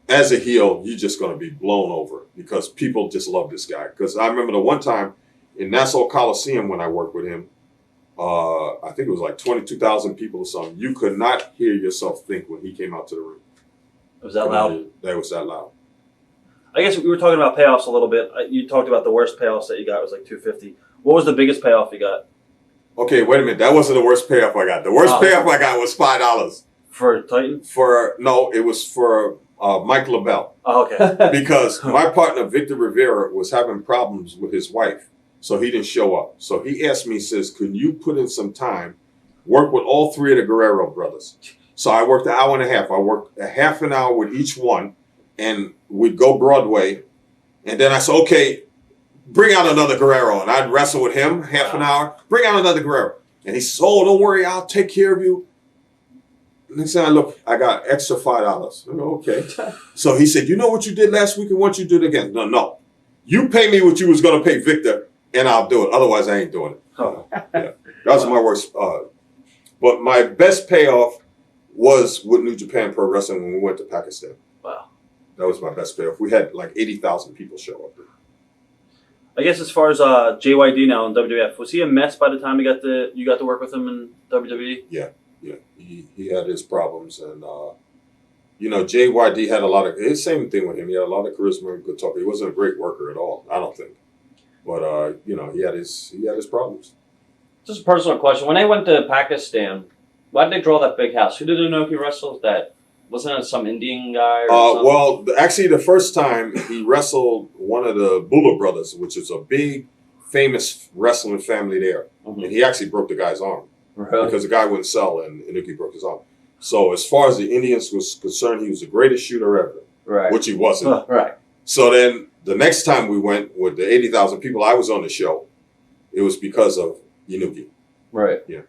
as a heel, you're just going to be blown over because people just love this guy. Because I remember the one time in Nassau Coliseum when I worked with him, I think it was like 22,000 people or something. You could not hear yourself think when he came out to the ring. Was that loud? That was that loud. I guess we were talking about payoffs a little bit. You talked about the worst payoffs that you got was like $250. What was the biggest payoff you got? Okay, wait a minute. That wasn't the worst payoff I got. The worst payoff I got was $5. For Titan? No, it was for Mike LaBelle. Oh, okay. Because my partner, Victor Rivera, was having problems with his wife, so he didn't show up. So he asked me, says, can you put in some time, work with all three of the Guerrero brothers? So I worked an hour and a half. I worked a half an hour with each one, and we'd go Broadway. And then I said, okay, bring out another Guerrero. And I'd wrestle with him half an hour. Bring out another Guerrero. And he said, oh, don't worry, I'll take care of you. Next time I look, I got extra $5. I go, okay. So he said, you know what you did last week and what you did again? No. You pay me what you was going to pay Victor, and I'll do it. Otherwise, I ain't doing it. Oh. Yeah. That was my worst. But my best payoff was with New Japan Pro Wrestling when we went to Pakistan. Wow. That was my best payoff. We had like 80,000 people show up there. I guess as far as JYD now in WWF, was he a mess by the time you got to work with him in WWE? Yeah. He had his problems, and JYD had a lot of his same thing with him. He had a lot of charisma and good talker. He wasn't a great worker at all, I don't think. But he had his problems. Just a personal question: when they went to Pakistan, why did they draw that big house? Who did Inoki wrestle? That wasn't it some Indian guy? Or well, actually, the first time he wrestled one of the Bula brothers, which is a big, famous wrestling family there, and he actually broke the guy's arm. Really? Because the guy wouldn't sell, and Inoki broke his arm. So as far as the Indians was concerned, he was the greatest shooter ever, right? Which he wasn't. Right. So then the next time we went with the 80,000 people, I was on the show. It was because of Inoki. Right. Yeah.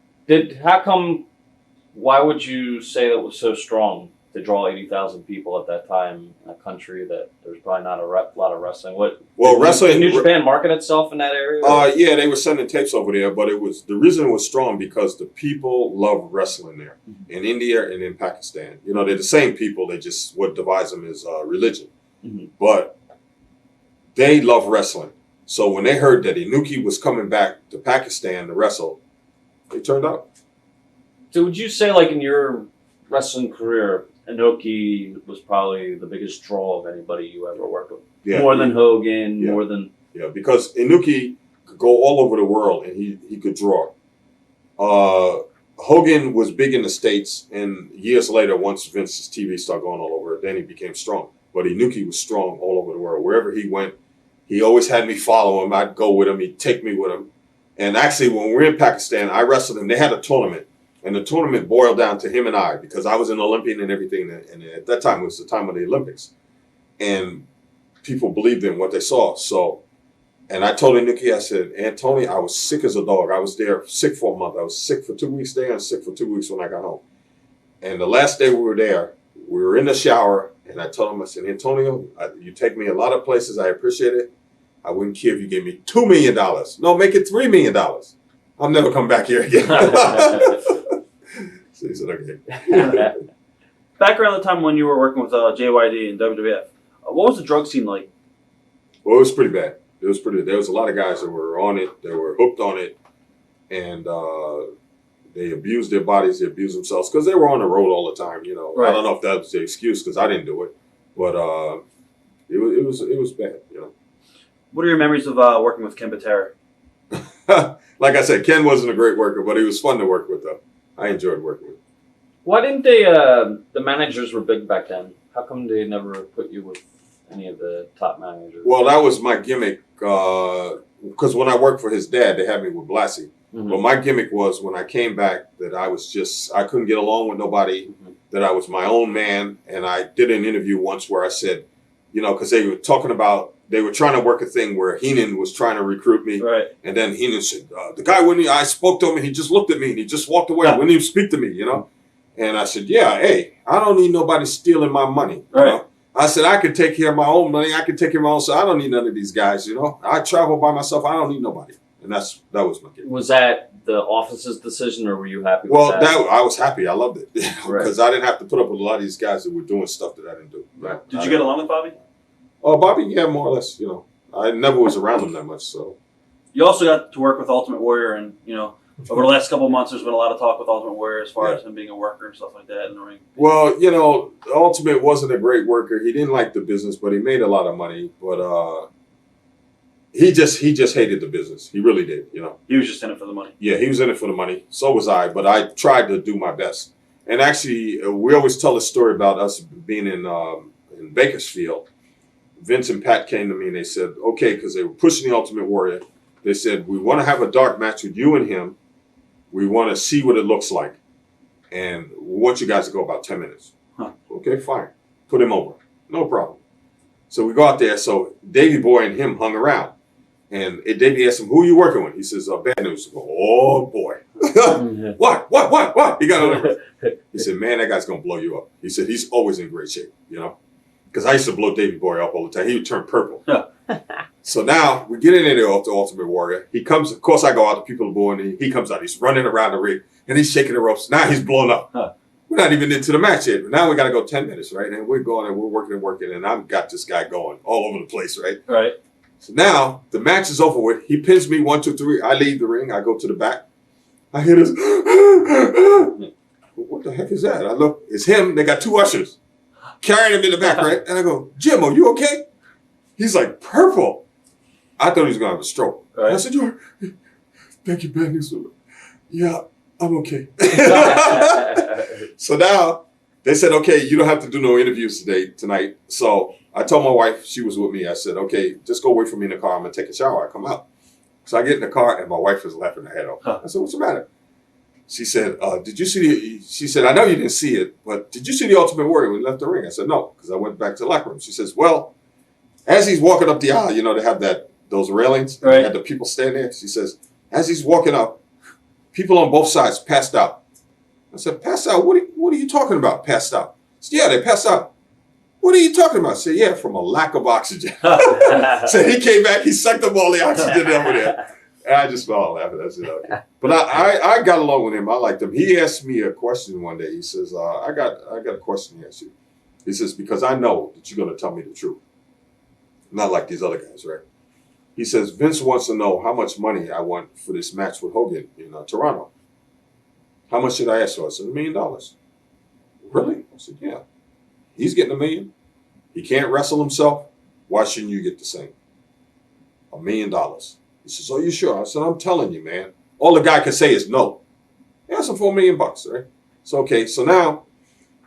Why would you say that was so strong to draw 80,000 people at that time in a country that there's probably not a lot of wrestling? Wrestling. Did New Japan market itself in that area? Yeah, they were sending tapes over there, but the reason it was strong because the people love wrestling there in India and in Pakistan. They're the same people. They just what divides them is religion. Mm-hmm. But they love wrestling. So when they heard that Inoki was coming back to Pakistan to wrestle, they turned out. So would you say, like, in your wrestling career, Inoki was probably the biggest draw of anybody you ever worked with? Yeah, more than Hogan, yeah. more than... Yeah, because Inoki could go all over the world and he could draw. Hogan was big in the States, and years later, once Vince's TV started going all over, then he became strong. But Inoki was strong all over the world. Wherever he went, he always had me follow him. I'd go with him. He'd take me with him. And actually, when we were in Pakistan, I wrestled him. They had a tournament. And the tournament boiled down to him and I, because I was an Olympian and everything. And at that time, it was the time of the Olympics. And people believed in what they saw. So, and I told Inoki, I said, Anthony, I was sick as a dog. I was there sick for a month. I was sick for 2 weeks there and sick for 2 weeks when I got home. And the last day we were there, we were in the shower. And I told him, I said, Antonio, you take me a lot of places. I appreciate it. I wouldn't care if you gave me $2 million. No, make it $3 million. I'll never come back here again. So he said, okay. Back around the time when you were working with JYD and WWF, what was the drug scene like? Well, it was pretty bad. There was a lot of guys that were on it, that were hooked on it, and they abused their bodies, they abused themselves, because they were on the road all the time, you know. Right. I don't know if that was the excuse, because I didn't do it, but it was bad, you know. What are your memories of working with Ken Patera? Like I said, Ken wasn't a great worker, but he was fun to work with, though. I enjoyed working with him. Why didn't they, the managers were big back then, how come they never put you with any of the top managers? Well, that was my gimmick, because when I worked for his dad, they had me with Blassie. Mm-hmm. But my gimmick was, when I came back, that I couldn't get along with nobody, that I was my own man. And I did an interview once where I said, you know, because they were talking about, they were trying to work a thing where Heenan was trying to recruit me. Right. And then Heenan said, the guy I spoke to him and he just looked at me and he just walked away. Wouldn't even speak to me, you know. And I said, yeah, hey, I don't need nobody stealing my money. Right. You know? I said, I could take care of my own money. I could take care of my own, so I don't need none of these guys, you know. I travel by myself. I don't need nobody. And that was my kid. Was that the office's decision, or were you happy with that? Well, I was happy. I loved it. Because right. I didn't have to put up with a lot of these guys that were doing stuff that I didn't do. Right. Did you get along with Bobby? Oh, Bobby, yeah, more or less, you know. I never was around him that much, so. You also got to work with Ultimate Warrior, and, you know, over the last couple of months, there's been a lot of talk with Ultimate Warrior as far as him being a worker and stuff like that in the ring. Well, you know, Ultimate wasn't a great worker. He didn't like the business, but he made a lot of money. But he just hated the business. He really did, you know. He was just in it for the money. Yeah, he was in it for the money. So was I, but I tried to do my best. And actually, we always tell a story about us being in Bakersfield. Vince and Pat came to me and they said, okay, because they were pushing the Ultimate Warrior. They said, we want to have a dark match with you and him. We want to see what it looks like. And we want you guys to go about 10 minutes. Huh. Okay, fine. Put him over. No problem. So we go out there. So Davey Boy and him hung around. And Davey asked him, who are you working with? He says, bad news. I go, oh, boy. What? He got over. He said, man, that guy's going to blow you up. He said, he's always in great shape, you know. Because I used to blow Davey Boy up all the time. He would turn purple. So now we get in there with the Ultimate Warrior. He comes, of course I go out, the people are booing, he comes out, he's running around the ring, and he's shaking the ropes. Now he's blown up. We're not even into the match yet. Now we got to go 10 minutes, right? And we're going and we're working, and I've got this guy going all over the place, right? Right. So now the match is over with. He pins me 1, 2, 3. I leave the ring. I go to the back. I hear this. What the heck is that? I look. It's him. They got 2 ushers carrying him in the back, right? And I go, Jim, are you okay? He's like, purple. I thought he was going to have a stroke. Right. I said, thank you, bad news. Yeah, I'm okay. So now they said, okay, you don't have to do no interviews tonight. So I told my wife, she was with me. I said, okay, just go wait for me in the car. I'm going to take a shower. I come out. So I get in the car and my wife is laughing her head off. I said, what's the matter? She said, did you see she said, I know you didn't see it, but did you see the Ultimate Warrior when he left the ring? I said, no, because I went back to the locker room. She says, well, as he's walking up the aisle, you know, they have those railings. Right. They had the people stand there. She says, as he's walking up, people on both sides passed out. I said, passed out? What are you talking about, passed out? She said, yeah, they passed out. What are you talking about? I said, yeah, from a lack of oxygen. So he came back, he sucked up all the oxygen over there. And I just fell out laughing. I said, okay. But I got along with him. I liked him. He asked me a question one day. He says, I got a question to ask you. He says, because I know that you're going to tell me the truth. Not like these other guys, right? He says, Vince wants to know how much money I want for this match with Hogan in Toronto. How much should I ask for? I said, $1 million. Really? I said, yeah. He's getting $1 million. He can't wrestle himself. Why shouldn't you get the same? $1 million. He says, are you sure? I said, I'm telling you, man. All the guy can say is no. He asked him for $1 million, right? So, okay. So now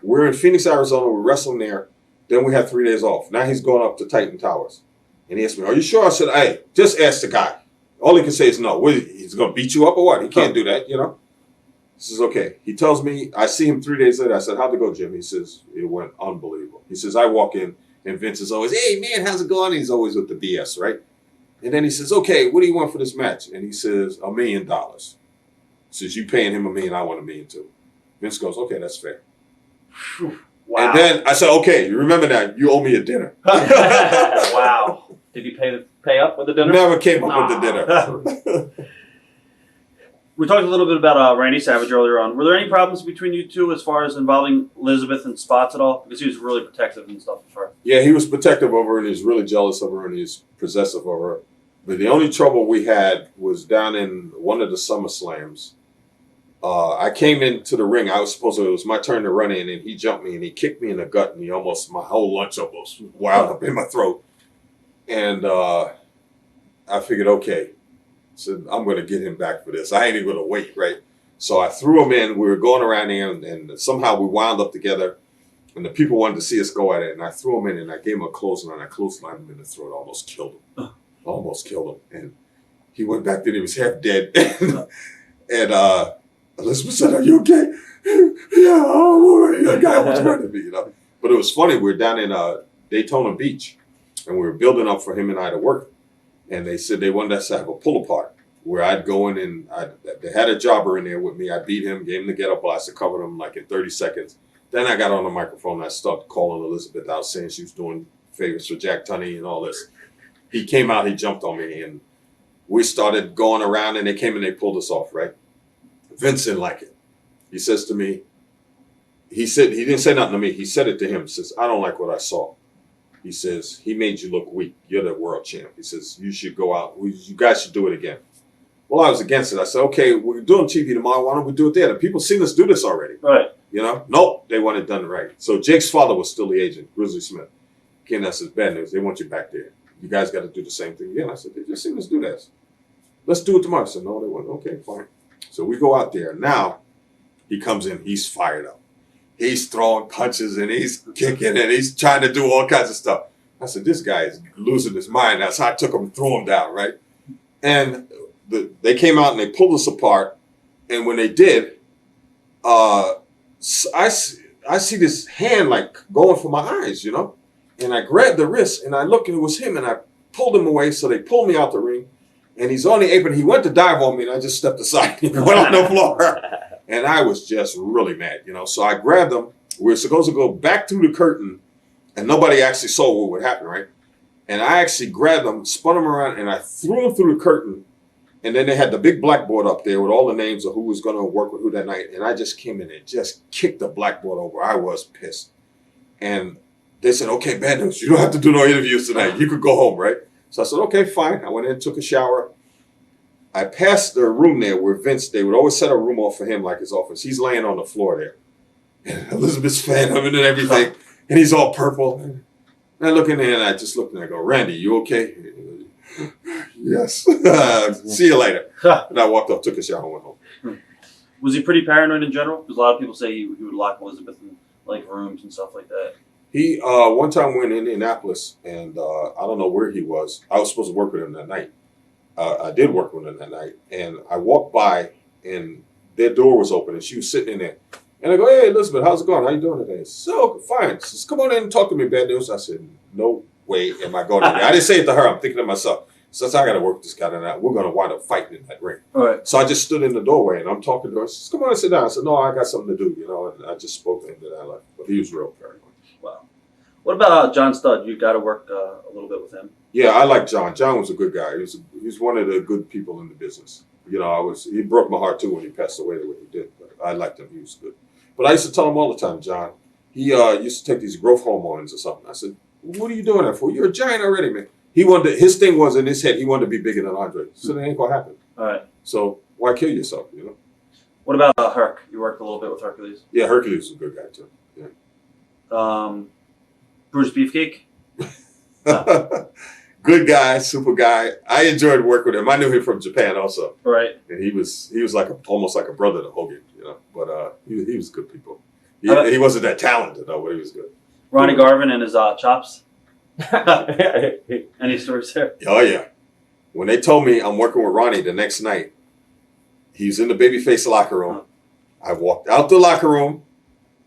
we're in Phoenix, Arizona. We're wrestling there. Then we have 3 days off. Now he's going up to Titan Towers. And he asked me, are you sure? I said, hey, just ask the guy. All he can say is no. What, he's going to beat you up or what? He can't do that, He says, okay. He tells me, I see him 3 days later. I said, how'd it go, Jim? He says, it went unbelievable. He says, I walk in, and Vince is always, hey, man, how's it going? He's always with the BS, right? And then he says, okay, what do you want for this match? And he says, $1 million. He says, you paying him $1 million, I want $1 million too. Vince goes, okay, that's fair. Wow. And then I said, okay, you remember that. You owe me a dinner. Wow. Did you pay up with the dinner? Never came up with the dinner. We talked a little bit about Randy Savage earlier on. Were there any problems between you two as far as involving Elizabeth and Spots at all? Because he was really protective and stuff. Yeah, he was protective of her, and he's really jealous of her, and he's possessive of her. But the only trouble we had was down in one of the SummerSlams. I came into the ring. It was my turn to run in, and he jumped me, and he kicked me in the gut, and my whole lunch almost wound up in my throat. And I figured, okay, so I'm going to get him back for this. I ain't even going to wait, right? So I threw him in. We were going around there, and somehow we wound up together, and the people wanted to see us go at it, and I threw him in, and I gave him a clothesline. I clotheslined him in the throat, almost killed him. And he went back there, and he was half dead. and Elizabeth said, are you okay? Yeah, the guy was running me, But it was funny. We were down in Daytona Beach, and we were building up for him and I to work. And they said they wanted us to have a pull apart where I'd go in and they had a jobber in there with me. I beat him, gave him the get-up blast, covered him like in 30 seconds. Then I got on the microphone and I started calling Elizabeth out, saying she was doing favors for Jack Tunney and all this. He came out, he jumped on me, and we started going around, and they came and they pulled us off, right? Vince didn't like it. He says to me, he didn't say nothing to me. He said it to him. He says, I don't like what I saw. He says, he made you look weak. You're the world champ. He says, you should go out. You guys should do it again. Well, I was against it. I said, okay, we're doing TV tomorrow. Why don't we do it there? The people seen us do this already. Right. Nope, they want it done right. So Jake's father was still the agent, Grizzly Smith. Came and says, bad news. They want you back there. You guys got to do the same thing again. I said, they just seen us do this. Let's do it tomorrow. I said, no, they won't. Okay, fine. So we go out there. Now he comes in. He's fired up. He's throwing punches and he's kicking and he's trying to do all kinds of stuff. I said, this guy is losing his mind. That's how I took him and threw him down, right? And they came out and they pulled us apart. And when they did, I see this hand like going for my eyes, And I grabbed the wrist and I looked and it was him and I pulled him away. So they pulled me out the ring. And he's on the apron. He went to dive on me, and I just stepped aside. He went on the floor. And I was just really mad, So I grabbed him. We were supposed to go back through the curtain, and nobody actually saw what would happen, right? And I actually grabbed him, spun him around, and I threw him through the curtain. And then they had the big blackboard up there with all the names of who was going to work with who that night. And I just came in and just kicked the blackboard over. I was pissed. And they said, okay, bad news. You don't have to do no interviews tonight. You could go home, right? So I said, okay, fine. I went in, took a shower. I passed the room there where Vince, they would always set a room off for him like his office. He's laying on the floor there. And Elizabeth's fanning him and everything. And he's all purple. And I look in there and I just look and I go, Randy, you okay? Yes. See you later. And I walked up, took a shower, and went home. Was he pretty paranoid in general? Because a lot of people say he would lock Elizabeth in like rooms and stuff like that. He one time went in Indianapolis, and I don't know where he was. I was supposed to work with him that night. I did work with him that night, and I walked by, and their door was open, and she was sitting in there. And I go, hey, Elizabeth, how's it going? How you doing today? So fine. She says, come on in and talk to me, bad news. I said, no way am I going in there. I didn't say it to her. I'm thinking to myself, since I got to work this guy tonight, we're going to wind up fighting in that ring. All right. So I just stood in the doorway, and I'm talking to her. She says, come on and sit down. I said, no, I got something to do, and I just spoke to him that I left. But he was real paranoid. Wow. What about John Studd? You got to work a little bit with him. Yeah, I like John. John was a good guy. He's one of the good people in the business. He broke my heart too when he passed away the way he did. But I liked him. He was good. But I used to tell him all the time, John. He used to take these growth hormones or something. I said, what are you doing that for? You're a giant already, man. His thing was in his head, he wanted to be bigger than Andre. So that ain't going to happen. All right. So why kill yourself, you know? What about Herc? You worked a little bit with Hercules. Yeah, Hercules was a good guy, too. Yeah. Bruce Beefcake? Good guy, super guy. I enjoyed working with him. I knew him from Japan also. Right. And he was like almost like a brother to Hogan, you know. But he was good people. He wasn't that talented though, but he was good. Ronnie Garvin and his chops. Any stories there? Oh yeah. When they told me I'm working with Ronnie the next night, he's in the babyface locker room. I walked out the locker room,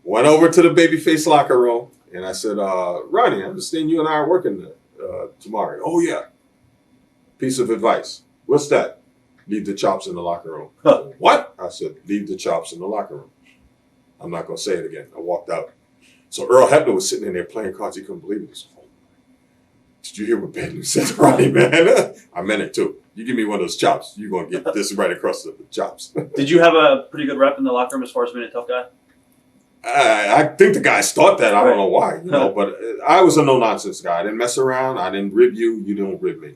went over to the babyface locker room, and I said, Ronnie, I understand you and I are working tomorrow. Oh yeah. Piece of advice. What's that? Leave the chops in the locker room. What? I said, leave the chops in the locker room. I'm not going to say it again. I walked out. So Earl Hebner was sitting in there playing cards. He couldn't believe it. He said, oh, did you hear what Ben News said to Ronnie, man? I meant it too. You give me one of those chops, you're going to get this right across the chops. Did you have a pretty good rep in the locker room as far as being a tough guy? I think the guys thought that. I don't know why, you know, but I was a no-nonsense guy. I didn't mess around. I didn't rib you. You didn't rib me.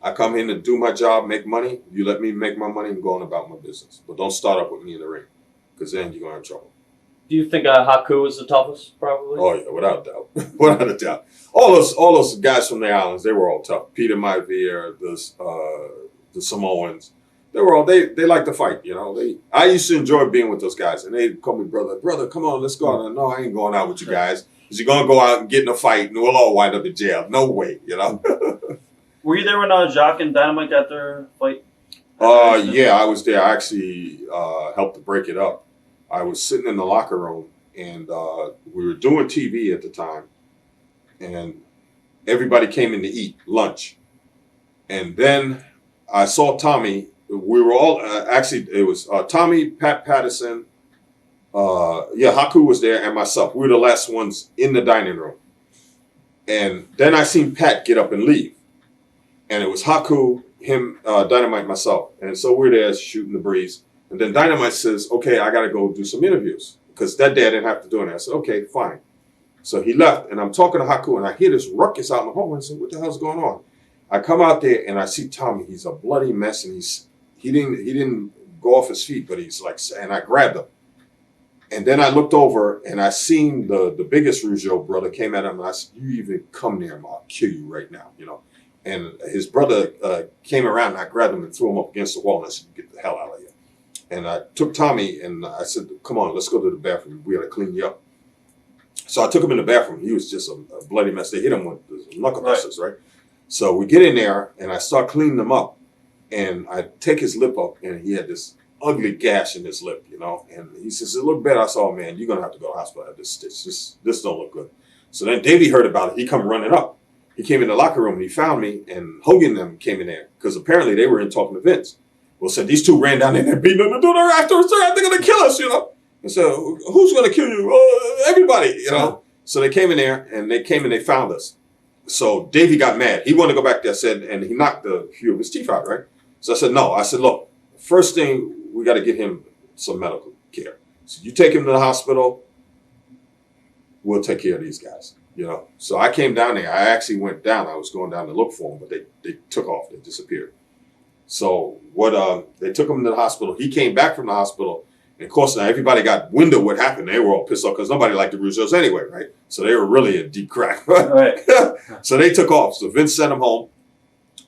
I come in to do my job, make money. You let me make my money and go on about my business. But don't start up with me in the ring, because then you're going to have trouble. Do you think Haku was the toughest, probably? Oh, yeah, without a doubt. Without a doubt. All those guys from the islands, they were all tough. Peter Maivia, the Samoans. They like to fight, you know. I used to enjoy being with those guys, and they'd call me brother, come on, let's go out. No, I ain't going out with you guys. Because you're going to go out and get in a fight, and we'll all wind up in jail. No way, you know. Were you there when Jacques and Dynamite got their fight? Yeah, I was there. I actually helped to break it up. I was sitting in the locker room, and we were doing TV at the time, and everybody came in to eat lunch. And then I saw Tommy. We were all, actually, it was Tommy, Pat Patterson, Haku was there, and myself. We were the last ones in the dining room. And then I seen Pat get up and leave. And it was Haku, him, Dynamite, myself. And so we're there shooting the breeze. And then Dynamite says, okay, I got to go do some interviews. Because that day I didn't have to do it. I said, okay, fine. So he left, and I'm talking to Haku, and I hear this ruckus out in the hallway. I said, what the hell's going on? I come out there, and I see Tommy. He's a bloody mess, and he didn't go off his feet, but he's like, and I grabbed him. And then I looked over, and I seen the biggest Rougeau brother came at him, and I said, you even come near him, I'll kill you right now, you know. And his brother came around, and I grabbed him and threw him up against the wall, and I said, get the hell out of here. And I took Tommy, and I said, come on, let's go to the bathroom. We got to clean you up. So I took him in the bathroom. He was just a bloody mess. They hit him with the knuckle dusters, right? So we get in there, and I start cleaning him up. And I take his lip up, and he had this ugly gash in his lip, you know. And he says, it looked bad. I said, oh, man, you're going to have to go to the hospital. Have this stitch. This don't look good. So then Davey heard about it. He come running up. He came in the locker room, and he found me, and Hogan and them came in there because apparently they were in talking to Vince. Well, so these two ran down there and beating on the door after us. They're going to kill us, you know. And so who's going to kill you? Everybody, you know. So they came in there, and they found us. So Davey got mad. He wanted to go back there, and he knocked a few of his teeth out, right? So I said, no. I said, look, first thing, we got to get him some medical care. So you take him to the hospital, we'll take care of these guys, you know. So I came down there. I actually went down. I was going down to look for him, but they took off. They disappeared. So they took him to the hospital. He came back from the hospital. And of course, now everybody got wind of what happened. They were all pissed off because nobody liked the Rougeaus anyway, right? So they were really in deep crack. Right. So they took off. So Vince sent them home.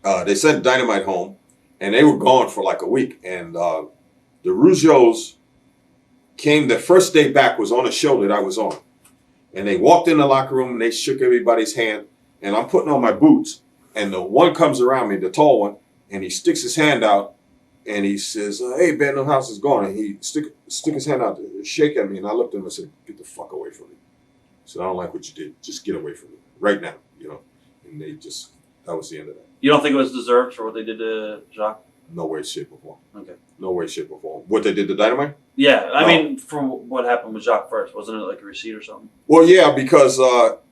They sent Dynamite home. And they were gone for like a week. And the Rougeaus came, the first day back was on a show that I was on. And they walked in the locker room and they shook everybody's hand. And I'm putting on my boots. And the one comes around me, the tall one, and he sticks his hand out. And he says, hey, Ben, the house is gone. And he stick his hand out to shake at me. And I looked at him and said, get the fuck away from me. I said, I don't like what you did. Just get away from me right now, you know. And that was the end of that. You don't think it was deserved for what they did to Jacques? No way, shape, or form. Okay. No way, shape, or form. What they did to Dynamite? Yeah, I mean, from what happened with Jacques first, wasn't it like a receipt or something? Well, yeah, because,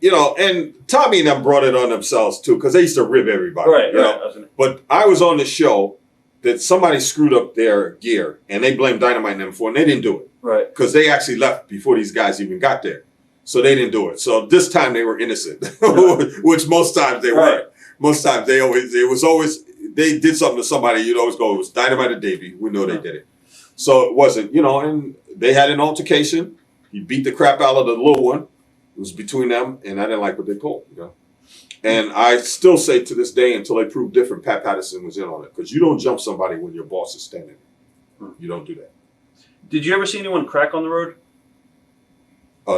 you know, and Tommy and them brought it on themselves, too, because they used to rib everybody. Right, you know? But I was on the show that somebody screwed up their gear, and they blamed Dynamite and them for it, and they didn't do it. Right. Because they actually left before these guys even got there. So they didn't do it. So this time they were innocent, which most times they weren't. Most times they did something to somebody, you'd always go, it was Dynamite and Davey. We know they did it. So it wasn't, and they had an altercation. He beat the crap out of the little one. It was between them, and I didn't like what they pulled, And I still say to this day, until they prove different, Pat Patterson was in on it. Because you don't jump somebody when your boss is standing there. You don't do that. Did you ever see anyone crack on the road?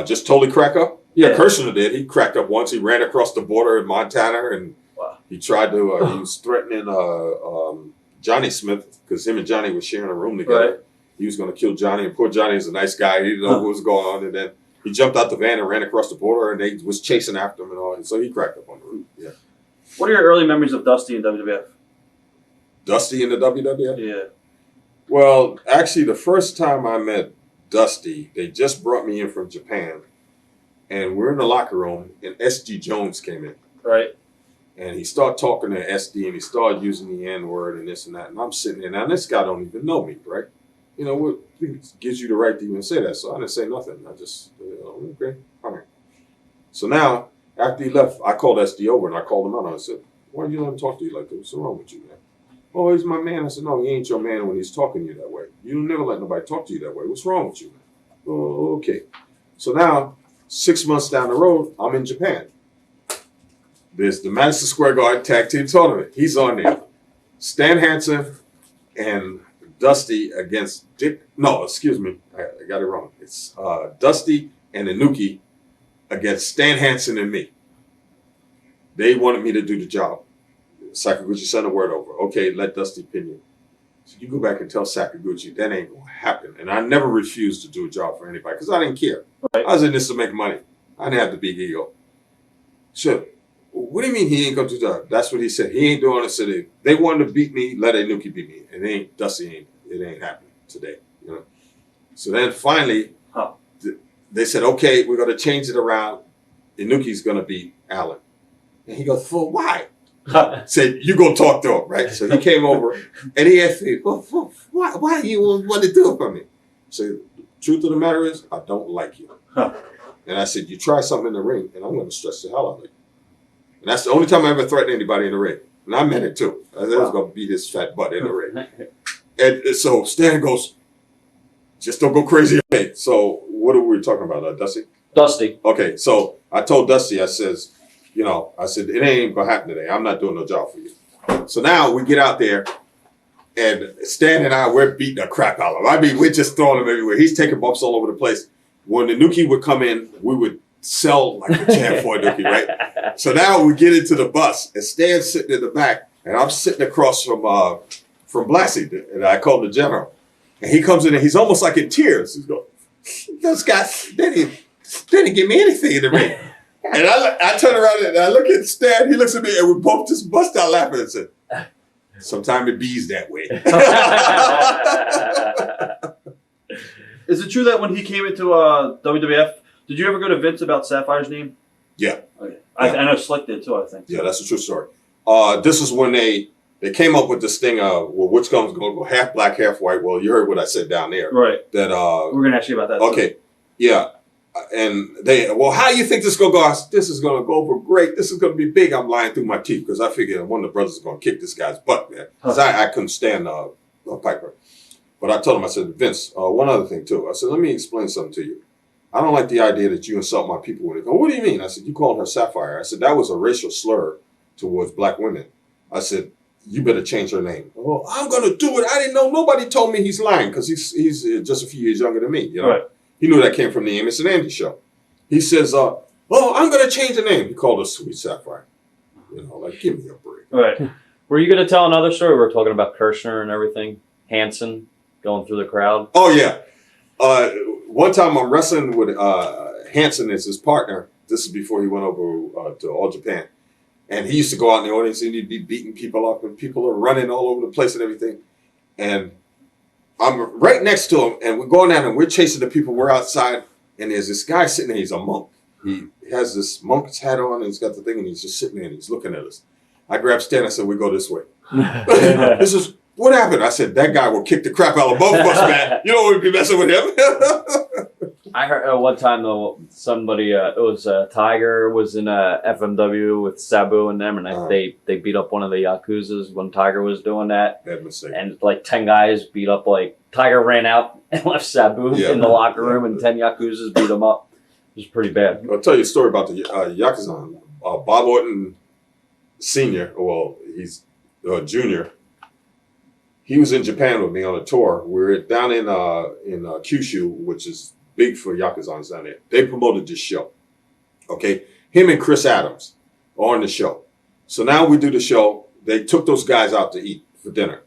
Just totally crack up? Yeah, Kirshner did. He cracked up once. He ran across the border in Montana, and he tried to, he was threatening Johnny Smith, because him and Johnny were sharing a room together. Right. He was going to kill Johnny, and poor Johnny is a nice guy. He didn't know what was going on, and then he jumped out the van and ran across the border, and they was chasing after him and all. And so he cracked up on the road. Yeah. What are your early memories of Dusty in WWF? Dusty in the WWF? Yeah. Well, actually, the first time I met Dusty, they just brought me in from Japan, and we're in the locker room, and S.G. Jones came in. Right. And he started talking to SD, and he started using the N-word and this and that. And I'm sitting there. Now, this guy don't even know me, right? What gives you the right to even say that? So I didn't say nothing. I just, okay, all right. So now, after he left, I called SD over, and I called him out, and I said, why you let him talk to you like that? What's wrong with you, man? Oh, he's my man. I said, no, he ain't your man when he's talking to you that way. You never let nobody talk to you that way. What's wrong with you, man? Oh, okay. So now, 6 months down the road, I'm in Japan. There's the Madison Square Garden Tag Team Tournament. He's on there. Stan Hansen and Dusty against I got it wrong. It's Dusty and Inoki against Stan Hansen and me. They wanted me to do the job. Sakaguchi sent a word over. Okay, let Dusty pin you. So you go back and tell Sakaguchi that ain't going to happen. And I never refused to do a job for anybody because I didn't care. Right. I was in this to make money. I didn't have the big ego. Sure. What do you mean he ain't going to do that? That's what he said. He ain't doing it. So they wanted to beat me, let Inoki beat me. And Dusty it ain't happening today. So then finally, they said, okay, we're going to change it around. Inuki's going to beat Allen. And he goes, for why? Said, you go talk to him, right? So he came over and he asked me, well, why do you want to do it for me? So truth of the matter is, I don't like you. And I said, you try something in the ring and I'm going to stress the hell out of you. And that's the only time I ever threatened anybody in the ring. And I meant it too. I was going to beat his fat butt in the ring. And so Stan goes, just don't go crazy. Okay, so what are we talking about, Dusty? Dusty. Okay, so I told Dusty, I said, it ain't going to happen today. I'm not doing no job for you. So now we get out there, and Stan and I, we're beating the crap out of him. I mean, we're just throwing him everywhere. He's taking bumps all over the place. When Inoki would come in, we would sell like a champ for Inoki, right? So now we get into the bus, and Stan's sitting in the back, and I'm sitting across from Blassie, and I call him the general. And he comes in, and he's almost like in tears. He's going, those guys, they didn't give me anything in the ring. And I turn around and I look at Stan. He looks at me, and we both just bust out laughing and said, sometimes it bees that way. Is it true that when he came into WWF, did you ever go to Vince about Sapphire's name? Yeah. Okay. I know Slick did too, I think. Yeah, that's a true story. This is when they came up with this thing of, well, which one's going to go half black, half white. Well, you heard what I said down there. Right. That we're going to ask you about that Okay. Too. Yeah. And how do you think this is going to go? This is going to go over great. This is going to be big. I'm lying through my teeth because I figured one of the brothers is going to kick this guy's butt, man. Because I couldn't stand Piper. But I told him, I said, Vince, one other thing too. I said, let me explain something to you. I don't like the idea that you insult my people when they go, what do you mean? I said, you called her Sapphire. I said, that was a racial slur towards black women. I said, you better change her name. Oh, I'm going to do it. I didn't know. Nobody told me he's lying because he's just a few years younger than me. Right. He knew that came from the Amos and Andy show. He says, I'm going to change the name. He called her Sweet Sapphire. Give me a break. Right. Were you going to tell another story? We were talking about Kirshner and everything. Hansen going through the crowd. Oh, yeah. One time I'm wrestling with Hansen as his partner. This is before he went over to All Japan. And he used to go out in the audience and he'd be beating people up and people are running all over the place and everything. And I'm right next to him and we're going down and we're chasing the people. We're outside and there's this guy sitting there. He's a monk. He has this monk's hat on and he's got the thing and he's just sitting there and he's looking at us. I grabbed Stan. I said, we go this way. This is what happened. I said, that guy will kick the crap out of both of us, man. You don't want to be messing with him. I heard one time though somebody it was Tiger was in a FMW with Sabu and them, and they beat up one of the Yakuzas when Tiger was doing that. Bad mistake. And like 10 guys beat up Tiger ran out and left Sabu in the locker room, and 10 Yakuzas beat him up. It was pretty bad. I'll tell you a story about the Yakuza. Bob Orton Sr., well, he's Junior. He was in Japan with me on a tour. We were down in Kyushu, which is big for Yakuzans down there. They promoted this show. Okay? Him and Chris Adams are on the show. So now we do the show. They took those guys out to eat for dinner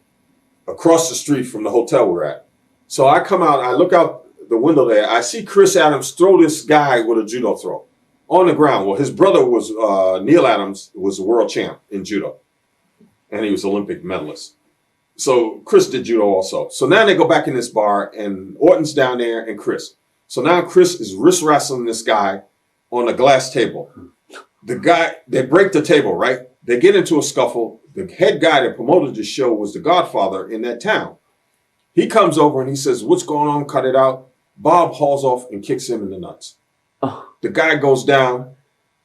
across the street from the hotel we're at. So I come out, I look out the window there. I see Chris Adams throw this guy with a judo throw on the ground. Well, his brother was, Neil Adams, was a world champ in judo. And he was Olympic medalist. So Chris did judo also. So now they go back in this bar, and Orton's down there and Chris. So now Chris is wrist wrestling this guy on a glass table. The guy, they break the table, right? They get into a scuffle. The head guy that promoted the show was the Godfather in that town. He comes over and he says, "What's going on? Cut it out." Bob hauls off and kicks him in the nuts. Oh. The guy goes down.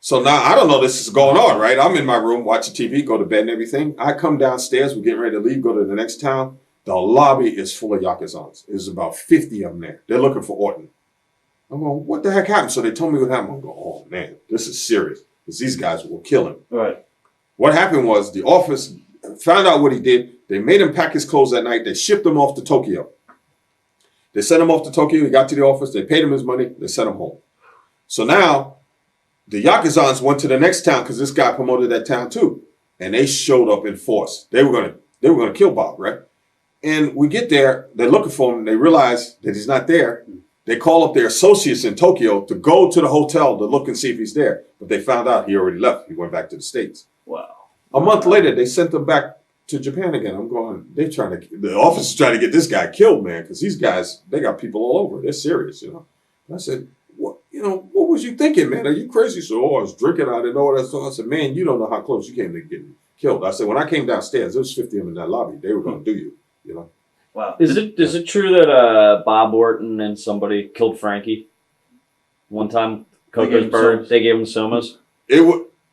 So now I don't know this is going on, right? I'm in my room watching TV, go to bed and everything. I come downstairs, we're getting ready to leave, go to the next town. The lobby is full of Yakuzans. There's about 50 of them there. They're looking for Orton. I'm going, what the heck happened? So they told me what happened. I'm going, oh man, this is serious. Because these guys will kill him. Right. What happened was the office found out what he did. They made him pack his clothes that night. They shipped him off to Tokyo. They sent him off to Tokyo. He got to the office. They paid him his money. They sent him home. So now the Yakuzans went to the next town because this guy promoted that town too. And they showed up in force. They were gonna kill Bob, right? And we get there, they're looking for him, they realize that he's not there. They call up their associates in Tokyo to go to the hotel to look and see if he's there. But they found out he already left. He went back to the States. Wow. A month later, they sent him back to Japan again. I'm going, the office is trying to get this guy killed, man, because these guys, they got people all over. They're serious, you know. And I said, what was you thinking, man? Are you crazy? So, I was drinking. I didn't know what I saw. I said, man, you don't know how close you came to getting killed. I said, when I came downstairs, there was 50 of them in that lobby. They were going to do you, you know. Wow. Is it true that Bob Orton and somebody killed Frankie one time? Coco's Bird. They gave him somas. It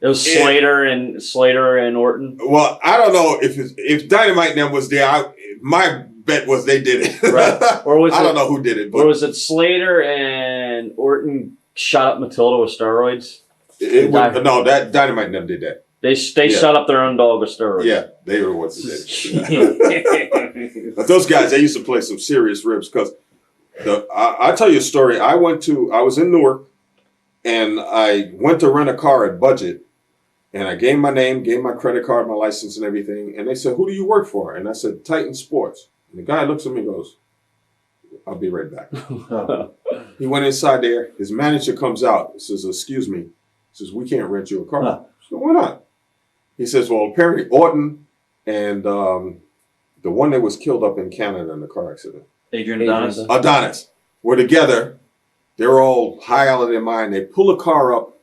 was Slater and Orton. Well, I don't know if Dynamite and them was there. My bet was they did it. Right. Or was I don't know who did it. But or was it Slater and Orton shot up Matilda with steroids? No, that Dynamite never did that. They shot up their own dog with steroids. Yeah, they were the ones who did it. But those guys, they used to play some serious ribs because I'll tell you a story. I was in Newark and I went to rent a car at Budget and I gave my name, gave my credit card, my license and everything. And they said, "Who do you work for?" And I said, "Titan Sports." And the guy looks at me and goes, "I'll be right back." He went inside there. His manager comes out. He says, "Excuse me." He says, "We can't rent you a car." I said, "Why not?" He says, "Well, apparently Orton and the one that was killed up in Canada in the car accident, Adrian Adonis, were together. They were all high out of their mind. They pull a car up,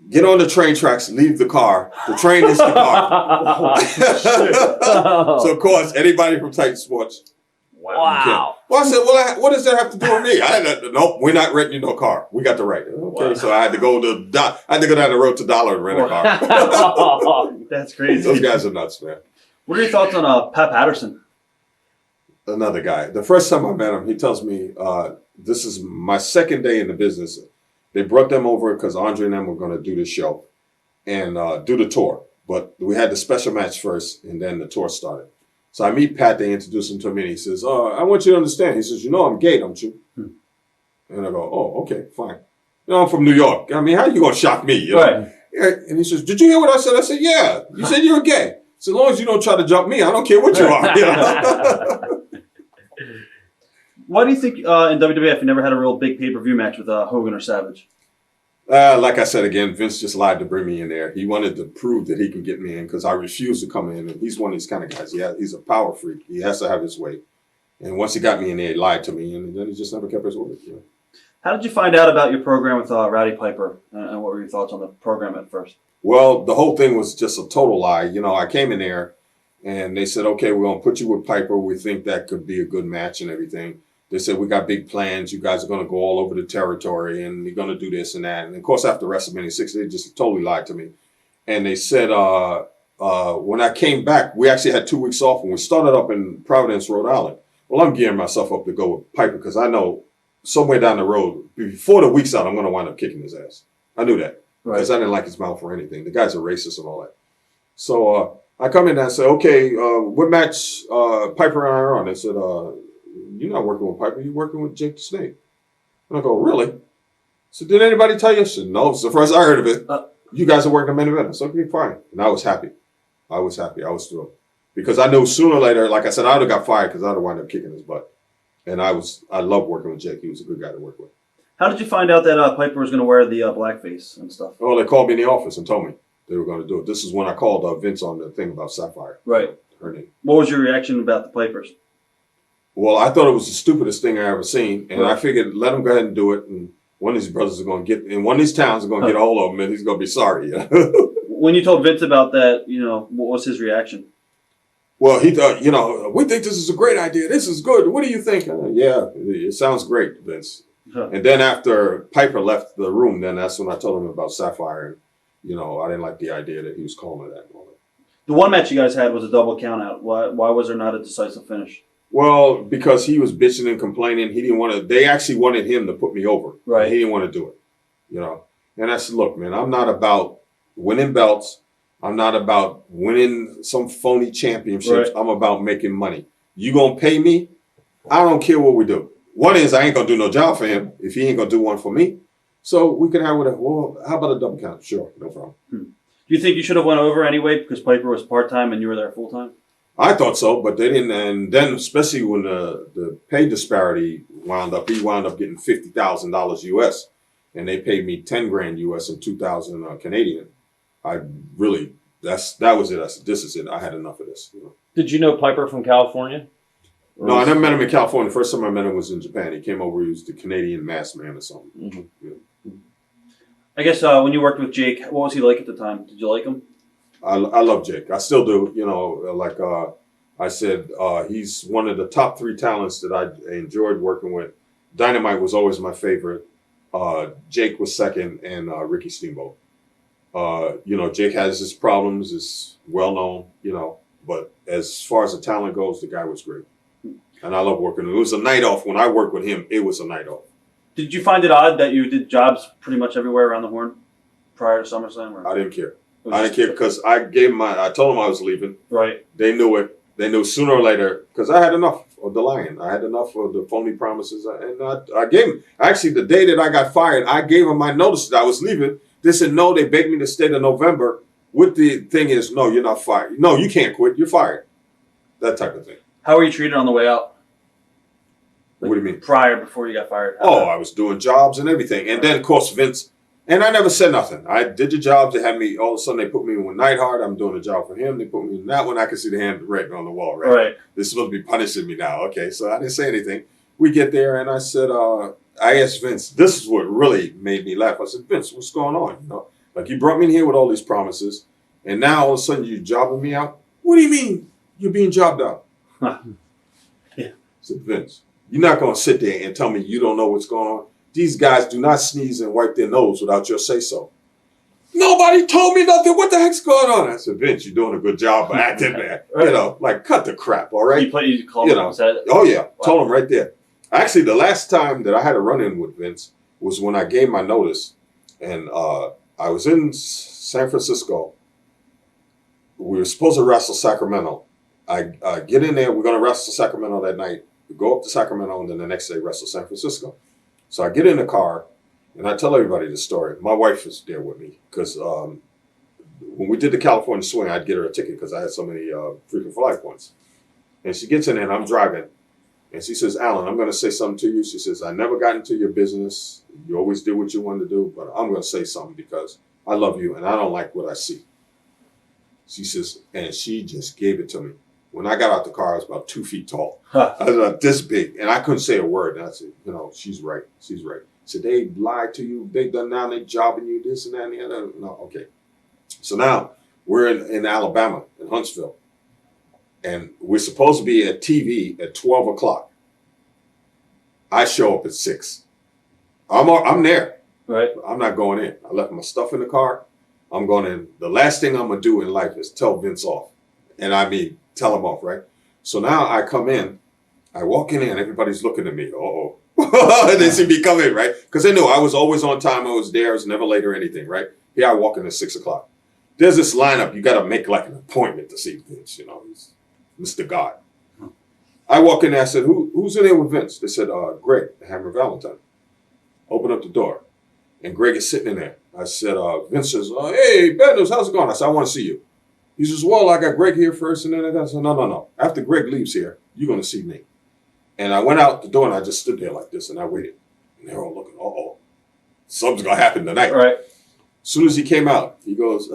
get on the train tracks, leave the car. The train is the car." So, of course, anybody from Titan Sports. Wow. Well, I said, "Well, what does that have to do with me?" Nope, we're not renting you no car. We got the right. Okay, wow. So I had to go down the road to Dollar and rent a car. That's crazy. Those guys are nuts, man. What are your thoughts on Pat Patterson? Another guy. The first time I met him, he tells me, this is my second day in the business. They brought them over because Andre and them were going to do the show and do the tour. But we had the special match first, and then the tour started. So I meet Pat, they introduce him to me, and he says, "I want you to understand." He says, "You know I'm gay, don't you?" And I go, "Oh, okay, fine. You know, I'm from New York. I mean, how are you going to shock me?" You know? Right. And he says, "Did you hear what I said?" I said, "Yeah. You said you were gay. So as long as you don't try to jump me, I don't care what you are." You know? Why do you think in WWF you never had a real big pay-per-view match with Hogan or Savage? Like I said again, Vince just lied to bring me in there. He wanted to prove that he could get me in because I refused to come in. And he's one of these kind of guys. He's a power freak. He has to have his way. And once he got me in there, he lied to me, and then he just never kept his word. You know? How did you find out about your program with Roddy Piper, and what were your thoughts on the program at first? Well, the whole thing was just a total lie. You know, I came in there, and they said, "Okay, we're going to put you with Piper. We think that could be a good match and everything." They said, we got big plans. You guys are going to go all over the territory and you're going to do this and that. And of course, after WrestleMania 6, they just totally lied to me. And they said, when I came back, we actually had 2 weeks off and we started up in Providence, Rhode Island. Well, I'm gearing myself up to go with Piper because I know somewhere down the road, before the week's out, I'm going to wind up kicking his ass. I knew that because I didn't like his mouth or anything. The guy's a racist and all that. So I come in and I say, okay, what match Piper and I are on? They said, you're not working with Piper, you're working with Jake the Snake. And I go, really? So did anybody tell you? I said, no, it's the first I heard of it. You guys are working the main event. I said, okay, fine. And I was happy. I was was thrilled. Because I knew sooner or later, like I said, I would have got fired because I would have wound up kicking his butt. And I loved working with Jake. He was a good guy to work with. How did you find out that Piper was going to wear the blackface and stuff? Oh, they called me in the office and told me they were going to do it. This is when I called Vince on the thing about Sapphire. Right. Her name. What was your reaction about the Pipers? Well, I thought it was the stupidest thing I ever seen. And I figured, let him go ahead and do it. And one of these brothers are going to get, in one of these towns are going to get a hold of him and he's going to be sorry. When you told Vince about that, what was his reaction? Well, he thought, we think this is a great idea. This is good. What do you think? Yeah, it sounds great, Vince. And then after Piper left the room, then that's when I told him about Sapphire. And, I didn't like the idea that he was calling her that. The one match you guys had was a double count out. Why was there not a decisive finish? Well, because he was bitching and complaining. He didn't want to. They actually wanted him to put me over. Right. He didn't want to do it. And I said, look, man, I'm not about winning belts. I'm not about winning some phony championships. Right. I'm about making money. You going to pay me? I don't care what we do. One is I ain't going to do no job for him if he ain't going to do one for me. So we could have well, how about a double count? Sure, no problem. Do you think you should have went over anyway because Piper was part-time and you were there full-time? I thought so, but they didn't. And then especially when the pay disparity wound up, he wound up getting $50,000 US and they paid me 10 grand US and 2,000 Canadian. I really, that was it. I said, this is it. I had enough of this. Did you know Piper from California? No, I never met him in California. The first time I met him was in Japan. He came over. He was the Canadian masked man or something. Mm-hmm. Yeah. I guess when you worked with Jake, what was he like at the time? Did you like him? I love Jake. I still do. Like I said, he's one of the top 3 talents that I enjoyed working with. Dynamite was always my favorite. Jake was second, and Ricky Steamboat. Jake has his problems, is well known, but as far as the talent goes, the guy was great. And I love working with him. It was a night off. When I worked with him, it was a night off. Did you find it odd that you did jobs pretty much everywhere around the Horn prior to SummerSlam? Or? I didn't care. I didn't care because I told them I was leaving. Right. They knew it. They knew sooner or later because I had enough of the lying. I had enough of the phony promises. And I gave them, actually the day that I got fired, I gave them my notice that I was leaving. They said, no, they begged me to stay to November. What the thing is, no, you're not fired. No, you can't quit. You're fired. That type of thing. How were you treated on the way out? What do you mean? Before you got fired? I was doing jobs and everything. And then, of course, Vince, and I never said nothing. I did the jobs. They had me, all of a sudden, they put me in with Neidhart. I'm doing a job for him. They put me in that one. I can see the hand written on the wall, right? Right. They're supposed to be punishing me now. Okay, so I didn't say anything. We get there, and I said, I asked Vince, this is what really made me laugh. I said, Vince, what's going on? Like you brought me in here with all these promises, and now all of a sudden you're jobbing me out? What do you mean you're being jobbed out? Yeah. I said, Vince, you're not going to sit there and tell me you don't know what's going on. These guys do not sneeze and wipe their nose without your say-so. Nobody told me nothing. What the heck's going on? I said, Vince, you're doing a good job of acting there. Right. Cut the crap, all right? You called him and said it? Oh, yeah. Wow. Told him right there. Actually, the last time that I had a run-in with Vince was when I gave my notice, and I was in San Francisco. We were supposed to wrestle Sacramento. I get in there. We're going to wrestle Sacramento that night. We go up to Sacramento, and then the next day wrestle San Francisco. So I get in the car, and I tell everybody the story. My wife was there with me because when we did the California swing, I'd get her a ticket because I had so many frequent flyer points. And she gets in there, and I'm driving. And she says, Alan, I'm going to say something to you. She says, I never got into your business. You always did what you wanted to do, but I'm going to say something because I love you, and I don't like what I see. She says, and she just gave it to me. When I got out the car, I was about 2 feet tall. I was about this big, and I couldn't say a word. And I said, she's right. She's right. She said, they lied to you. They done now. They jobbing you this and that and the other. No, okay. So now we're in Alabama, in Huntsville, and we're supposed to be at TV at 12 o'clock. I show up at 6. I'm there. Right. I'm not going in. I left my stuff in the car. I'm going in. The last thing I'm going to do in life is tell Vince off. And I mean, tell him off, right? So now I come in. I walk in and everybody's looking at me. Uh-oh. They see me come in, right? Because they knew I was always on time. I was there. I was never late or anything, right? Here I walk in at 6 o'clock. There's this lineup. You got to make like an appointment to see Vince. You know, he's Mr. God. I walk in there. I said, who's in there with Vince? They said, Greg, the Hammer Valentine. Open up the door. And Greg is sitting in there. I said, Vince says, hey, Benders, how's it going? I said, I want to see you. He says, well, I got Greg here first. And then I said, no. After Greg leaves here, you're going to see me. And I went out the door and I just stood there like this and I waited. And they're all looking, uh-oh, something's going to happen tonight. Right. As soon as he came out, he goes,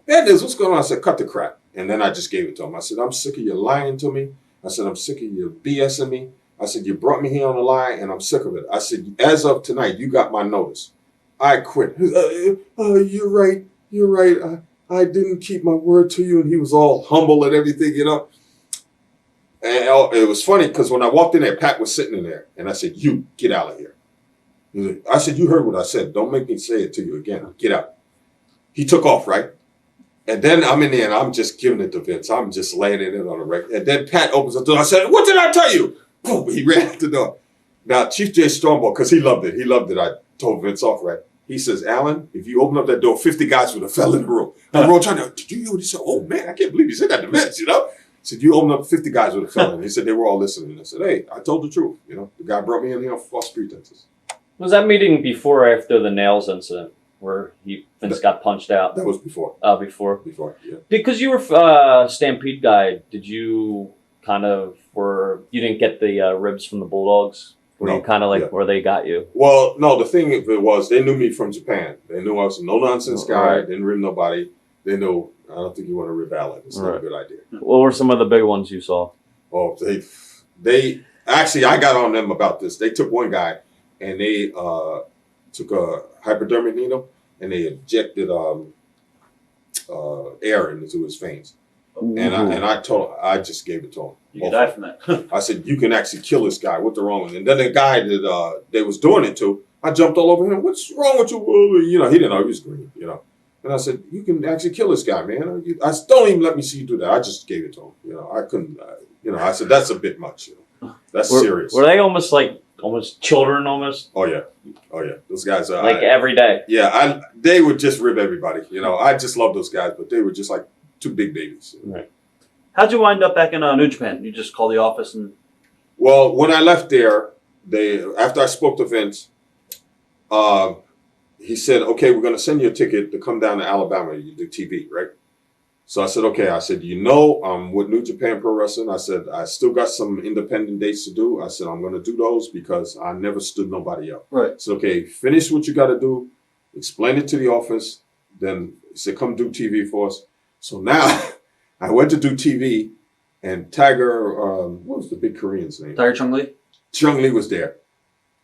Benders, what's going on? I said, cut the crap. And then I just gave it to him. I said, I'm sick of you lying to me. I said, I'm sick of you BSing me. I said, you brought me here on the line and I'm sick of it. I said, as of tonight, you got my notice. I quit. You're right. I didn't keep my word to you. And he was all humble and everything, you know. And it was funny because when I walked in there, Pat was sitting in there. And I said, you get out of here. I said, you heard what I said. Don't make me say it to you again. Get out. He took off, right? And then I'm in there and I'm just giving it to Vince. I'm just laying it in on the record. And then Pat opens the door. I said, what did I tell you? Boom, he ran out the door. Now, Chief J Strongbow, because he loved it. He loved it. I told Vince off, right? He says, Alan, if you open up that door, 50 guys would have fell in the room. And we're all trying to, did you hear what he said? Oh, man, I can't believe he said that to Vince, you know? He said, you open up, 50 guys would have fell in. He said, they were all listening. I said, hey, I told the truth. You know, the guy brought me in here on false pretenses. Was that meeting before or after the nails incident where Vince got punched out? That was before. Before? Before, yeah. Because you were Stampede guy, did you you didn't get the ribs from the Bulldogs? Were you kind of like where they got you? Well, no, the thing of it was they knew me from Japan. They knew I was a no-nonsense guy. Right. Didn't rib nobody. They knew, I don't think you want to rib Allen. It's not a good idea. What were some of the big ones you saw? Oh, they actually, I got on them about this. They took one guy and they took a hypodermic needle and they injected air into his veins. And I told him, I just gave it to him. You could die from that. I said, you can actually kill this guy. What's wrong with him? And then the guy that they was doing it to, I jumped all over him. What's wrong with you? Well, you know, he didn't know he was green, you know. And I said, you can actually kill this guy, man. I don't even let me see you do that. I just gave it to him. You know, I couldn't, you know, I said, that's a bit much. You know, that's serious. Were they almost children almost? Oh, yeah. Those guys are. Like every day. Yeah, they would just rib everybody. You know, I just love those guys, but they were just like two big babies. You know? Right. How'd you wind up back in New Japan? You just called the office and... Well, when I left there, after I spoke to Vince, he said, okay, we're going to send you a ticket to come down to Alabama. You do TV, right? So I said, okay. I said, you know, I'm with New Japan Pro Wrestling. I said, I still got some independent dates to do. I said, I'm going to do those because I never stood nobody up. Right. So, okay, finish what you got to do. Explain it to the office. Then he said, come do TV for us. So now I went to do TV and Tiger, what was the big Korean's name? Tiger Chung Lee? Chung Lee was there.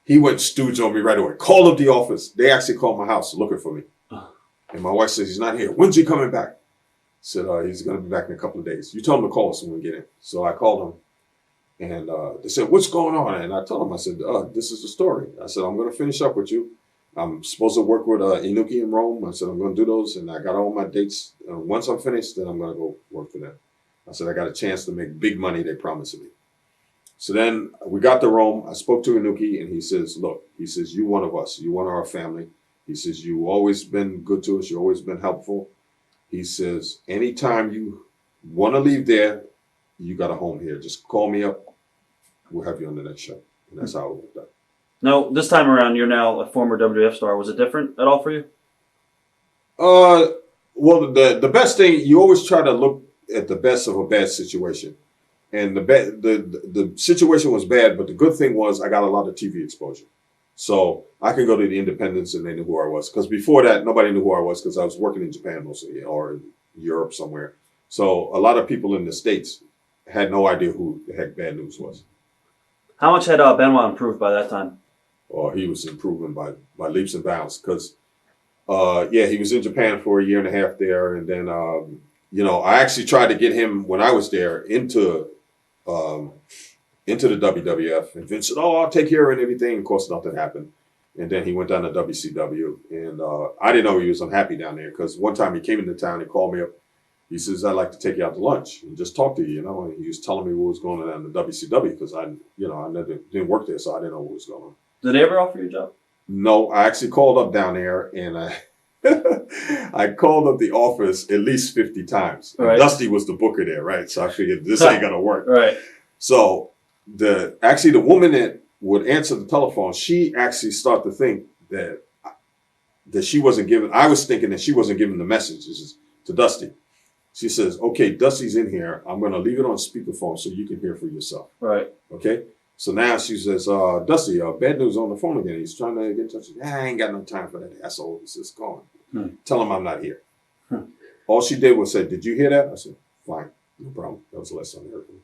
He went stooge on me right away. Called up the office. They actually called my house looking for me. And my wife says, he's not here. When's he coming back? I said, he's going to be back in a couple of days. You tell him to call us when we get in. So I called him. And they said, what's going on? And I told him, I said, this is the story. I said, I'm going to finish up with you. I'm supposed to work with Inoki in Rome. I said, I'm going to do those. And I got all my dates. Once I'm finished, then I'm going to go work for them. I said, I got a chance to make big money they promised me. So then we got to Rome. I spoke to Inoki and he says, look, he says, you one of us. You one of our family. He says, you've always been good to us. You've always been helpful. He says, anytime you want to leave there, you got a home here. Just call me up. We'll have you on the next show. And that's how it worked out. No, this time around, you're now a former WWF star. Was it different at all for you? Well, the best thing, you always try to look at the best of a bad situation. And the situation was bad, but the good thing was I got a lot of TV exposure. So I can go to the independents and they knew who I was. Because before that, nobody knew who I was because I was working in Japan mostly or in Europe somewhere. So a lot of people in the States had no idea who the heck Bad News was. How much had Benoit improved by that time? Oh, he was improving by leaps and bounds because, he was in Japan for a year and a half there. And then, I actually tried to get him when I was there into into the WWF. And Vince said, "Oh, I'll take care of it and everything." Of course, nothing happened. And then he went down to WCW. And I didn't know he was unhappy down there because one time he came into town, he called me up. He says, "I'd like to take you out to lunch and just talk to you, you know." And he was telling me what was going on in the WCW because I never didn't work there, so I didn't know what was going on. Did they ever offer you a job? No, I actually called up down there and I called up the office at least 50 times. Right. Dusty was the booker there, right? So I figured this ain't gonna work. Right. So the woman that would answer the telephone, she actually started to think that she wasn't giving. I was thinking that she wasn't giving the messages to Dusty. She says, "Okay, Dusty's in here. I'm going to leave it on speakerphone so you can hear for yourself." Right. Okay. So now she says, "Dusty, bad news on the phone again. He's trying to get in touch with you." "I ain't got no time for that asshole." He says, "Go on. Tell him I'm not here." All she did was say, "Did you hear that?" I said, "Fine, no problem." That was the last time I heard from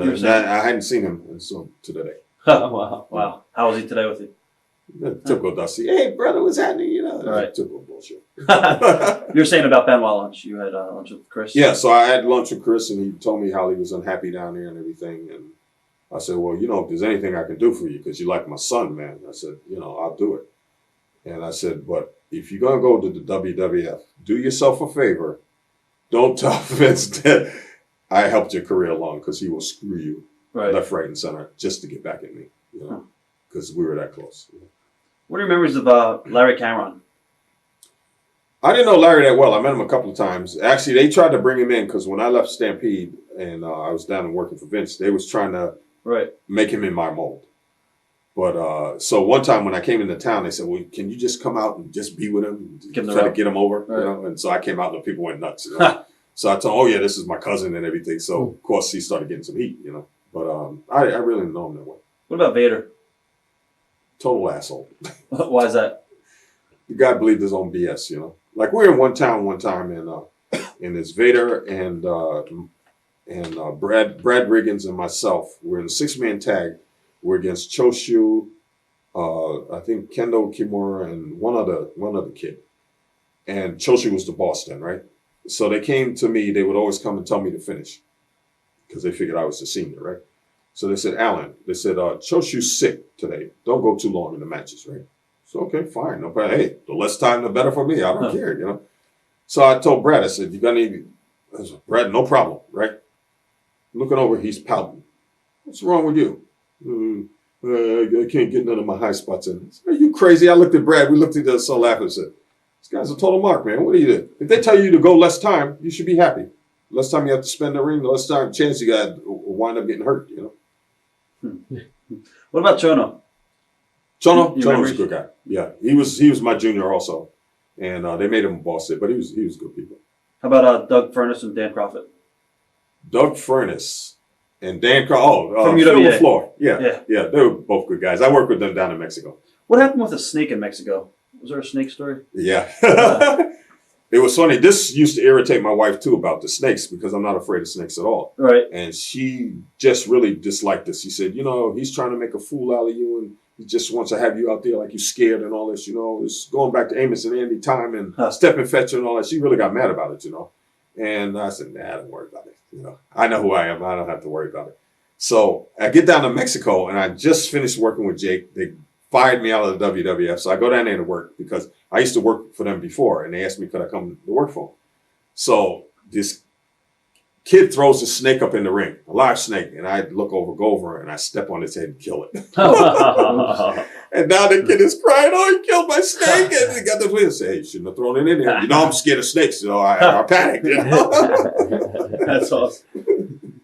him. I hadn't seen him until today. Wow. How was he today with you? Typical Dusty. "Hey, brother, what's happening?" You know, right. Typical bullshit. You were saying about Benoit lunch. You had lunch with Chris? Yeah, so I had lunch with Chris, and he told me how he was unhappy down there and everything. And I said, "Well, if there's anything I can do for you, because you like my son, man," I said, "I'll do it." And I said, "But if you're going to go to the WWF, do yourself a favor. Don't tell Vince that I helped your career along, because he will screw you left, right, and center just to get back at me, because we were that close." What are your memories of Larry Cameron? I didn't know Larry that well. I met him a couple of times. Actually, they tried to bring him in because when I left Stampede and I was down and working for Vince, they was trying to make him in my mold. But so one time when I came into town, they said, "Well, can you just come out and just be with him, try to get him over?" Right. And so I came out and the people went nuts. So I told him, "Oh yeah, this is my cousin and everything." So of course he started getting some heat, But I really didn't know him that well. What about Vader? Total asshole. Why is that? The guy believed his own BS, Like we were in one town one time, and it's Vader and Brad Riggins and myself. We're in a 6-man tag. We're against Choshu, I think Kendo Kimura, and one other kid. And Choshu was the boss then, right? So they came to me. They would always come and tell me to finish because they figured I was the senior, right? So they said, "Alan," they said, "Choshu's sick today. Don't go too long in the matches, right?" So, okay, fine. No problem. Hey, the less time, the better for me. I don't care, So I told Brad, I said, "You got any?" I said, "Brad, no problem, right?" Looking over, he's pouting. "What's wrong with you?" "I can't get none of my high spots in." I said, "Are you crazy?" I looked at Brad. We looked at each other, so laughing and said, "This guy's a total mark, man. What do you do? If they tell you to go less time, you should be happy. Less time you have to spend in the ring, the less time chance you got to wind up getting hurt, What about Chono? Chono was a good guy. Yeah, he was my junior also, and they made him a boss there, but he was good people. How about Doug Furnace and Dan Crawford? Doug Furnace and Dan Crawford. From UWA. Floor. Yeah, they were both good guys. I worked with them down in Mexico. What happened with the snake in Mexico? Was there a snake story? Yeah. It was funny. This used to irritate my wife, too, about the snakes, because I'm not afraid of snakes at all. Right. And she just really disliked this. She said, "He's trying to make a fool out of you, and he just wants to have you out there like you're scared and all this, It's going back to Amos and Andy time and Step and Fetcher and all that." She really got mad about it, And I said, "Nah, don't worry about it. I know who I am. I don't have to worry about it." So I get down to Mexico, and I just finished working with Jake. They fired me out of the WWF. So I go down there to work because I used to work for them before, and they asked me could I come to work for them. So this kid throws a snake up in the ring, a live snake, and I go over, and I step on his head and kill it. And now the kid is crying, "Oh, he killed my snake!" And he got the twin and say, "Hey, you shouldn't have thrown it in there. I'm scared of snakes, I panicked." That's awesome.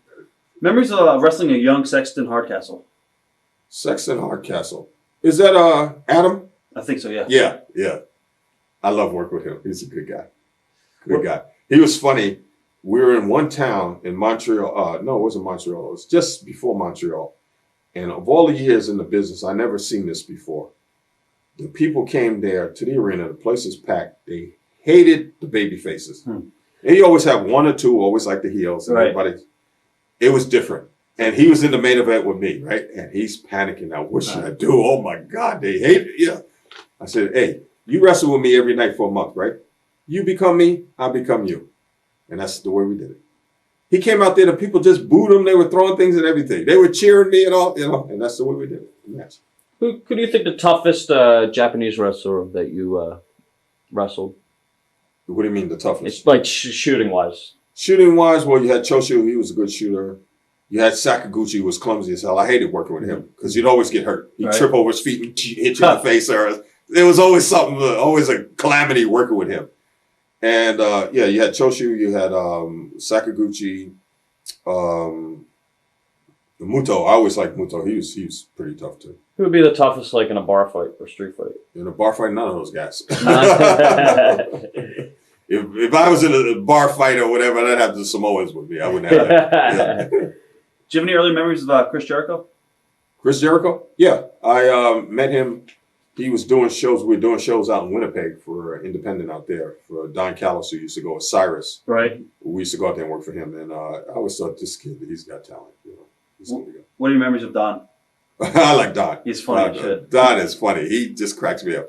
Memories of wrestling a young Sexton Hardcastle. Sexton Hardcastle. Is that Adam? I think so, yeah. Yeah. I love working with him. He's a good guy. Good guy. He was funny. We were in one town in Montreal. No, it wasn't Montreal. It was just before Montreal. And of all the years in the business, I never seen this before. The people came there to the arena. The place is packed. They hated the baby faces. And you always have one or two, always like the heels. And everybody. It was different. And he was in the main event with me, right? And he's panicking now. What should I do? Oh, my God. They hate it. Yeah. I said, "Hey, you wrestle with me every night for a month, right? You become me, I become you." And that's the way we did it. He came out there, the people just booed him. They were throwing things and everything. They were cheering me and all, and that's the way we did it. Yes. Who do you think the toughest Japanese wrestler that you wrestled? What do you mean the toughest? It's like shooting wise. Shooting wise, well, you had Choshu. He was a good shooter. You had Sakaguchi, who was clumsy as hell. I hated working with him because you'd always get hurt. He'd trip over his feet and hit you in the face. Or there was always something, always a calamity working with him. And you had Choshu, you had Sakaguchi, Muto. I always liked Muto. He was pretty tough too. Who would be the toughest, like in a bar fight or street fight? In a bar fight, none of those guys. If I was in a bar fight or whatever, I'd have the Samoans with me. I wouldn't have that. Yeah. Do you have any early memories of Chris Jericho? Chris Jericho? Yeah. I met him. He was doing shows. We were doing shows out in Winnipeg for Independent out there for Don Callis, who used to go with Cyrus. Right. We used to go out there and work for him. And I always thought, this kid, he's got talent. What are your memories of Don? I like Don. He's funny. Don is funny. He just cracks me up,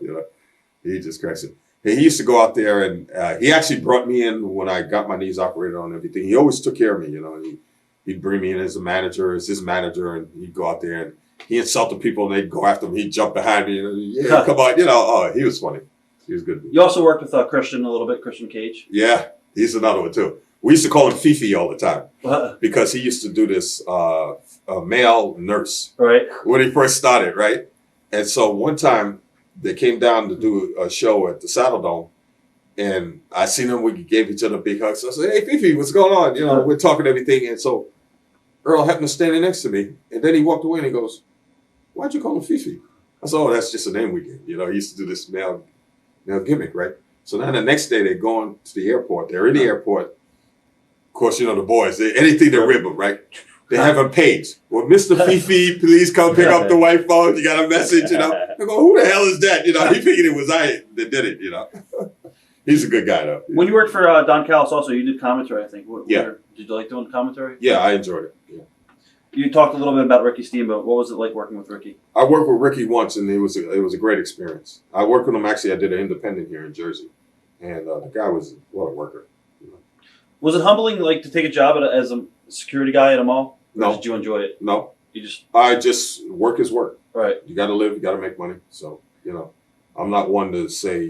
He just cracks it. He used to go out there and he actually brought me in when I got my knees operated on and everything. He always took care of me, He'd bring me in as his manager, and he'd go out there and he insulted people and they'd go after him. He'd jump behind me and come on, he was funny. He was good. You also worked with Christian a little bit, Christian Coage. Yeah, he's another one too. We used to call him Fifi all the time because he used to do this male nurse when he first started, right? And so one time they came down to do a show at the Saddle Dome, and I seen him. We gave each other big hugs. So I said, "Hey, Fifi, what's going on?" We're talking everything, and so Earl happened to standing next to me, and then he walked away and he goes, "Why'd you call him Fifi?" I said, "Oh, that's just a name we gave." He used to do this male gimmick, right? So then the next day they're going to the airport. They're in the airport. Of course, the boys, anything to rib them, right? They have a page. Well, Mr. Fifi, please come pick up the white phone. You got a message, I go, who the hell is that? He figured it was I that did it, He's a good guy, though. When you worked for Don Callis also, you did commentary, I think. Did you like doing commentary? Yeah, I enjoyed it. Yeah. You talked a little bit about Ricky Steamboat. What was it like working with Ricky? I worked with Ricky once, and it was a great experience. I worked with him, actually. I did an independent here in Jersey. And the guy was, what a worker. Was it humbling, to take a job as a security guy at a mall? No. Or did you enjoy it? No. I just work is work. Right. You got to live. You got to make money. So, I'm not one to say,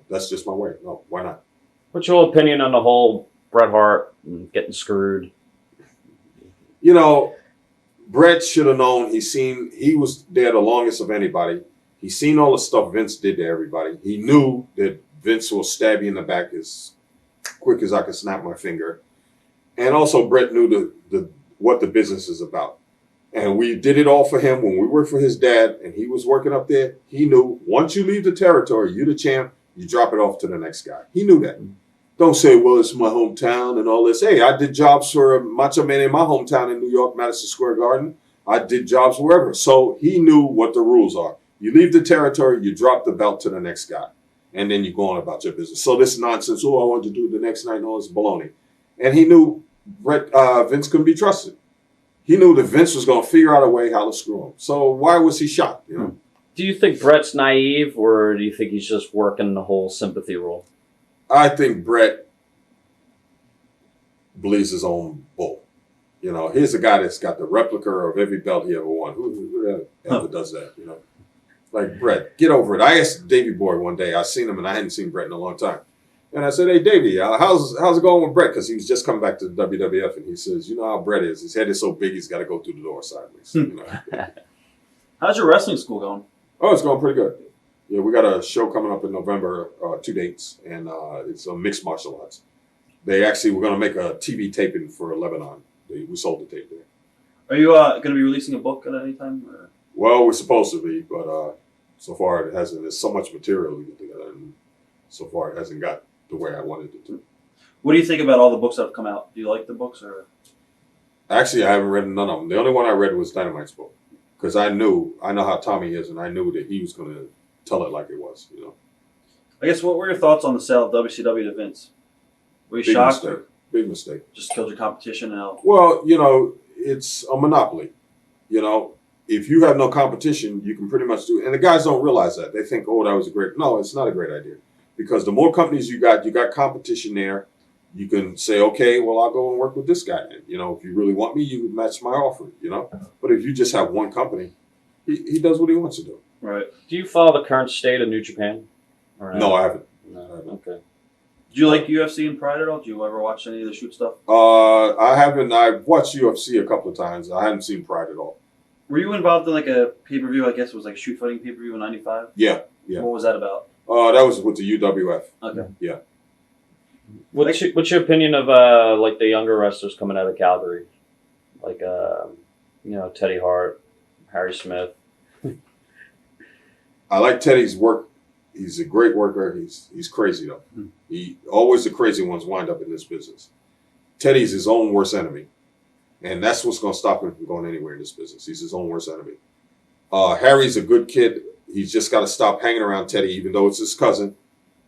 that's just my way. No, why not? What's your opinion on the whole Bret Hart getting screwed? Bret should have known. He was there the longest of anybody. He seen all the stuff Vince did to everybody. He knew that Vince will stab you in the back as quick as I could snap my finger. And also Bret knew what the business is about. And we did it all for him when we worked for his dad and he was working up there. He knew once you leave the territory, you're the champ, you drop it off to the next guy. He knew that. Don't say, well, it's my hometown and all this. Hey, I did jobs for Macho Man in my hometown in New York, Madison Square Garden. I did jobs wherever. So he knew what the rules are. You leave the territory, you drop the belt to the next guy. And then you go on about your business. So this nonsense, I want to do the next night, all this baloney. And he knew Vince couldn't be trusted. He knew that Vince was going to figure out a way how to screw him. So why was he shocked? Do you think Bret's naive, or do you think he's just working the whole sympathy role? I think Bret believes his own bull. Here's a guy that's got the replica of every belt he ever won. Who ever does that? Like, Bret, get over it. I asked Davey Boy one day. I seen him, and I hadn't seen Bret in a long time. And I said, hey, Davey, how's it going with Bret? Because he was just coming back to the WWF, and he says, you know how Bret is. His head is so big, he's got to go through the door sideways. How's your wrestling school going? Oh, it's going pretty good. Yeah, we got a show coming up in November, 2 dates, and it's a mixed martial arts. We're going to make a TV taping for Lebanon. We sold the tape there. Are you going to be releasing a book at any time? Or? Well, we're supposed to be, but so far it hasn't. There's so much material to get together, and so far it hasn't got the way I wanted it to. What do you think about all the books that have come out? Do you like the books? Or? Actually, I haven't read none of them. The only one I read was Dynamite's book, because I know how Tommy is, and I knew that he was going to tell it like it was. I guess, what were your thoughts on the sale of WCW to Vince? Were you shocked? Big mistake. Just killed your competition now. Well, it's a monopoly. If you have no competition, you can pretty much do it. And the guys don't realize that. They think, oh, that was a great... No, it's not a great idea. Because the more companies you got competition there. you can say, okay, well, I'll go and work with this guy. You know, if you really want me, you match my offer, you know. But if you just have one company, he does what he wants to do. Right. Do you follow the current state of New Japan? Or No, I haven't. No. Okay. Do you like UFC and Pride at all? Do you ever watch any of the shoot stuff? I haven't. I've watched UFC a couple of times. I haven't seen Pride at all. Were you involved in like a pay-per-view? I guess it was like a shoot fighting pay-per-view in '95. Yeah. What was that about? That was with the UWF. Okay. Yeah. What's your opinion of like the younger wrestlers coming out of Calgary, like Teddy Hart, Harry Smith? I like Teddy's work. He's a great worker. He's crazy though. He always the crazy ones wind up in this business. Teddy's his own worst enemy, and that's what's going to stop him from going anywhere in this business. He's his own worst enemy. Harry's a good kid. He's just got to stop hanging around Teddy, even though it's his cousin.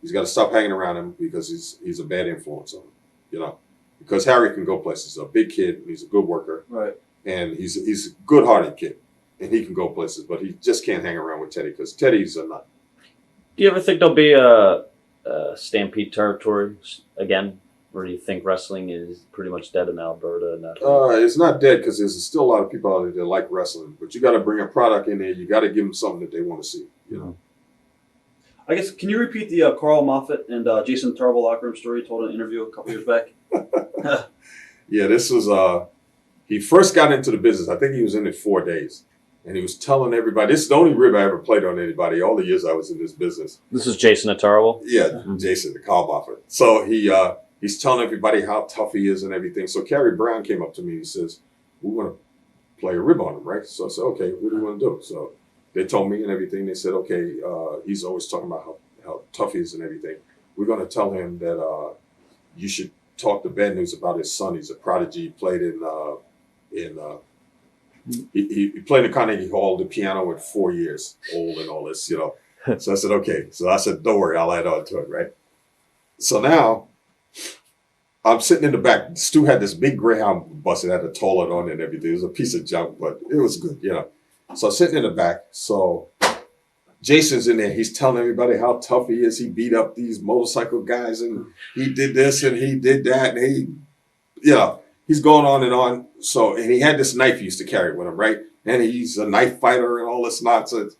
He's got to stop hanging around him because he's a bad influence on him, you know. Because Harry can go places. He's a big kid. He's a good worker, Right. and he's a good-hearted kid, and he can go places. But he just can't hang around with Teddy because Teddy's a nut. Do you ever think there'll be a Stampede territory again, or do you think wrestling is pretty much dead in Alberta? And It's not dead because there's still a lot of people out there that like wrestling. But you got to bring a product in there. You got to give them something that they want to see, you know. I guess, can you repeat the Carl Moffat and Jason Tarble locker room story you told in an interview a couple years back? Yeah, this was, he first got into the business. I think he was in it 4 days. And he was telling everybody, this is the only rib I ever played on anybody all the years I was in this business. This is Jason Tarble? Yeah, Jason, the Carl Moffat. So he's telling everybody how tough he is and everything. So Kerry Brown came up to me and he says, we want to play a rib on him, right? So I said, okay, what do you want to do? So they told me and everything. They said, okay, he's always talking about how tough he is and everything. We're going to tell him that you should talk the bad news about his son. He's a prodigy. He played he played in Carnegie Hall, the piano at 4 years old and all this, you know. So I said, okay. So I said, don't worry, I'll add on to it, right? So now I'm sitting in the back. Stu had this big Greyhound bus that had a toilet on it and everything. It was a piece of junk, but it was good, you know. So I'm sitting in the back. So Jason's in there. He's telling everybody how tough he is. He beat up these motorcycle guys and he did this and he did that. And he, you know, he's going on and on. So, and he had this knife he used to carry with him, right? And he's a knife fighter and all this nonsense.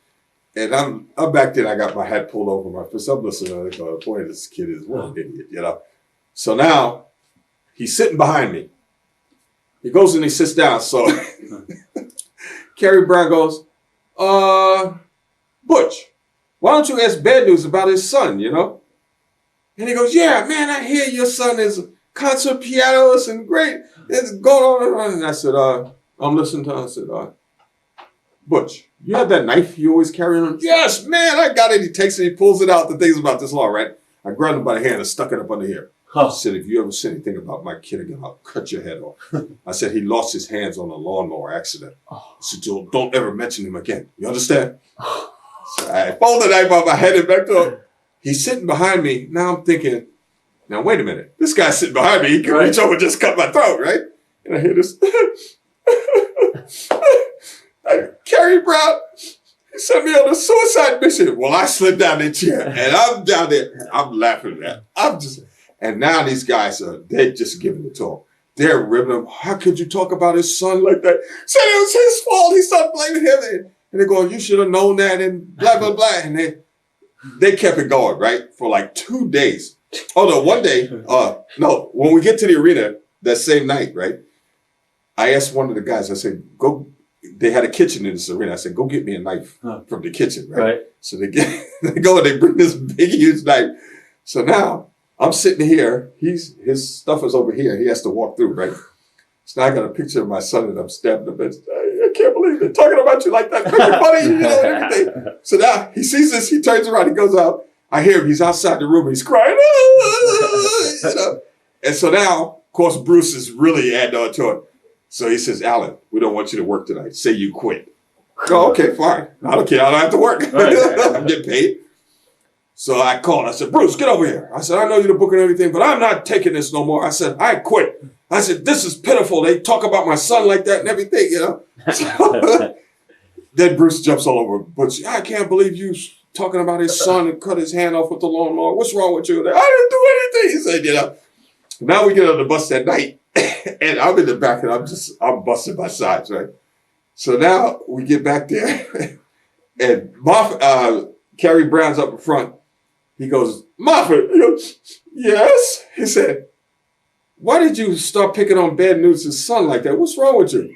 And I'm back there. I got my hat pulled over my fist. I'm listening. Boy, this kid is one idiot, you know. So now he's sitting behind me. He goes and he sits down. So Kerry Brown goes, Butch, why don't you ask bad news about his son, you know? And he goes, yeah, man, I hear your son is a concert pianist and great. It's going on and on. And I said, I'm listening to him. I said, Butch, you have that knife you always carry on? Yes, man, I got it. He takes it, he pulls it out. The thing's about this long, right? I grabbed him by the hand and stuck it up under here. I said, if you ever say anything about my kid again, I'll cut your head off. I said, he lost his hands on a lawnmower accident. I said, don't ever mention him again. You understand? So I pulled the knife off, I headed back to him. He's sitting behind me. Now I'm thinking, now wait a minute. This guy's sitting behind me. He can reach over and just cut my throat, right? And I hear this. Kerry Brown, he sent me on a suicide mission. Well, I slid down that chair and I'm down there. I'm laughing at that. And now these guys they're just giving it to him. They're ripping him. How could you talk about his son like that? Said it was his fault. He started blaming him. And they're going, you should have known that and blah, blah, blah. And they kept it going, right? For like 2 days. Oh, no, one day, when we get to the arena that same night, right? I asked one of the guys, I said, they had a kitchen in this arena. I said, go get me a knife from the kitchen, right? So they go and they bring this big, huge knife. So now I'm sitting here. His stuff is over here. He has to walk through, right? So now I got a picture of my son and I'm stabbing the bitch. I can't believe they're talking about you like that. Making funny, you know, and everything. So now he sees this. He turns around. He goes out. I hear him. He's outside the room. He's crying. You know? And so now, of course, Bruce is really adding on to it. So he says, Alan, we don't want you to work tonight. Say you quit. Oh, okay, fine. I don't care. I don't have to work. I'm getting paid. So I called. I said, Bruce, get over here. I said, I know you're the book and everything, but I'm not taking this no more. I said, I quit. I said, this is pitiful. They talk about my son like that and everything, you know. So, then Bruce jumps all over. But I can't believe you talking about his son and cut his hand off with the lawnmower. What's wrong with you? I didn't do anything. He said, you know. Now we get on the bus that night, and I'm in the back, and I'm busting my sides, right? So now we get back there, and Kerry Brown's up in front. He goes, Moffat, yes? He said, why did you start picking on Bad News' son like that? What's wrong with you?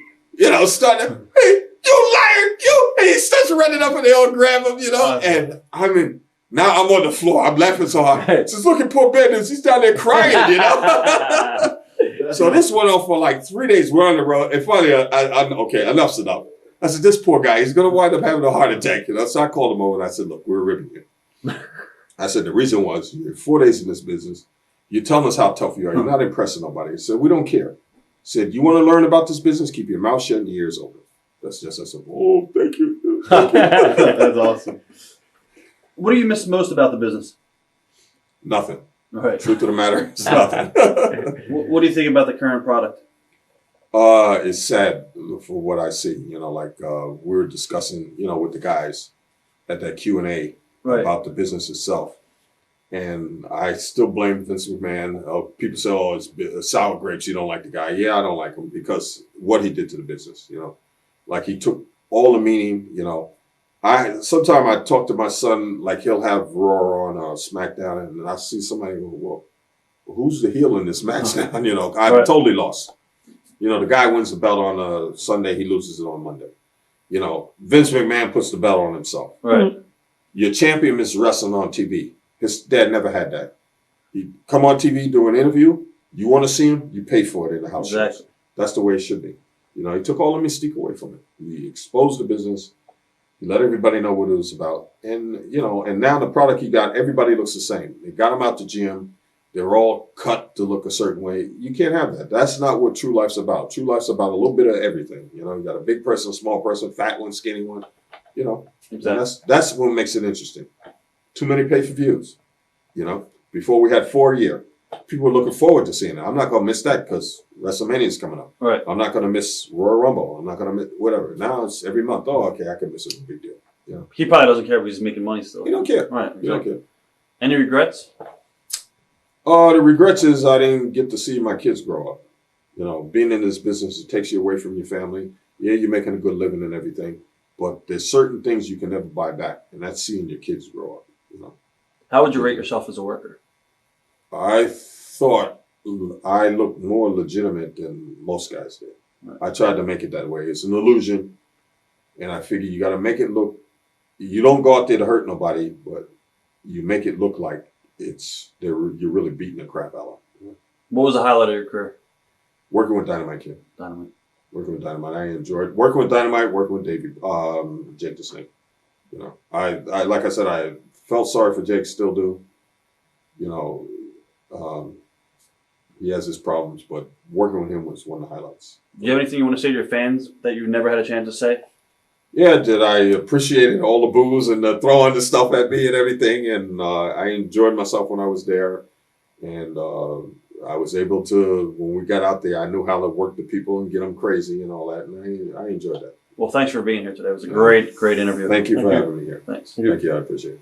Starting, hey, you liar, you! And he starts running up and they all grab him, and now I'm on the floor. I'm laughing so hard. Just look at poor Bad News. He's down there crying, So this went on for like 3 days. We're on the road. And finally, okay, enough's enough. I said, this poor guy, he's going to wind up having a heart attack. So I called him over and I said, look, we're ribbing you. I said, the reason was, you're 4 days in this business. You're telling us how tough you are. You're not impressing nobody. I said, we don't care. I said, you want to learn about this business? Keep your mouth shut and your ears open. That's just as simple. Oh, thank you. That's awesome. What do you miss most about the business? Nothing. Right. Truth of the matter, it's nothing. What do you think about the current product? It's sad for what I see. We were discussing, with the guys at that Q&A about the business itself. And I still blame Vince McMahon. People say, oh, it's sour grapes. You don't like the guy. Yeah, I don't like him because what he did to the business, Like he took all the meaning, Sometimes I talk to my son, like he'll have Raw on SmackDown, and I see somebody go, well, who's the heel in this match now? I'm totally lost. The guy wins the belt on a Sunday, he loses it on Monday. Vince McMahon puts the belt on himself. Right. Your champion is wrestling on TV. His dad never had that. He come on TV, do an interview. You want to see him, you pay for it in the house. Exactly. Shows. That's the way it should be. He took all the mystique away from it. He exposed the business. He let everybody know what it was about. And, and now the product he got, everybody looks the same. They got him out the gym. They're all cut to look a certain way. You can't have that. That's not what true life's about. True life's about a little bit of everything. You got a big person, a small person, fat one, skinny one. Exactly. That's what makes it interesting. Too many pay-per-views. Before we had 4 a year. People were looking forward to seeing it. I'm not going to miss that because WrestleMania is coming up. Right. I'm not going to miss Royal Rumble. I'm not going to miss whatever. Now it's every month. Oh, okay, I can miss it. No big deal. He probably doesn't care if he's making money still. He don't care. Right. Exactly. He don't care. Any regrets? The regrets is I didn't get to see my kids grow up. Being in this business, it takes you away from your family. Yeah, you're making a good living and everything, but there's certain things you can never buy back, and that's seeing your kids grow up. How would you rate yourself as a worker? I thought I looked more legitimate than most guys did. Right. I tried to make it that way. It's an illusion, and I figure you got to make it look. You don't go out there to hurt nobody, but you make it look like you're really beating the crap out of them. What was the highlight of your career? Working with Dynamite Kid. Working with Dynamite. I enjoyed working with Dynamite, working with Jake the Snake. I like I said, I felt sorry for Jake, still do. He has his problems, but working with him was one of the highlights. Do you have anything you want to say to your fans that you've never had a chance to say? Yeah, that I appreciated all the boos and the throwing the stuff at me and everything, and I enjoyed myself when I was there, and I was able to, when we got out there, I knew how to work the people and get them crazy and all that, and I enjoyed that. Well, thanks for being here today. It was a great interview. Thank you for having me here. Thanks. Thank you. I appreciate it.